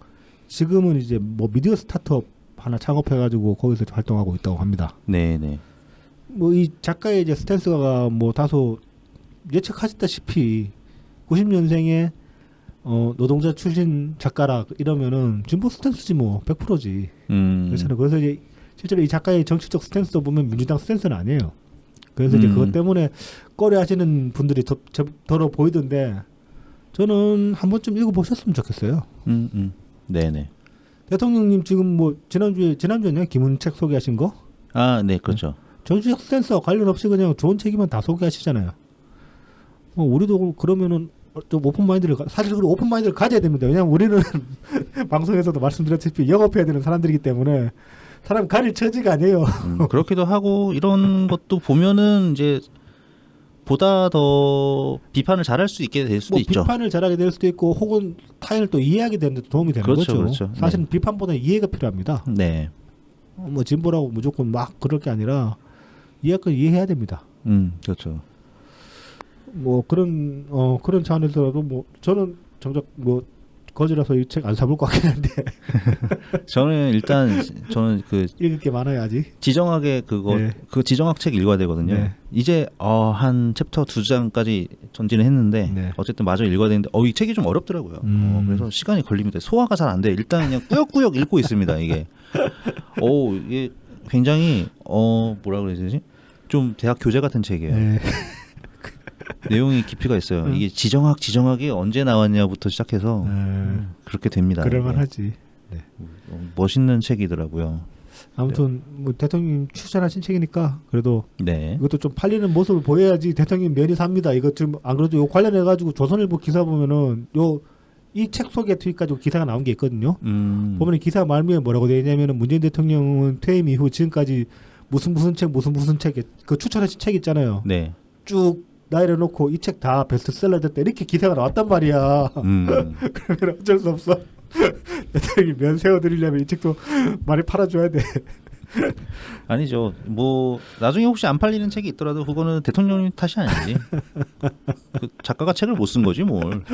지금은 이제 뭐 미디어 스타트업 하나 창업해가지고 거기서 활동하고 있다고 합니다. 네네. 뭐 이 작가의 이제 스탠스가 뭐 다소 예측하셨다시피 90년생의 노동자 출신 작가라 이러면은 진보 스탠스지 뭐 100%지. 그렇잖아요. 그래서 이제 실제로 이 작가의 정치적 스탠스도 보면 민주당 스탠스는 아니에요. 그래서 이제 그것 때문에 꺼려하시는 분들이 더러 보이던데 저는 한 번쯤 읽어보셨으면 좋겠어요. 네네. 대통령님 지금 뭐 지난주에는 김은책 소개하신 거? 아, 네, 그렇죠. 정치적 스탠스와 관련 없이 그냥 좋은 책이면 다 소개하시잖아요. 우리도 그러면은 좀 오픈 마인드를 사실 그 오픈 마인드를 가져야 됩니다. 왜냐하면 우리는 방송에서도 말씀드렸다시피 영업해야 되는 사람들이기 때문에 사람 가릴 처지가 아니에요. 그렇기도 하고 이런 것도 보면은 이제 보다 더 비판을 잘할 수 있게 될 수도 뭐 있죠. 비판을 잘하게 될 수도 있고 혹은 타인을 또 이해하게 되는 데 도움이 되는 그렇죠, 거죠. 그렇죠. 사실은 비판보다 이해가 필요합니다. 네. 뭐 진보라고 무조건 막 그럴 게 아니라 이해해야 됩니다. 그렇죠. 뭐 그런 차원에서라도 뭐 저는 정작 뭐 거지라서 이 책 안 사볼 것 같긴 한데 저는 그 읽을 게 많아요 아직. 지정학의 그 지정학 책 읽어야 되거든요. 네. 이제 한 챕터 2장까지 전진을 했는데 네. 어쨌든 마저 읽어야 되는데 이 책이 좀 어렵더라고요. 그래서 시간이 걸립니다. 소화가 잘 안 돼요. 일단 그냥 꾸역꾸역 읽고 있습니다. 이게 이게 굉장히 뭐라 그래야 되지? 좀 대학 교재 같은 책이에요. 네. 내용이 깊이가 있어요. 이게 지정학이 언제 나왔냐부터 시작해서 그렇게 됩니다. 그럴만하지. 네. 멋있는 책이더라고요. 아무튼 뭐 대통령 추천하신 책이니까 그래도 네. 이것도 좀 팔리는 모습을 보여야지 대통령 면이 삽니다. 이거 좀 안 그래도 요 관련해 가지고 조선일보 기사 보면은 이 책 소개 트윗 가지고 기사가 나온 게 있거든요. 보면 기사 말미에 뭐라고 되어 있냐면은 문재인 대통령은 퇴임 이후 지금까지 무슨 책 그 추천하신 책 있잖아요. 네. 쭉 나열해 놓고 이 책 다 베스트셀러 됐다 이렇게 기사가 나왔단 말이야. 그러면 어쩔 수 없어. 대통령이 면 세워드리려면 이 책도 많이 팔아줘야 돼. 아니죠. 뭐 나중에 혹시 안 팔리는 책이 있더라도 그거는 대통령 탓이 아니지. 그 작가가 책을 못 쓴 거지 뭘.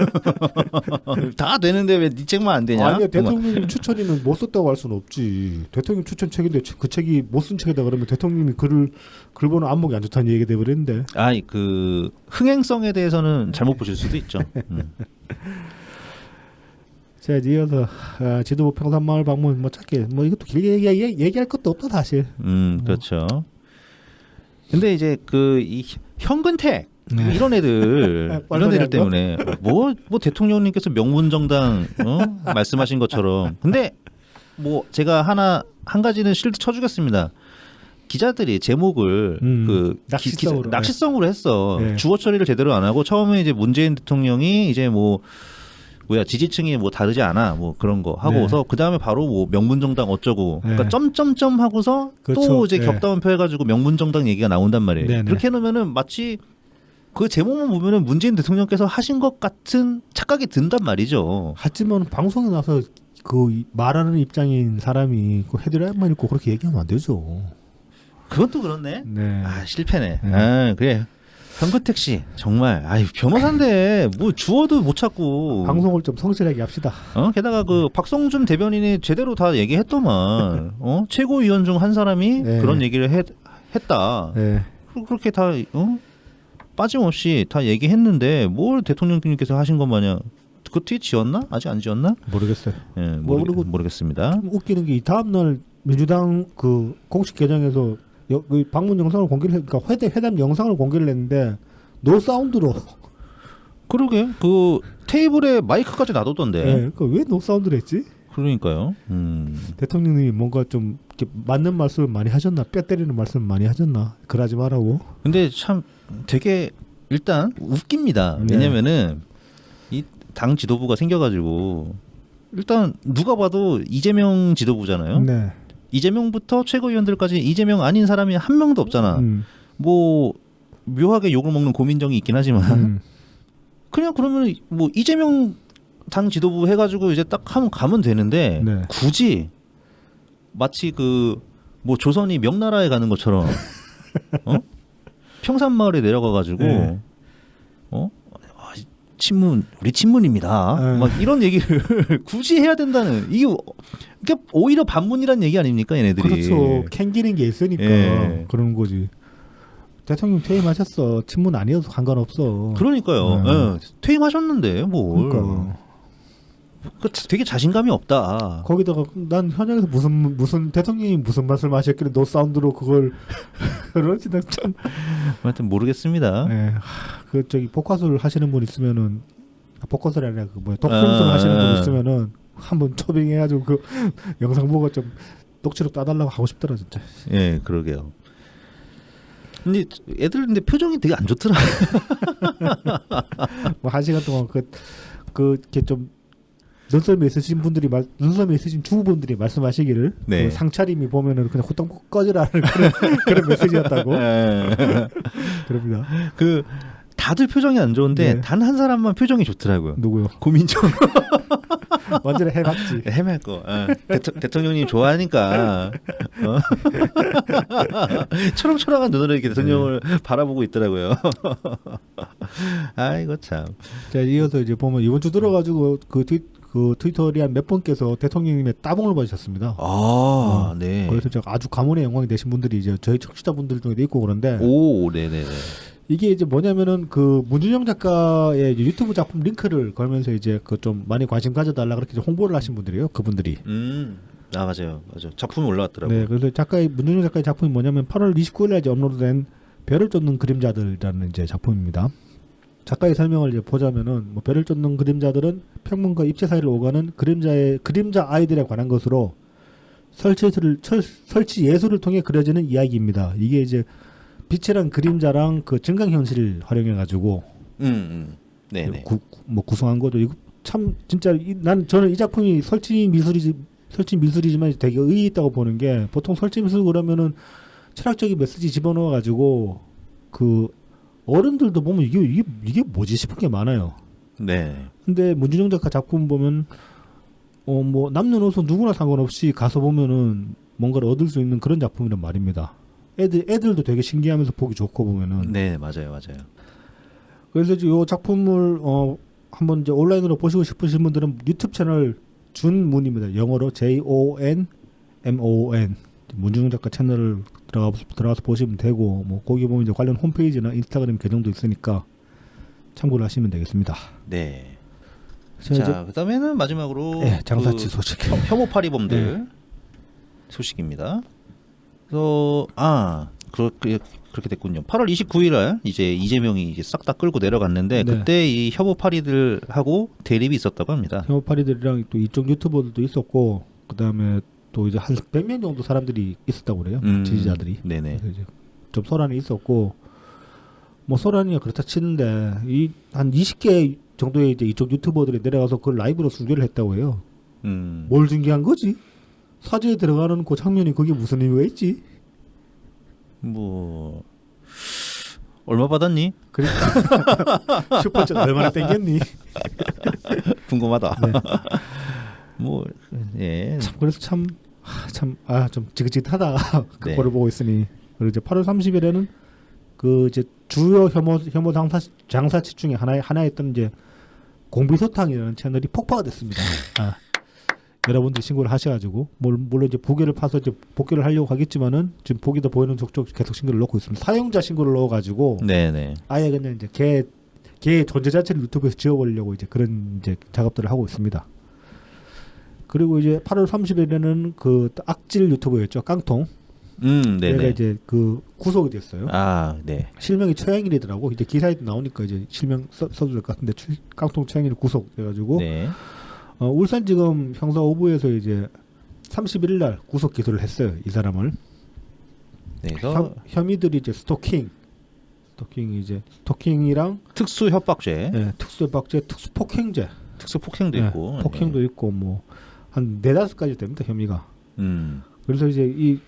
다 되는데 왜 네 책만 안 되냐? 아니야 대통령님 추천이면 못 썼다고 할 수는 없지. 대통령 추천 책인데 그 책이 못 쓴 책이다 그러면 대통령님이 글 보는 안목이 안 좋다는 얘기가 돼버리는데. 아니 그 흥행성에 대해서는 잘못 보실 수도 있죠. 자 이제 이어서 지도부 평산마을 방문 뭐 짧게 뭐 이것도 길게 얘기할 것도 없다 사실. 그렇죠. 근데 이제 이 현근택 네. 이런 애들 때문에 뭐 대통령님께서 명문정당 말씀하신 것처럼. 근데 뭐 제가 한 가지는 실드 쳐주겠습니다. 기자들이 제목을 낚시성으로 했어. 네. 주어 처리를 제대로 안 하고 처음에 이제 문재인 대통령이 이제 지지층이 뭐 다르지 않아 뭐 그런 거 하고서 네. 그 다음에 바로 뭐 명문정당 어쩌고 네. 그러니까 점점점 하고서 그렇죠. 또 이제 네. 격다운표 해가지고 명문정당 얘기가 나온단 말이에요. 네, 네. 그렇게 해놓으면은 마치 그 제목만 보면은 문재인 대통령께서 하신 것 같은 착각이 든단 말이죠. 하지만 방송에 나서 그 말하는 입장인 사람이 그 헤드라인만 읽고 그렇게 얘기하면 안 되죠. 그건 또 그렇네. 네. 실패네. 그래. 현근택 씨 정말 변호사인데 뭐 주어도 못 찾고 방송을 좀 성실하게 합시다. 게다가 그 박성준 대변인이 제대로 다 얘기했더만 최고위원 중 한 사람이 네. 그런 얘기를 했다. 네. 그렇게 다 빠짐없이 다 얘기했는데 뭘 대통령님께서 하신 것 마냥 그 트윗 지웠나? 아직 안 지웠나? 모르겠어요. 예, 그리고 모르겠습니다. 좀 웃기는 게 이 다음 날 민주당 그 공식 계정에서 그 방문 영상을 공개를 그러니까 회담 영상을 공개를 했는데 노 사운드로. 그러게 그 테이블에 마이크까지 놔뒀던데. 네, 그러니까 왜 노 사운드를 했지? 그러니까요. 대통령님이 뭔가 좀 이렇게 맞는 말씀을 많이 하셨나, 뼈 때리는 말씀을 많이 하셨나, 그러지 말라고. 근데 참 되게 일단 웃깁니다. 네. 왜냐면은 이 당 지도부가 생겨가지고 일단 누가 봐도 이재명 지도부잖아요. 네. 이재명부터 최고위원들까지 이재명 아닌 사람이 한 명도 없잖아. 뭐 묘하게 욕을 먹는 고민정이 있긴 하지만 그냥 그러면 뭐 이재명 당 지도부 해가지고 이제 딱 하면 가면 되는데 네. 굳이 마치 그 뭐 조선이 명나라에 가는 것처럼 평산마을에 내려가가지고 네. 친문 우리 친문입니다. 네. 막 이런 얘기를 굳이 해야 된다는 이게 오히려 반문이란 얘기 아닙니까 얘네들이. 그렇죠. 캥기는 게 있으니까 예. 그러는 거지. 대통령 퇴임하셨어. 친문 아니어도 상관없어. 그러니까요. 네. 예. 퇴임하셨는데 뭘. 그러니까. 되게 자신감이 없다. 거기다가 난 현장에서 무슨 대통령이 무슨 말씀하셨길래 노 사운드로 그걸 그러지 참. 하여튼 모르겠습니다. 네. 그 저기 복화술 하시는 분 있으면은 복화술이 아니라 그 뭐야 독성술 하시는 분 있으면은 한번 초빙해가지고 그 영상 보고 좀 녹취록 따달라고 하고 싶더라 진짜. 예, 그러게요. 근데 애들 근데 표정이 되게 안 좋더라. 뭐 1시간 동안 이렇게 좀 눈썰미 있으신 분들이 눈썰미 있으신 주부분들이 말씀하시기를 네. 그 상차림이 보면은 그냥 후딱 꺼지라는 그런 메시지였다고. 그럽니다. 그 다들 표정이 안 좋은데 네. 단 한 사람만 표정이 좋더라고요. 누구요? 고민정. 완전히 해봤지. 헤맬 거. 대통령님 좋아하니까 초롱초롱한 눈으로 이렇게 대통령을 바라보고 있더라고요. 아이고 참. 자 이어서 이제 보면 이번 주 들어가지고 그 트위터리 한 몇 분께서 대통령님의 따봉을 받으셨습니다. 아, 네. 그래서 제가 아주 가문의 영광이 되신 분들이 이제 저희 청취자분들 중에도 있고 그런데 오, 네네네. 이게 이제 뭐냐면은 그 문준영 작가의 유튜브 작품 링크를 걸면서 이제 그 좀 많이 관심 가져달라 그렇게 이제 홍보를 하신 분들이에요. 그분들이. 아 맞아요. 작품이 올라왔더라고요. 네, 그래서 문준영 작가의 작품이 뭐냐면 8월 29일에 이제 업로드된 별을 쫓는 그림자들이라는 이제 작품입니다. 작가의 설명을 이제 보자면은 뭐 별을 쫓는 그림자들은 평문과 입체 사이를 오가는 그림자 아이들에 관한 것으로 설치 예술을 통해 그려지는 이야기입니다. 이게 이제 빛이랑 그림자랑 그 증강현실을 활용해가지고 네네. 구성한 거죠. 이거 참 진짜 저는 이 작품이 설치 미술이지만 되게 의의 있다고 보는 게 보통 설치 미술 그러면은 철학적인 메시지 집어넣어가지고 그 어른들도 보면 이게 뭐지 싶은 게 많아요. 네. 근데 문준영 작가 작품 보면 뭐 남녀노소 누구나 상관없이 가서 보면은 뭔가를 얻을 수 있는 그런 작품이란 말입니다. 애들도 되게 신기하면서 보기 좋고 보면은. 네, 맞아요. 그래서 이제 이 작품을 한번 이제 온라인으로 보시고 싶으신 분들은 유튜브 채널 준문입니다. 영어로 JONMON 문준영 작가 채널을 들어가서 보시면 되고 뭐 거기 보면 이제 관련 홈페이지나 인스타그램 계정도 있으니까 참고를 하시면 되겠습니다. 네. 자, 그다음에는 마지막으로 네, 장사치 소식. 혐오파리범들 소식입니다. 그래서 그렇게 됐군요. 8월 29일에 이제 이재명이 이제 싹 다 끌고 내려갔는데 네. 그때 이 혐오파리들하고 대립이 있었다고 합니다. 혐오파리들이랑 또 이쪽 유튜버들도 있었고 그다음에 또 이제 한 100명 정도 사람들이 있었다고 그래요. 지지자들이. 네네. 그래서 이제 좀 소란이 있었고 뭐 소란이야 그렇다 치는데 이 한 20개 정도의 이제 이쪽 유튜버들이 내려가서 그걸 라이브로 중계를 했다고 해요. 뭘 중계한 거지? 사주에 들어가는 그 장면이 그게 무슨 의미가 있지? 뭐 얼마 받았니? 그러니까 슈퍼챗 얼마나 땡겼니? 궁금하다. 네. 뭐 예. 참 그래서 좀 지긋지긋하다. 그거를 네. 보고 있으니. 그리고 이제 8월 30일에는 그 이제 주요 혐오 장사치 중에 하나였던 이제 공비소탕이라는 채널이 폭파가 됐습니다. 여러분들 신고를 하셔가지고 물론 이제 부계를 파서 이제 복귀를 하려고 하겠지만은 지금 보기도 보이는 족족 계속 신고를 넣고 있습니다. 사용자 신고를 넣어가지고 네네. 아예 그냥 이제 걔 존재 자체를 유튜브에서 지워버리려고 이제 그런 이제 작업들을 하고 있습니다. 그리고 이제 8월 30일에는 그 악질 유튜버였죠, 깡통. 네네. 얘가 이제 그 구속이 됐어요. 아, 네. 실명이 최영일이더라고. 이제 기사에도 나오니까 이제 실명 써도 될 것 같은데 깡통 최영일이 구속돼가지고. 네. 울산지검 형사 5부에서 이제 31일 날 구속 기소를 했어요. 이 사람을. 네, 그래서 혐의들이 이제 스토킹이랑 특수 협박죄, 네, 특수협박죄, 특수폭행죄, 특수 폭행도 네, 있고, 폭행도 있고 뭐 한 4-5가지 됩니다. 혐의가. 그래서 이제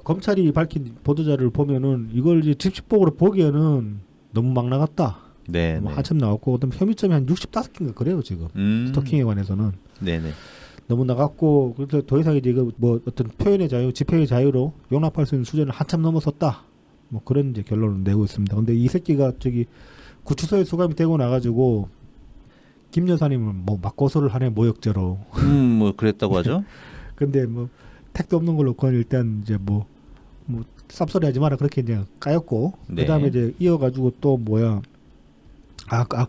검찰이 밝힌 보도자료를 보면은 이걸 이제 집시법으로 보기에는 너무 막 나갔다. 네. 뭐 한참 나왔고 그다음 혐의점이 한 65개인가 그래요 지금 스토킹에 관해서는. 네네. 너무 나갔고 그래서 더 이상 이제 이거 뭐 어떤 표현의 자유, 집회의 자유로 용납할 수 있는 수준을 한참 넘어섰다. 뭐 그런 이제 결론을 내고 있습니다. 근데 이 새끼가 저기 구치소에 수감이 되고 나가지고 김 여사님을 뭐 맞고소를 하네 모욕죄로. 뭐 그랬다고 하죠. 근데 뭐 택도 없는 걸로 그건 일단 이제 뭐 쌉소리 하지 마라 그렇게 이제 까였고 네. 그다음에 이제 이어가지고 또 뭐야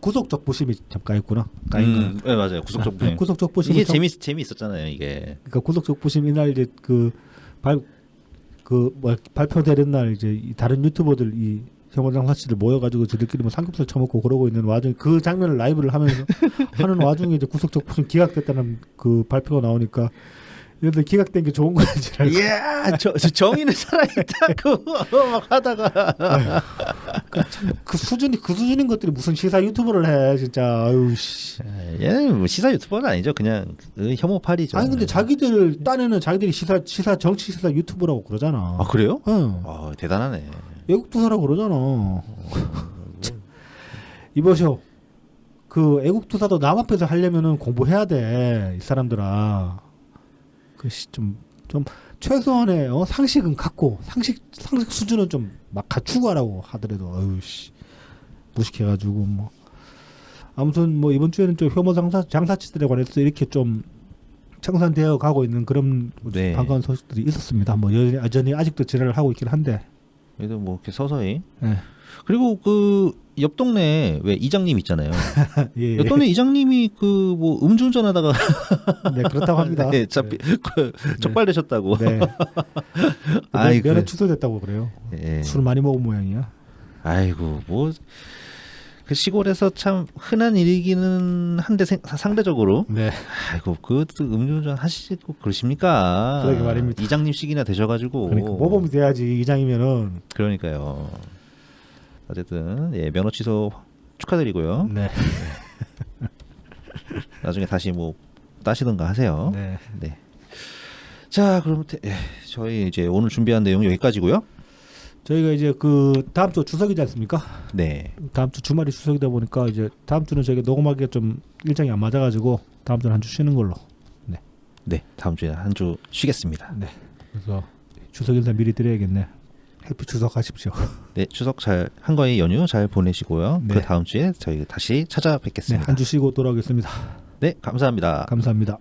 구속적 부심이 참 까였구나. 까인 거. 네 맞아요. 구속적 부심. 구속적 부심 이게 재미있었잖아요 이게. 그러니까 구속적 부심 이날 이제 발표되는 날 이제 이 다른 유튜버들 이 혐오장 사씨들 모여가지고 저들끼리 뭐 삼겹살 처먹고 그러고 있는 와중에 그 장면을 라이브를 하면서 하는 와중에 이제 구속적 부심 기각됐다는 그 발표가 나오니까 얘들 기각된 게 좋은 건지 알고. 이야 정의는 살아있다고 막 하다가 그 수준인 것들이 무슨 시사 유튜버를 해 진짜. 아유 씨. 얘는 뭐 시사 유튜버는 아니죠. 그냥 그 혐오팔이죠. 아니 근데 자기들 딴에는 자기들이 정치 시사 유튜버라고 그러잖아. 아 그래요? 응. 대단하네. 외국 투사라고 그러잖아. 이보쇼. 그 애국 투사도 남 앞에서 하려면은 공부해야 돼. 이 사람들아. 좀 최소한의 상식은 갖고 상식 수준은 좀 막 갖추고 하라고 하더라도 아유 씨. 무식해가지고 뭐 아무튼 뭐 이번 주에는 좀 혐오 장사치들에 관해서 이렇게 좀 청산되어 가고 있는 그런 네. 반가운 소식들이 있었습니다. 뭐 여전히 아직도 지랄을 하고 있긴 한데. 그래도 뭐 이렇게 서서히. 네. 그리고 그 옆 동네 왜 이장님 있잖아요. 예. 옆 동네 이장님이 그 뭐 음주운전하다가 네 그렇다고 합니다. 네, 적발되셨다고. 네. 아이고. 면회 취소됐다고 그래요. 예. 술 많이 먹은 모양이야. 아이고 뭐 그 시골에서 참 흔한 일이기는 한데 상대적으로. 네. 아이고 그 음주운전 하시고 그러십니까? 그러게 말입니다. 이장님씩이나 되셔가지고. 그러니까 모범이 돼야지 이장이면은. 그러니까요. 어쨌든 예, 면허 취소 축하드리고요. 네. 나중에 다시 뭐 따시던가 하세요. 네. 네. 자, 그럼 저희 이제 오늘 준비한 내용 여기까지고요. 저희가 이제 그 다음 주 추석이지 않습니까? 네. 다음 주 주말이 추석이다 보니까 이제 다음 주는 저희가 녹음하기가 좀 일정이 안 맞아가지고 다음 주는 한 주 쉬는 걸로. 네. 네. 다음 주에 한 주 쉬겠습니다. 네. 그래서 추석 인사 미리 드려야겠네. 해피 추석 하십시오. 네, 추석 잘 한가위 연휴 잘 보내시고요. 네. 그 다음 주에 저희 다시 네, 찾아뵙겠습니다. 한 주 쉬고 돌아오겠습니다. 네, 감사합니다. 감사합니다.